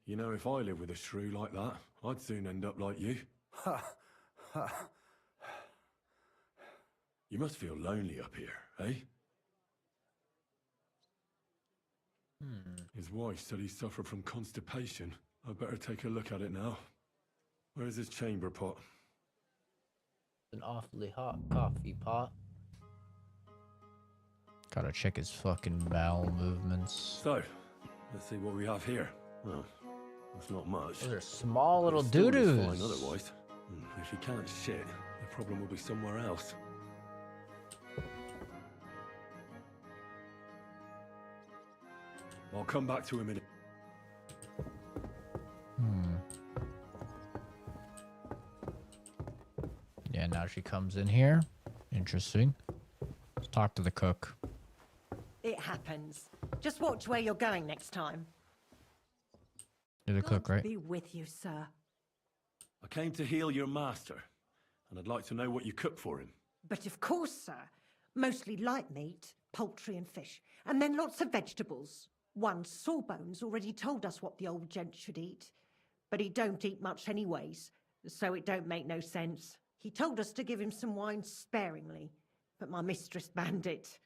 You know, if I lived with a shrew like that, I'd soon end up like you. Ha! Ha! You must feel lonely up here, eh? His wife said he suffered from constipation. I'd better take a look at it now. Where's his chamber pot? An awfully hot coffee pot. Gotta check his fucking bowel movements. So, let's see what we have here. Well, that's not much. Those are small little It's still just doo-doos. fine otherwise. If he can't shit, the problem will be somewhere else. I'll come back to him in a... Yeah, now she comes in here. Interesting. Let's talk to the cook. It happens. Just watch where you're going next time. You're the cook, right? Be with you, sir. I came to heal your master, and I'd like to know what you cook for him. But of course, sir. Mostly light meat, poultry and fish, and then lots of vegetables. One Sawbones already told us what the old gent should eat, but he don't eat much anyways, so it don't make no sense. He told us to give him some wine sparingly, but my mistress banned it.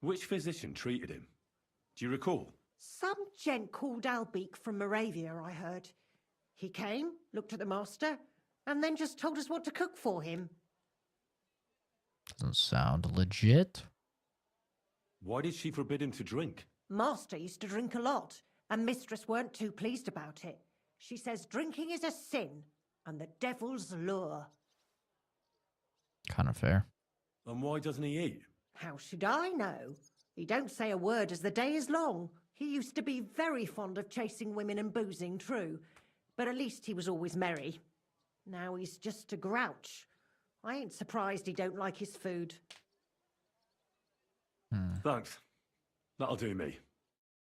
Which physician treated him? Do you recall? Some gent called Albeek from Moravia, I heard. He came, looked at the master, and then just told us what to cook for him. Doesn't sound legit. Why did she forbid him to drink? Master used to drink a lot, and mistress weren't too pleased about it. She says drinking is a sin, and the devil's lure. Kind of fair. And why doesn't he eat? How should I know? He don't say a word as the day is long. He used to be very fond of chasing women and boozing, true, but at least he was always merry. Now he's just a grouch. I ain't surprised he don't like his food. Thanks. That'll do me.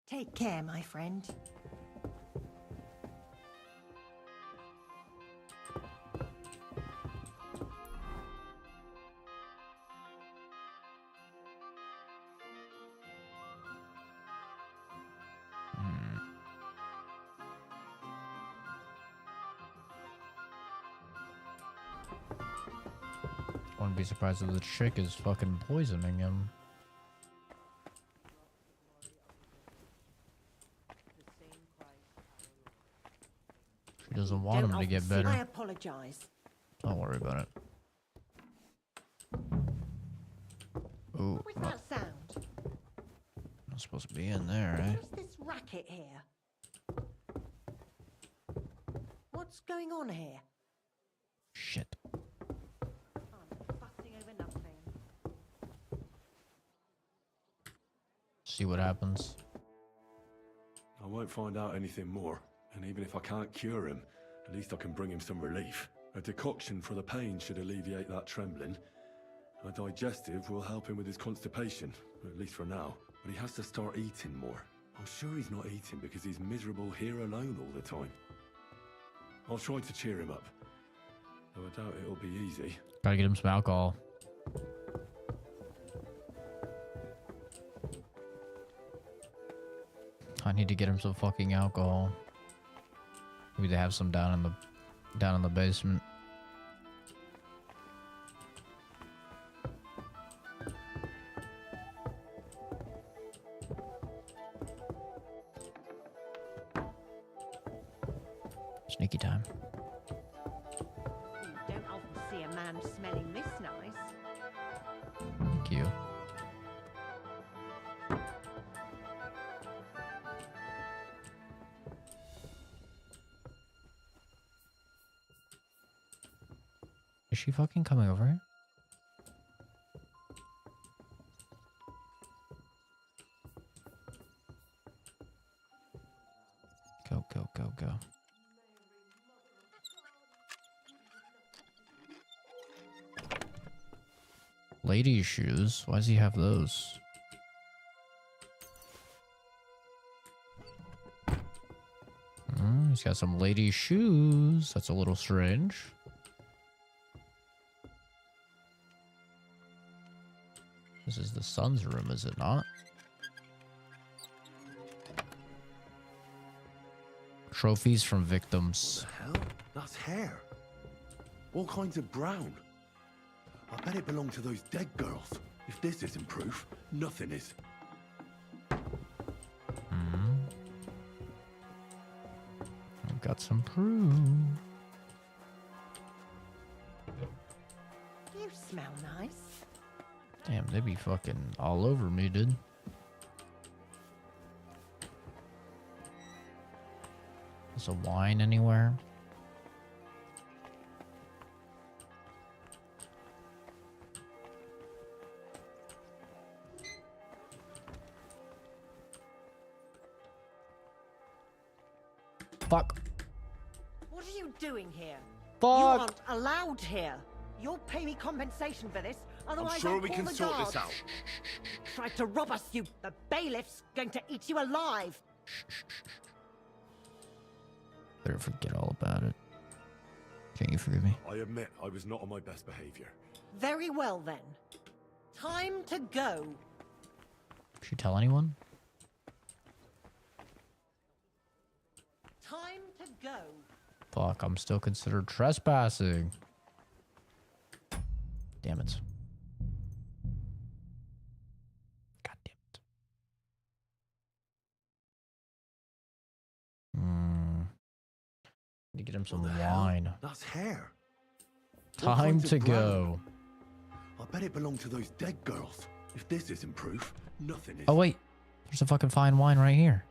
Take care, my friend. Wouldn't be surprised if the chick is fucking poisoning him. She doesn't want him to get better. I apologize. Don't worry about it. Ooh, What was that sound? not supposed to be in there, eh? What's this racket here? What's going on here? Shit. I'm fussing over nothing. See what happens. I won't find out anything more, and even if I can't cure him, at least I can bring him some relief. A decoction for the pain should alleviate that trembling. A digestive will help him with his constipation, at least for now. But he has to start eating more. I'm sure he's not eating because he's miserable here alone all the time. I'll try to cheer him up, though I doubt it'll be easy. Gotta get him some alcohol. I need to get him some fucking alcohol. Maybe they have some down in the basement. Sneaky time. You don't often see a man smelling this nice. Thank you. Is she fucking coming over here? Go, go, go, go. Lady shoes? Why does he have those? He's got some lady shoes. That's a little strange. This is the son's room, is it not? Trophies from victims. What the hell? That's hair. All kinds of brown. I bet it belonged to those dead girls. If this isn't proof, nothing is. I've got some proof. You smell nice. Damn, they be fucking all over me, dude. Is a wine anywhere? Fuck. What are you doing here? Fuck. You aren't allowed here. You'll pay me compensation for this, otherwise I'm sure I'll we call can the sort guards. this out. Tried to rob us, you. The bailiff's going to eat you alive. Better forget all about it. Can you forgive me? I admit I was not on my best behavior. Very well then. Time to go. Should you tell anyone? Time to go. Fuck, I'm still considered trespassing. Damn it. God damn it. Need to get him some wine. That's hair. Time to go. I bet it belonged to those dead girls. If this isn't proof, nothing is. Oh wait, there's a fucking fine wine right here.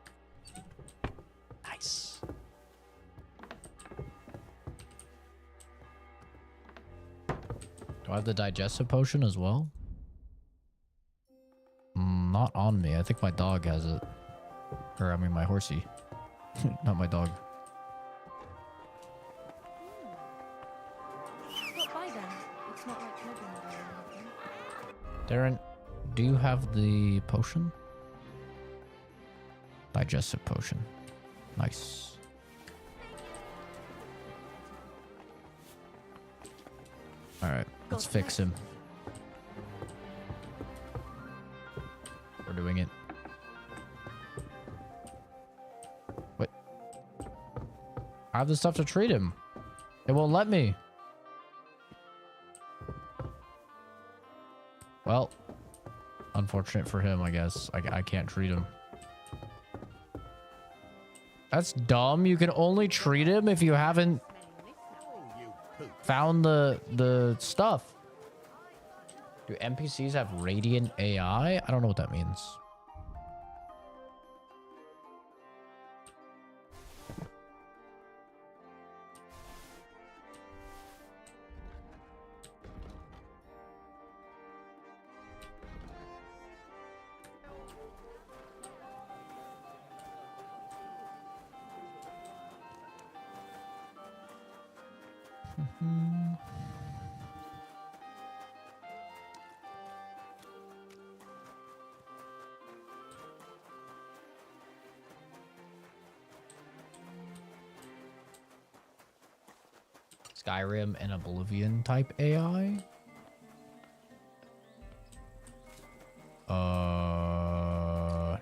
Nice. Do I have the digestive potion as well? Not on me. I think my dog has it. Or I mean my horsey. Not my dog. Stop by then. It's not like Logan or anything. Darren, do you have the potion? Digestive potion. Nice. Alright, let's fix him. We're doing it. What? I have the stuff to treat him. It won't let me. Well, unfortunate for him, I guess. I can't treat him. That's dumb. You can only treat him if you haven't found the stuff. Do NPCs have radiant AI? I don't know what that means. Skyrim and Oblivion type AI? No.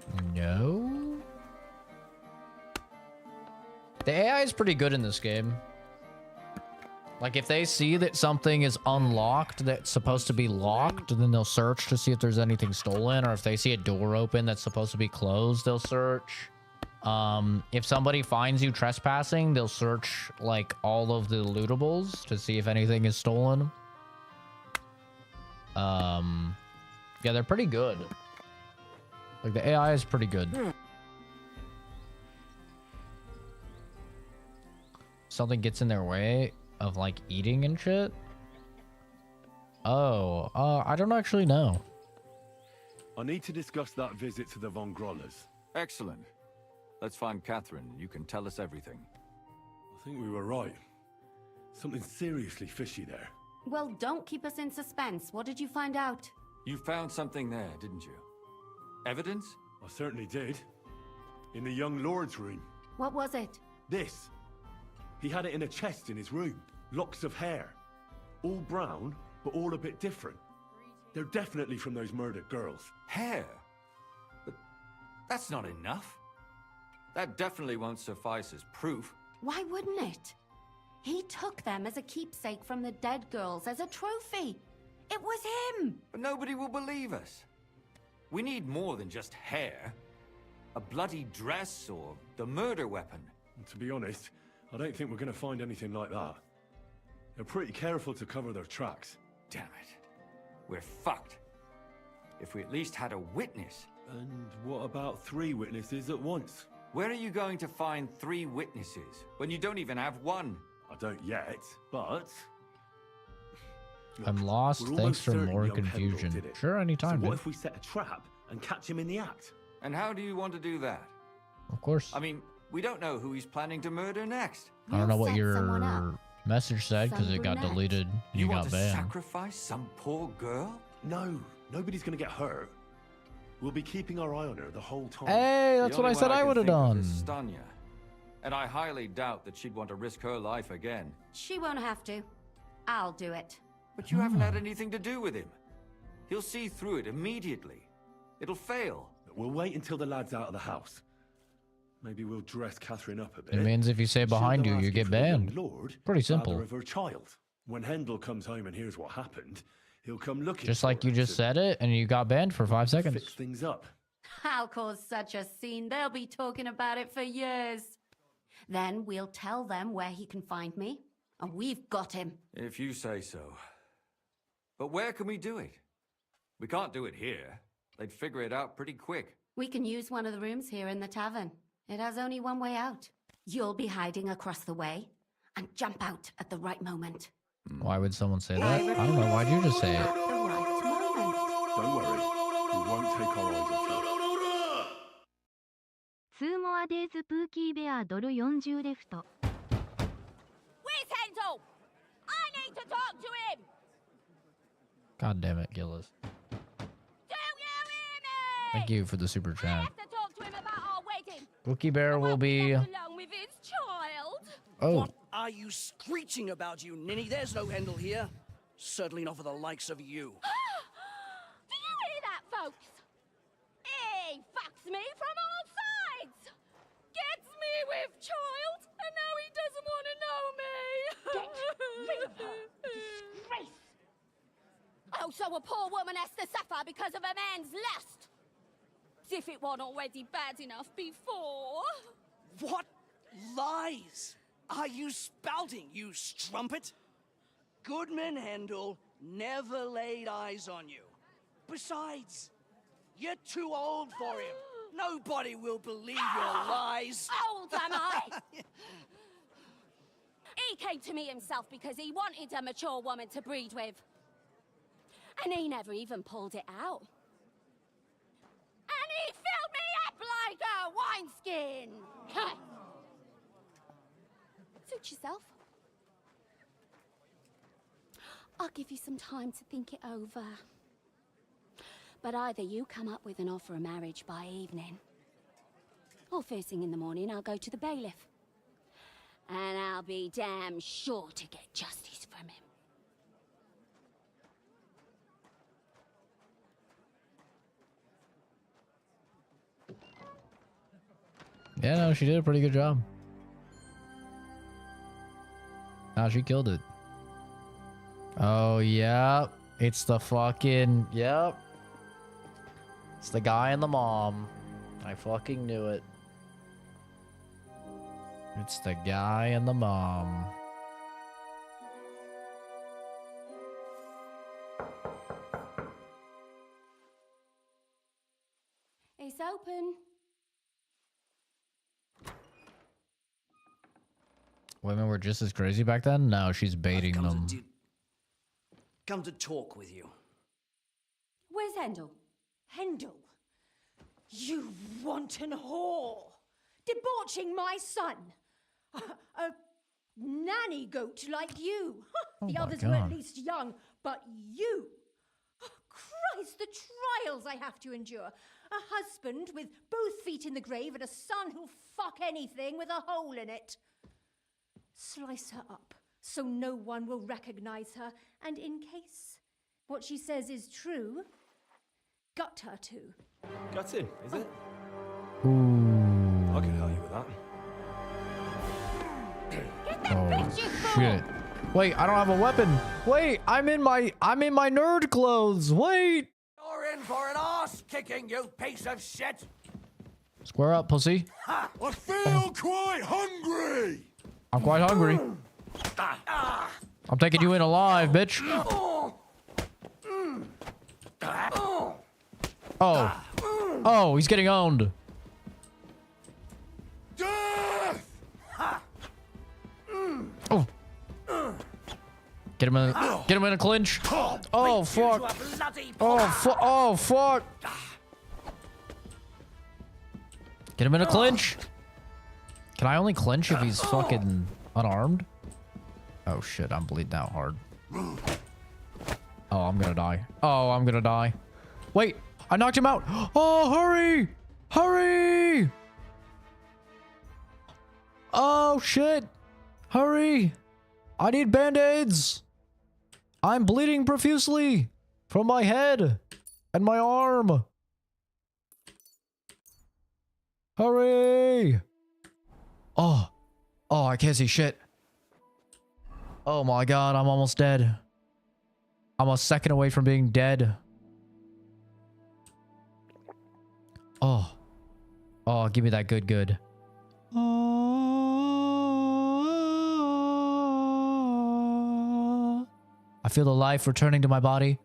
The AI is pretty good in this game. Like, if they see that something is unlocked that's supposed to be locked, then they'll search to see if there's anything stolen. Or if they see a door open that's supposed to be closed, they'll search. If somebody finds you trespassing, they'll search, like, all of the lootables to see if anything is stolen. Yeah, they're pretty good. Like, the AI is pretty good. Something gets in their way of, like, eating and shit? Oh, I don't actually know. I need to discuss that visit to the Von Grollers. Excellent. Let's find Catherine. You can tell us everything. I think we were right. Something seriously fishy there. Well, don't keep us in suspense. What did you find out? You found something there, didn't you? Evidence? I certainly did. In the young lord's room. What was it? This. He had it in a chest in his room. Locks of hair. All brown, but all a bit different. They're definitely from those murdered girls. Hair? But that's not enough. That definitely won't suffice as proof. Why wouldn't it? He took them as a keepsake from the dead girls, as a trophy. It was him! But nobody will believe us. We need more than just hair. A bloody dress or the murder weapon. And to be honest, I don't think we're going to find anything like that. They're pretty careful to cover their tracks. Damn it. We're fucked. If we at least had a witness. And what about 3 witnesses at once? Where are you going to find 3 witnesses when you don't even have one? I don't yet, but... I'm lost. We're Thanks almost for certain more young Hendel confusion. did it. Sure, anytime, So what dude. if we set a trap and catch him in the act? And how do you want to do that? Of course. I mean, we don't know who he's planning to murder next. I don't know what set someone your up. message said because Some it got brunette. deleted. You want got to banned. sacrifice some poor girl? No, nobody's going to get hurt. We'll be keeping our eye on her the whole time. Hey, that's The what I only said one I can would have think of done. is Stanya. And I highly doubt that she'd want to risk her life again. She won't have to. I'll do it. But you haven't had anything to do with him. He'll see through it immediately. It'll fail. We'll wait until the lad's out of the house. Maybe we'll dress Catherine up a bit. It means if you say behind She'll you, go you asking get for the young banned. Lord, Pretty father simple. of her child. When Hendel comes home and hears what happened, he'll come looking. Just for like you her just to said it, and you got banned for 5 seconds. Fix things up. I'll cause such a scene, they'll be talking about it for years. Then we'll tell them where he can find me, and we've got him. If you say so. But where can we do it? We can't do it here. They'd figure it out pretty quick. We can use one of the rooms here in the tavern. It has only one way out. You'll be hiding across the way, and jump out at the right moment. Why would someone say that? I don't know. Why'd you just say it? The right moment. Don't worry. We won't take our eyes off her. 2 more days プーキーベアドル40レフト Where's Hendel? I need to talk to him! God damn it, Gillis. Do you hear me? Thank you for the super I chat. have to talk to him about our wedding. Cookie Bear will be... Along with his child. Oh, What are you screeching about, you ninny? There's no Hendel here. Certainly not for the likes of you. Do you hear that, folks? He fucks me from all sides. Gets me with child, and now he doesn't want to know me. Get rid of her. Disgrace. Oh, so a poor woman has to suffer because of a man's lust. As if it wasn't already bad enough before. What lies are you spouting, you strumpet? Goodman Hendel never laid eyes on you. Besides, you're too old for him. Nobody will believe your lies. Old am I? He came to me himself because he wanted a mature woman to breed with. And he never even pulled it out. And he filled me up like a wineskin. Suit yourself. I'll give you some time to think it over. But either you come up with an offer of marriage by evening, or first thing in the morning I'll go to the bailiff. And I'll be damn sure to get justice from him. yeah, no, she did a pretty good job. Nah, she killed it. Oh, yeah. It's the fucking... Yep. It's the guy and the mom. I fucking knew it. It's the guy and the mom. It's open. Women were just as crazy back then? No, she's baiting them. Come to talk with you. Where's Hendel? Hendel, you wanton whore! Debauching my son! A nanny goat like you! The my others were at God. least young, but you! Christ, the trials I have to endure! A husband with both feet in the grave and a son who'll fuck anything with a hole in it. Slice her up so no one will recognize her, and in case what she says is true, gut her too. Gutting, is it? Ooh. I can help you with that. Oh shit. Wait, I don't have a weapon. Wait, I'm in my nerd clothes. Wait. You're in for an ass kicking, you piece of shit! Square up, pussy. I feel quite hungry! I'm quite hungry. I'm taking you in alive, bitch. Oh. Oh, he's getting owned. Oh. Get him in a clinch. Oh fuck. Oh fuck. Get him in a clinch. Can I only clinch if he's fucking unarmed? Oh shit, I'm bleeding out hard. Oh, I'm gonna die. Oh, I'm gonna die. Wait, I knocked him out. Oh, hurry! Hurry! Oh shit! Hurry! I need band-aids! I'm bleeding profusely from my head and my arm. Hurry! Oh. Oh, I can't see shit. Oh my god, I'm almost dead. I'm a second away from being dead. Oh. Oh, give me that good. I feel the life returning to my body.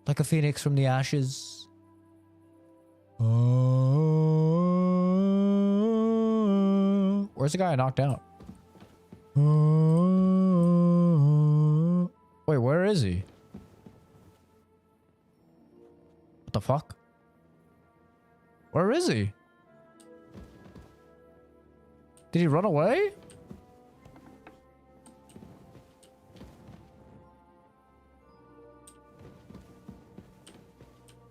Like a phoenix from the ashes. Where's the guy I knocked out? Wait, where is he? What the fuck? Where is he? Did he run away?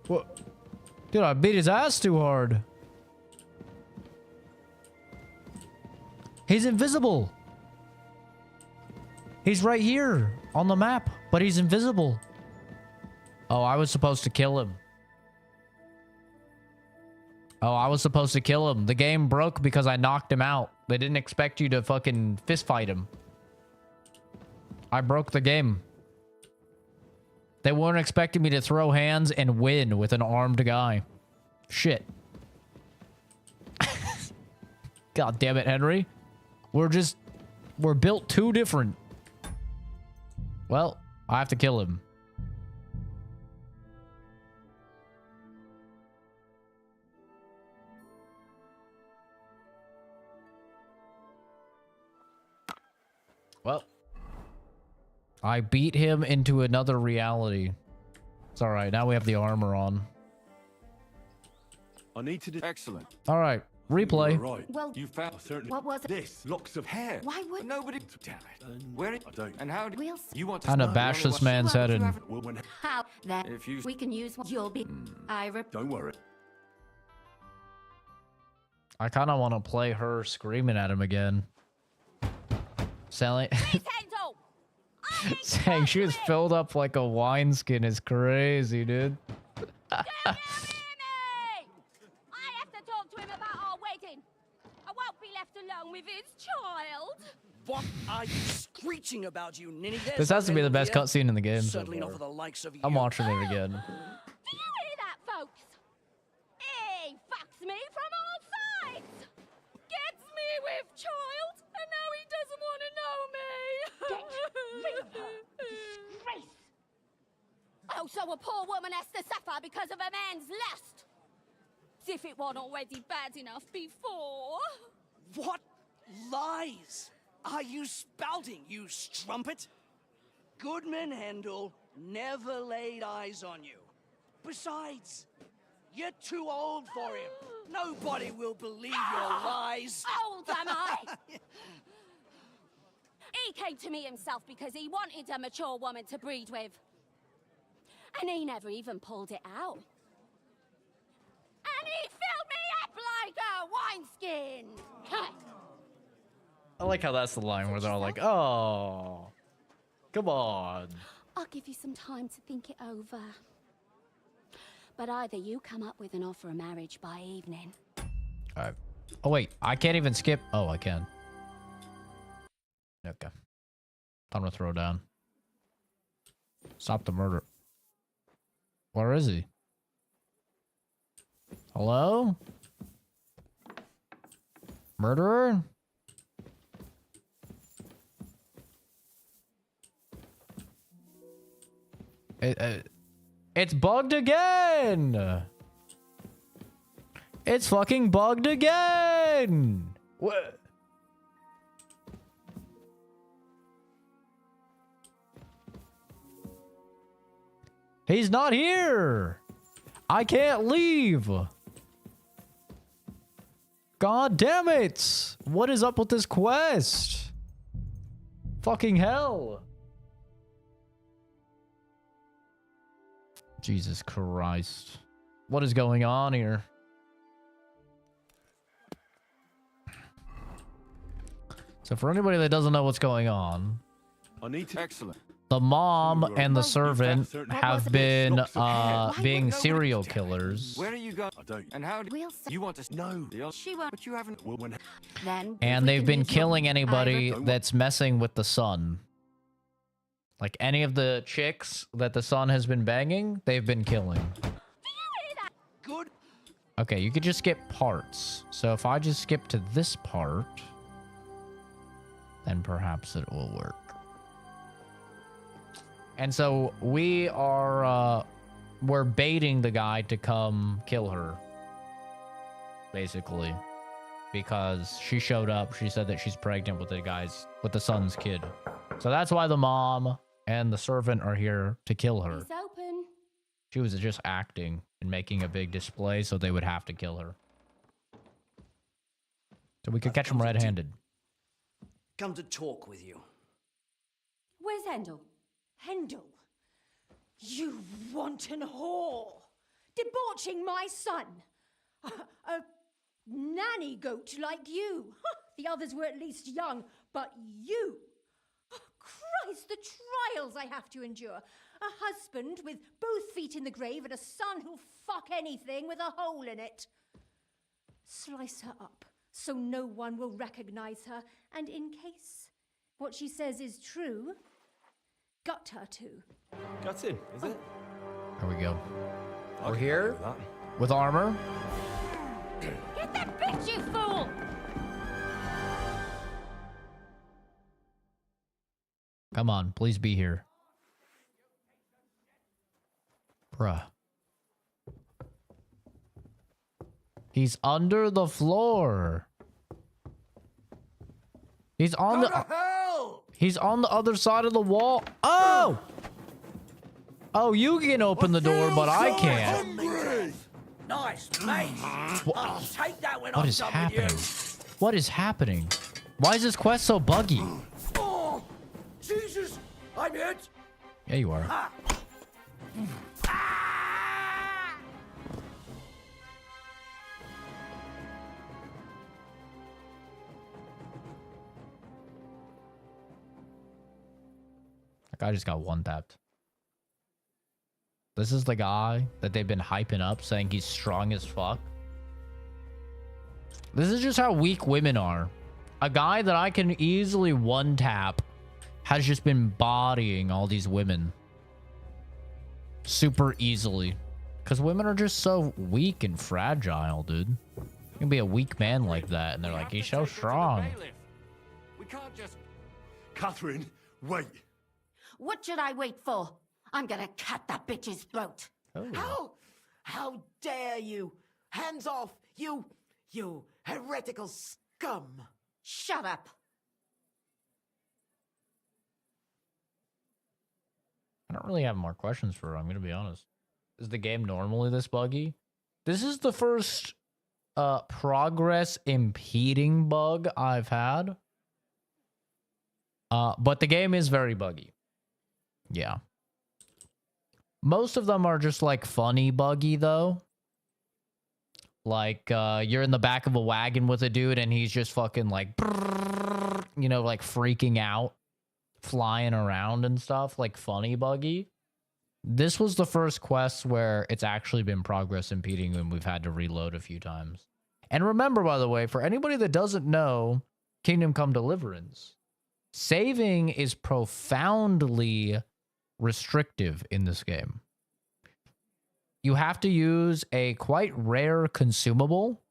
What? Dude, I beat his ass too hard. He's invisible. He's right here on the map, but he's invisible. Oh, I was supposed to kill him. Oh, I was supposed to kill him. The game broke because I knocked him out. They didn't expect you to fucking fist fight him. I broke the game. They weren't expecting me to throw hands and win with an armed guy. Shit. God damn it, Henry. We're built too different. Well, I have to kill him. Well, I beat him into another reality. It's all right. Now we have the armor on. I need to do excellent. All right, replay. Right. Well, You found certain what was it? this locks of hair. Why would Nobody. Damn it. Where? I don't. And how? We'll You want to? Kind of start bash the this only man's one- head in. Well, when how that If you- we can use what you'll be. don't worry. I kind of want to play her screaming at him again. Saying she was filled up like a wineskin is crazy, dude. I have to talk to him about our wedding. I won't be left alone with his child. What are you screeching about, you ninny? There's This has to be the nothing best here. cutscene in the game so Certainly not far. for the likes of you. I'm watching it again. Do you hear that, folks? He fucks me from all sides. Gets me with child, and now he doesn't want to know me. Get rid of her. Disgrace. Oh, so a poor woman has to suffer because of a man's lust. As if it wasn't already bad enough before. What lies are you spouting, you strumpet? Goodman Hendel never laid eyes on you. Besides, you're too old for him. Nobody will believe your lies. Old am I? He came to me himself because he wanted a mature woman to breed with. And he never even pulled it out. And he filled me wineskin. I like how that's the line where they're all like, oh, come on. I'll give you some time to think it over. But either you come up with an offer of marriage by evening. All right. Oh, wait. I can't even skip. Oh, I can. Okay. Time to throw down. Stop the murder. Where is he? Hello? Murderer? It's bugged again! It's fucking bugged again! What? He's not here! I can't leave! God damn it! What is up with this quest? Fucking hell! Jesus Christ. What is going on here? So for anybody that doesn't know what's going on, I need to... Excellent. the mom and the servant have been being serial killers. Where are you going? I don't... And how do you want to... No. She won't. But you haven't... Well, when... Then. And they've been killing anybody that's messing with the son. Like any of the chicks that the son has been banging, they've been killing. Good. Okay, you could just skip parts. So if I just skip to this part, then perhaps it will work. And so we are, we're baiting the guy to come kill her. Basically. Because she showed up, she said that she's pregnant with the son's kid. So that's why the mom and the servant are here to kill her. It's open. She was just acting and making a big display, so they would have to kill her. So we could catch them red-handed. Come to talk with you. Where's Hendel? Hendel, you wanton whore! Debauching my son! A nanny goat like you! The others were at least young, but you! Oh, Christ, the trials I have to endure! A husband with both feet in the grave and a son who'll fuck anything with a hole in it. Slice her up so no one will recognize her, and in case what she says is true, gut her too. Gut in, is it? There we go. We're here with armor. Get that bitch, you fool! Come on, please be here. Bruh. He's under the floor. He's on He's on the other side of the wall. Oh! Oh, you can open the door, but I can't. Nice, mate. I'll take that when What I'm is done happening? with you. What is happening? Why is this quest so buggy? Oh, Jesus, I'm hit. Yeah, you are. Ah. That guy just got one tapped. This is the guy that they've been hyping up, saying he's strong as fuck. This is just how weak women are. A guy that I can easily one tap has just been bodying all these women. Super easily. Because women are just so weak and fragile, dude. You can be a weak man like that, and they're like, he's so strong. We can't just... Catherine, wait. What should I wait for? I'm gonna cut that bitch's throat. Oh. How dare you? Hands off, you heretical scum. Shut up. I don't really have more questions for her, I'm gonna be honest. Is the game normally this buggy? This is the first progress impeding bug I've had. But the game is very buggy. Yeah. Most of them are just like funny buggy though. Like, you're in the back of a wagon with a dude and he's just fucking like, you know, like freaking out, flying around and stuff, like funny buggy. This was the first quest where it's actually been progress impeding and we've had to reload a few times. And remember, by the way, for anybody that doesn't know Kingdom Come Deliverance, saving is profoundly restrictive in this game. You have to use a quite rare consumable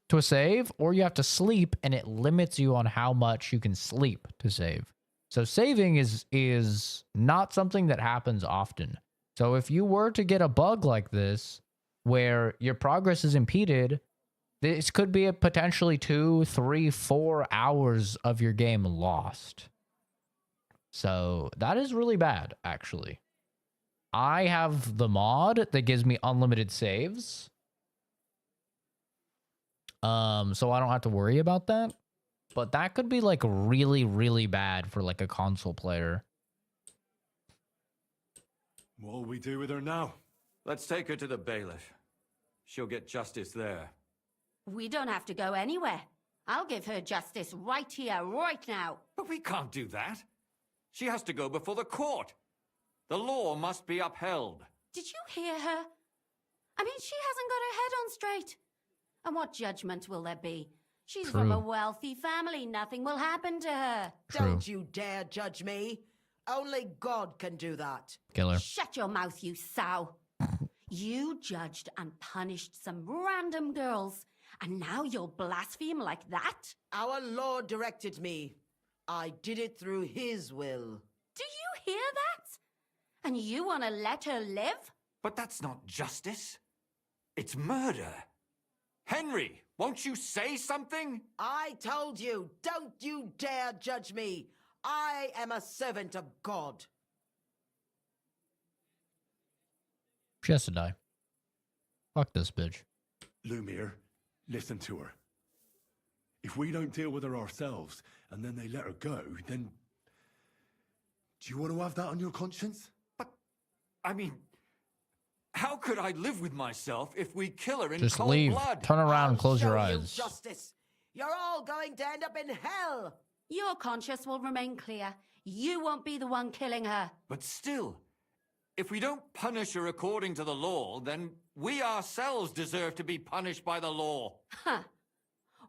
to save, or you have to sleep, and it limits you on how much you can sleep to save. So saving is not something that happens often. So if you were to get a bug like this, where your progress is impeded, this could be a potentially 2, 3, 4 hours of your game lost. So that is really bad, actually. I have the mod that gives me unlimited saves. So I don't have to worry about that. But that could be like really, really bad for like a console player. What'll we do with her now? Let's take her to the bailiff. She'll get justice there. We don't have to go anywhere. I'll give her justice right here, right now. But we can't do that. She has to go before the court. The law must be upheld. Did you hear her? I mean, she hasn't got her head on straight. And what judgment will there be? She's from a wealthy family. Nothing will happen to her. Don't you dare judge me. Only God can do that. Killer. Shut your mouth, you sow. You judged and punished some random girls, and now you'll blaspheme like that? Our Lord directed me. I did it through His will. Do you hear that? And you want to let her live? But that's not justice. It's murder. Henry, won't you say something? I told you, don't you dare judge me. I am a servant of God. She has to die. Fuck this bitch. Lumiere, listen to her. If we don't deal with her ourselves, and then they let her go, then... Do you want to have that on your conscience? But, I mean... How could I live with myself if we kill her in Just cold leave. blood? Turn around and close your Show you eyes. justice. You're all going to end up in hell. Your conscience will remain clear. You won't be the one killing her. But still, if we don't punish her according to the law, then we ourselves deserve to be punished by the law. Huh.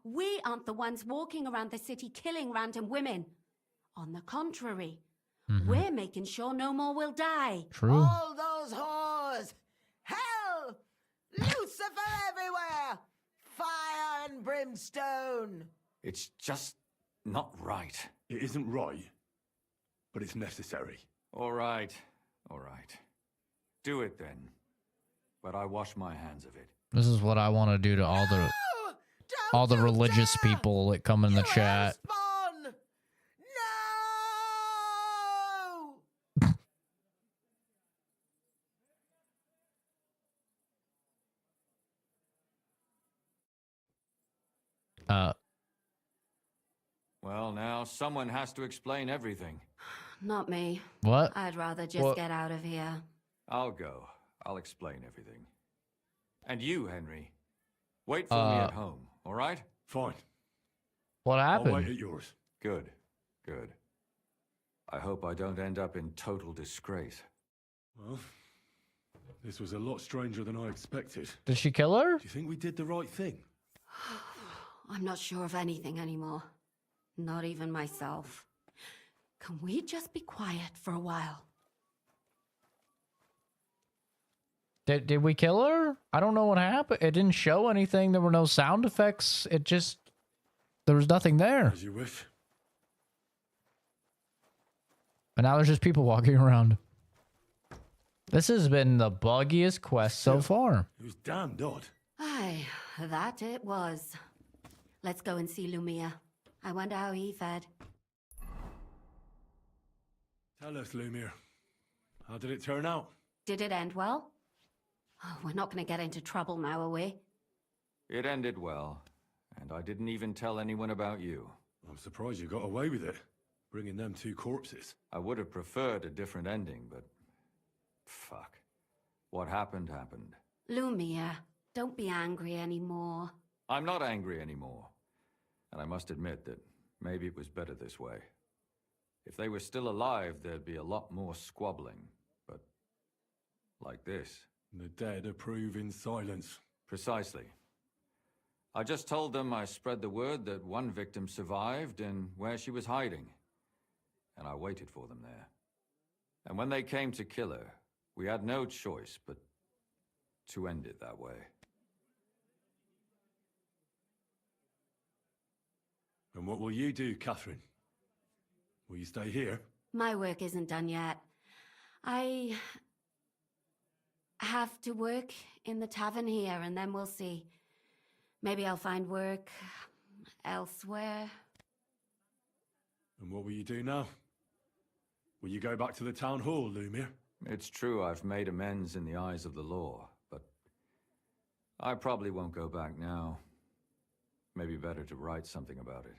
We aren't the ones walking around the city killing random women. On the contrary, we're making sure no more will die. True. All those whores. Hell! Lucifer everywhere! Fire and brimstone! It's just not right. It isn't right, but it's necessary. All right. Do it then. But I wash my hands of it. This is what I want to do to all the religious people that come in the chat. Well, now someone has to explain everything. Not me. What? I'd rather just What? get out of here. I'll go. I'll explain everything. And you, Henry, wait for me at home, all right? Fine. What I'll wait happened? at yours. Good. I hope I don't end up in total disgrace. Well, this was a lot stranger than I expected. Did she kill her? Do you think we did the right thing? I'm not sure of anything anymore. Not even myself. Can we just be quiet for a while? Did we kill her? I don't know what happened. It didn't show anything. There were no sound effects. There was nothing there. As you wish. And now there's just people walking around. This has been the buggiest quest so far. It was damned odd. Aye, that it was. Let's go and see Lumia. I wonder how he fared. Tell us, Lumiere. How did it turn out? Did it end well? Oh, we're not going to get into trouble now, are we? It ended well, and I didn't even tell anyone about you. I'm surprised you got away with it, bringing them 2 corpses. I would have preferred a different ending, but... Fuck. What happened, happened. Lumia, Don't be angry anymore. I'm not angry anymore. And I must admit that maybe it was better this way. If they were still alive, there'd be a lot more squabbling. But like this. The dead approve in silence. Precisely. I just told them I spread the word that one victim survived and where she was hiding. And I waited for them there. And when they came to kill her, we had no choice but to end it that way. And what will you do, Catherine? Will you stay here? My work isn't done yet. I have to work in the tavern here, and then we'll see. Maybe I'll find work elsewhere. And what will you do now? Will you go back to the town hall, Lumir? It's true I've made amends in the eyes of the law, but I probably won't go back now. Maybe better to write something about it.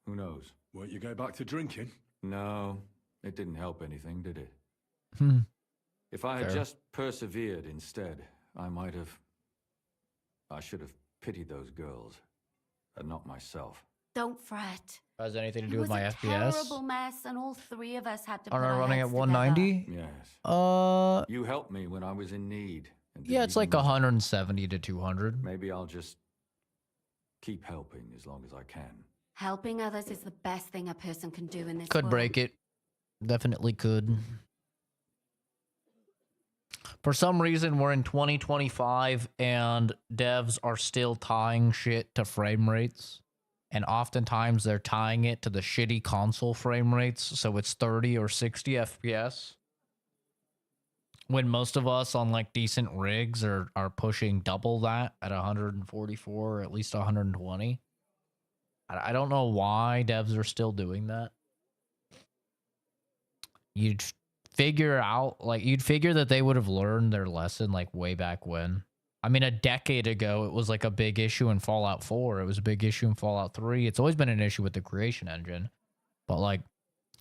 Who knows? Won't you go back to drinking? No, it didn't help anything, did it? Hmm. If I had Fair. just persevered instead, I should have pitied those girls, and not myself. Don't fret. Has anything to do It with was my a FPS? terrible mess, and all three of us had to Aren't put I our running heads at 190? together. Yes. You helped me when I was in need. and Yeah, did it's like even more. 170 to 200. Maybe I'll just keep helping as long as I can. Helping others is the best thing a person can do in this Could world. break it. Definitely could. For some reason, we're in 2025 and devs are still tying shit to frame rates. And oftentimes they're tying it to the shitty console frame rates. So it's 30 or 60 FPS. When most of us on like decent rigs are pushing double that at 144 or at least 120. I don't know why devs are still doing that. You'd figure that they would have learned their lesson like way back when. I mean, a decade ago, it was like a big issue in Fallout 4. It was a big issue in Fallout 3. It's always been an issue with the creation engine. But like,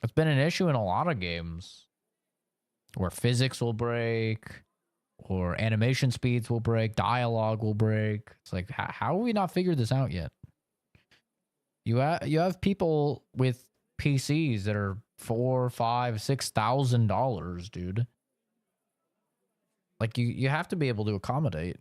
it's been an issue in a lot of games where physics will break or animation speeds will break, dialogue will break. It's like, how have we not figured this out yet? You have people with PCs that are $4,000, $5,000, $6,000, dude. Like you have to be able to accommodate.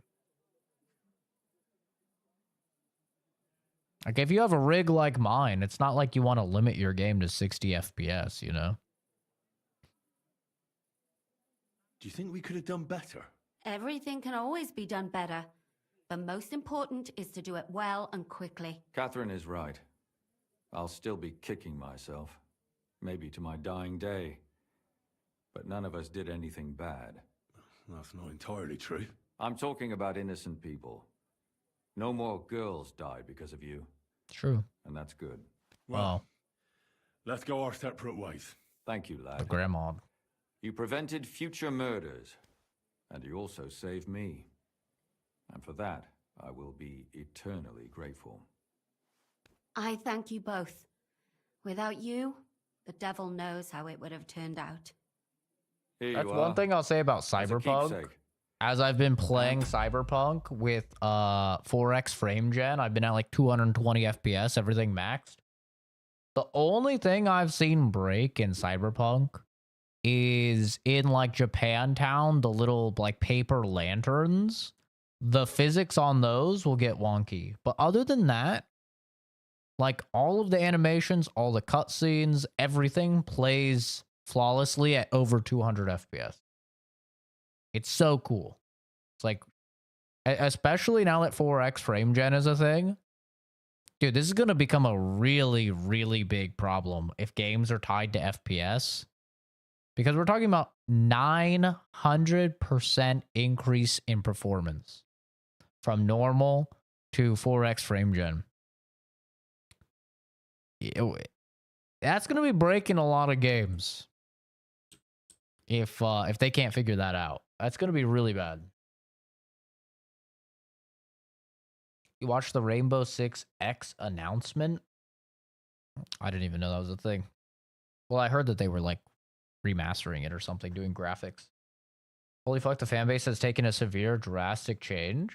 Like if you have a rig like mine, it's not like you want to limit your game to 60 FPS, you know? Do you think we could have done better? Everything can always be done better. The most important is to do it well and quickly. Catherine is right. I'll still be kicking myself. Maybe to my dying day. But none of us did anything bad. That's not entirely true. I'm talking about innocent people. No more girls died because of you. True. And that's good. Well, let's go our separate ways. Thank you, lad. The grandma. You prevented future murders. And you also saved me. And for that, I will be eternally grateful. I thank you both. Without you, the devil knows how it would have turned out. That's one thing I'll say about Cyberpunk. As I've been playing Cyberpunk with 4X frame gen, I've been at like 220 FPS, everything maxed. The only thing I've seen break in Cyberpunk is in like Japantown, the little like paper lanterns. The physics on those will get wonky. But other than that, like all of the animations, all the cutscenes, everything plays flawlessly at over 200 FPS. It's so cool. It's like, especially now that 4X frame gen is a thing. Dude, this is going to become a really, really big problem if games are tied to FPS. Because we're talking about 900% increase in performance from normal to 4X frame gen. That's going to be breaking a lot of games if they can't figure that out. That's going to be really bad. You watched the Rainbow Six X announcement? I didn't even know that was a thing. Well, I heard that they were like remastering it or something, doing graphics. Holy fuck, the fan base has taken a severe, drastic change.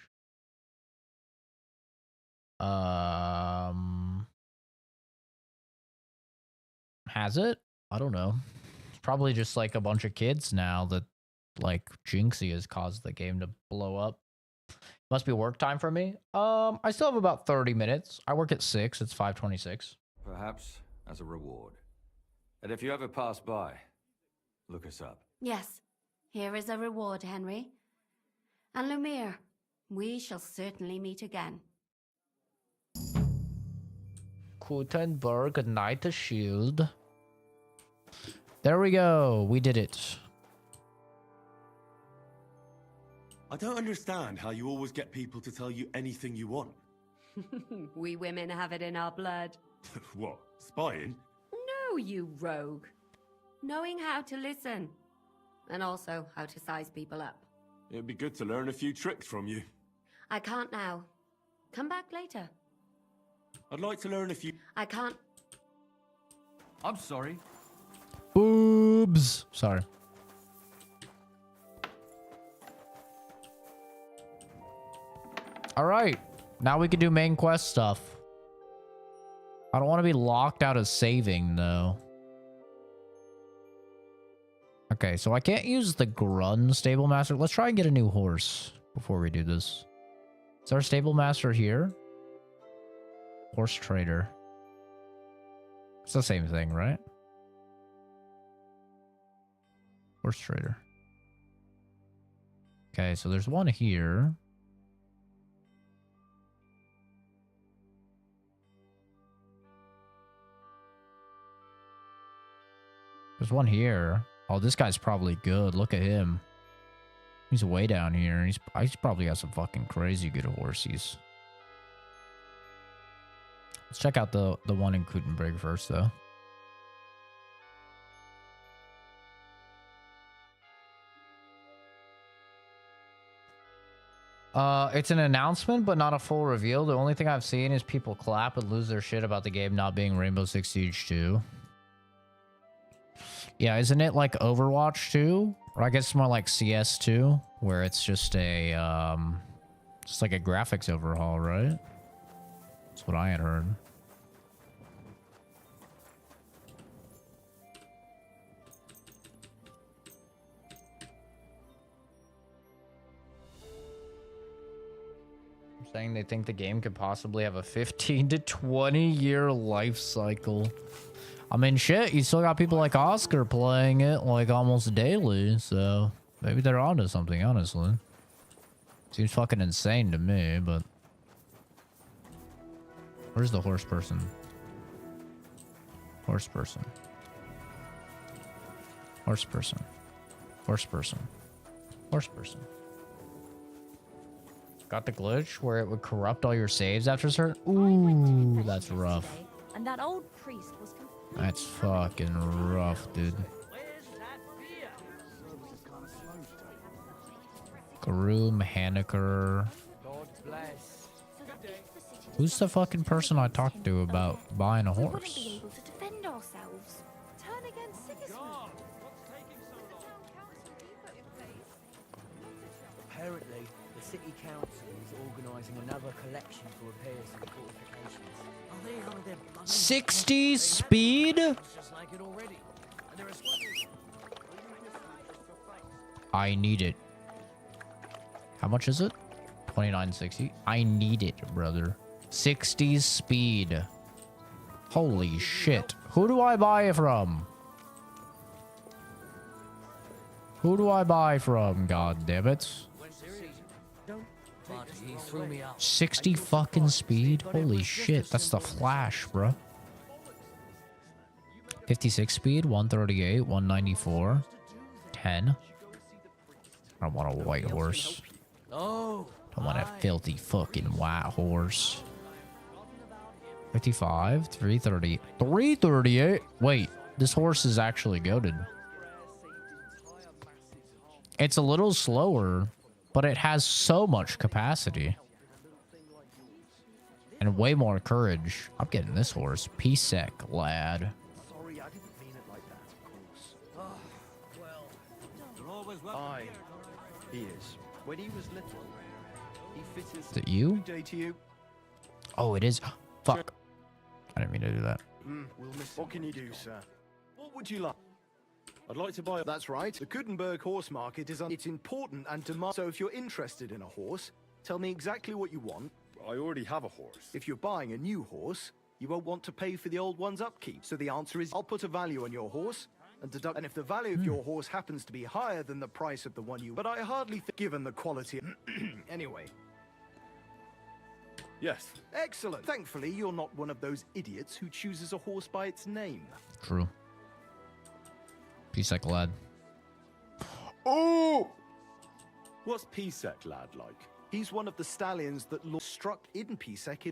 Has it? I don't know. It's probably just like a bunch of kids now that like Jinxie has caused the game to blow up. Must be work time for me. I still have about 30 minutes. I work at 6. It's 5:26. Perhaps as a reward. And if you ever pass by, look us up. Yes, here is a reward, Henry. And Lumiere, we shall certainly meet again. Gutenberg Knight Shield. There we go. We did it. I don't understand how you always get people to tell you anything you want. We women have it in our blood. What? Spying? No, you rogue. Knowing how to listen. And also how to size people up. It'd be good to learn a few tricks from you. I can't now. Come back later. I'd like to learn a few... I can't... I'm sorry. Boobs. Sorry. All right. Now we can do main quest stuff. I don't want to be locked out of saving, though. Okay, so I can't use the Grun Stable Master. Let's try and get a new horse before we do this. Is our Stable Master here? Horse Trader. It's the same thing, right? Horse Trader. Okay, so there's one here. There's one here. Oh, this guy's probably good. Look at him. He's way down here. He's probably got some fucking crazy good horses. Let's check out the one in Gutenberg first, though. It's an announcement, but not a full reveal. The only thing I've seen is people clap and lose their shit about the game not being Rainbow Six Siege 2. Yeah, isn't it like Overwatch 2? Or I guess it's more like CS 2, where it's just a, just like a graphics overhaul, right? That's what I had heard. Saying they think the game could possibly have a 15 to 20 year life cycle. I mean, shit, you still got people like Oscar playing it like almost daily, so maybe they're onto something, honestly. Seems fucking insane to me, but... Where's the horse person? Horse person. Horse person. Horse person. Horse person. Got the glitch where it would corrupt all your saves after a certain... Ooh, that's rough. And that old priest was That's fucking rough, dude. Guru Mechaniker. Who's the fucking person I talked to about buying a horse? be able to defend ourselves. Turn against Sigismund. Apparently, the city council is organising another collection for repairs to the fortifications. Are they on their bloody 60 speed? just like it already? And there is I need it. How much is it? 29.60. I need it, brother. 60 speed. Holy shit. Who do I buy it from? Who do I buy from? God damn it. 60 fucking speed? Holy shit. That's the Flash, bro. 56 speed, 138, 194, 10. I don't want a white horse. I want a filthy fucking white horse. 55, 330, 338. Wait, this horse is actually goated. It's a little slower, but it has so much capacity. And way more courage. I'm getting this horse. P-Sec, lad. Sorry, I didn't mean it like that, of course. Aye, he is. When he was little, he fitted Is it you? day to you. Oh, it is. Fuck. I didn't mean to do that. What can you do, sir? What would you like? I'd like to buy... That's right. The Kudenberg horse market is it's important and demand. So if you're interested in a horse, tell me exactly what you want. I already have a horse. If you're buying a new horse, you won't want to pay for the old one's upkeep. So the answer is, I'll put a value on your horse and deduct. And if the value of your horse happens to be higher than the price of the one you... But I hardly think, given the quality... Anyway. Yes. Excellent. Thankfully, you're not one of those idiots who chooses a horse by its name. True. Peace, lad. Oh! What's Pisek lad like? He's one of the stallions that struck Idnpisek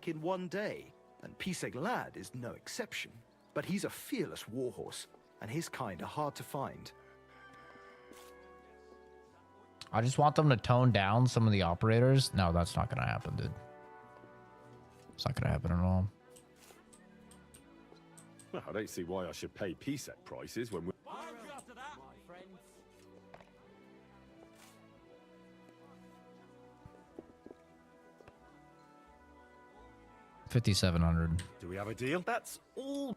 in one day. And Pisek lad is no exception. But he's a fearless warhorse, and his kind are hard to find. I just want them to tone down some of the operators. No, that's not gonna happen, dude. It's not gonna happen at all. Well, I don't see why I should pay Pisek prices when we're... 5,700. Do we have a deal? That's all.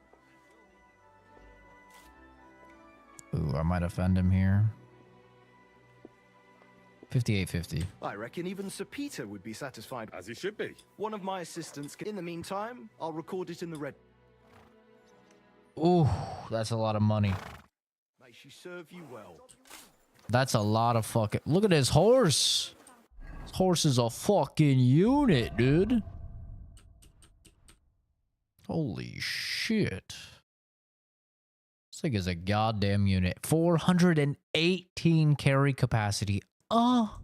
Ooh, I might offend him here. 5850. I reckon even Sir Peter would be satisfied. As he should be. One of my assistants can... In the meantime, I'll record it in the red... Ooh, that's a lot of money. May she serve you well. That's a lot of fucking... Look at his horse. This horse is a fucking unit, dude. Holy shit. This thing is a goddamn unit. 418 carry capacity. Oh.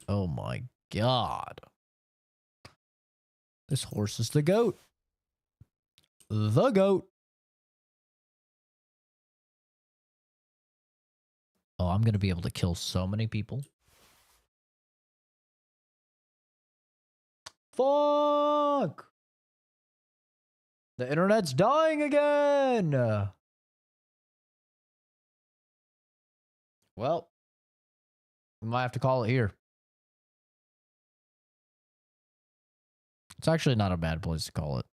Oh my god. This horse is the goat. The goat. Oh, I'm going to be able to kill so many people. Fuck! The internet's dying again! Well, we might have to call it here. It's actually not a bad place to call it.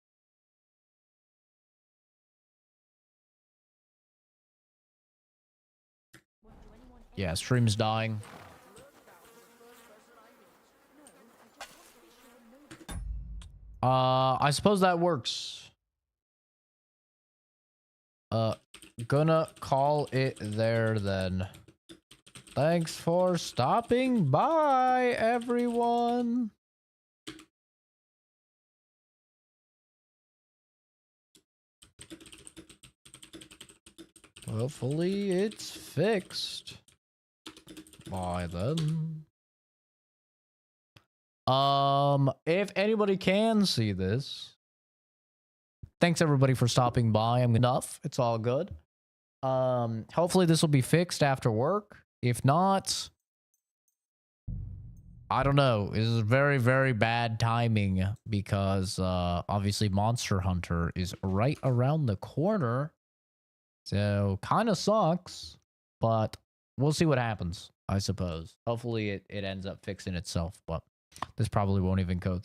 Yeah, stream's dying. I suppose that works. Gonna call it there then. Thanks for stopping by, everyone. Hopefully it's fixed by then. If anybody can see this, thanks everybody for stopping by. I'm enough. It's all good. Hopefully this will be fixed after work. If not, I don't know. This is very, very bad timing because obviously Monster Hunter is right around the corner. So kind of sucks, but we'll see what happens, I suppose. Hopefully it ends up fixing itself, but this probably won't even go through.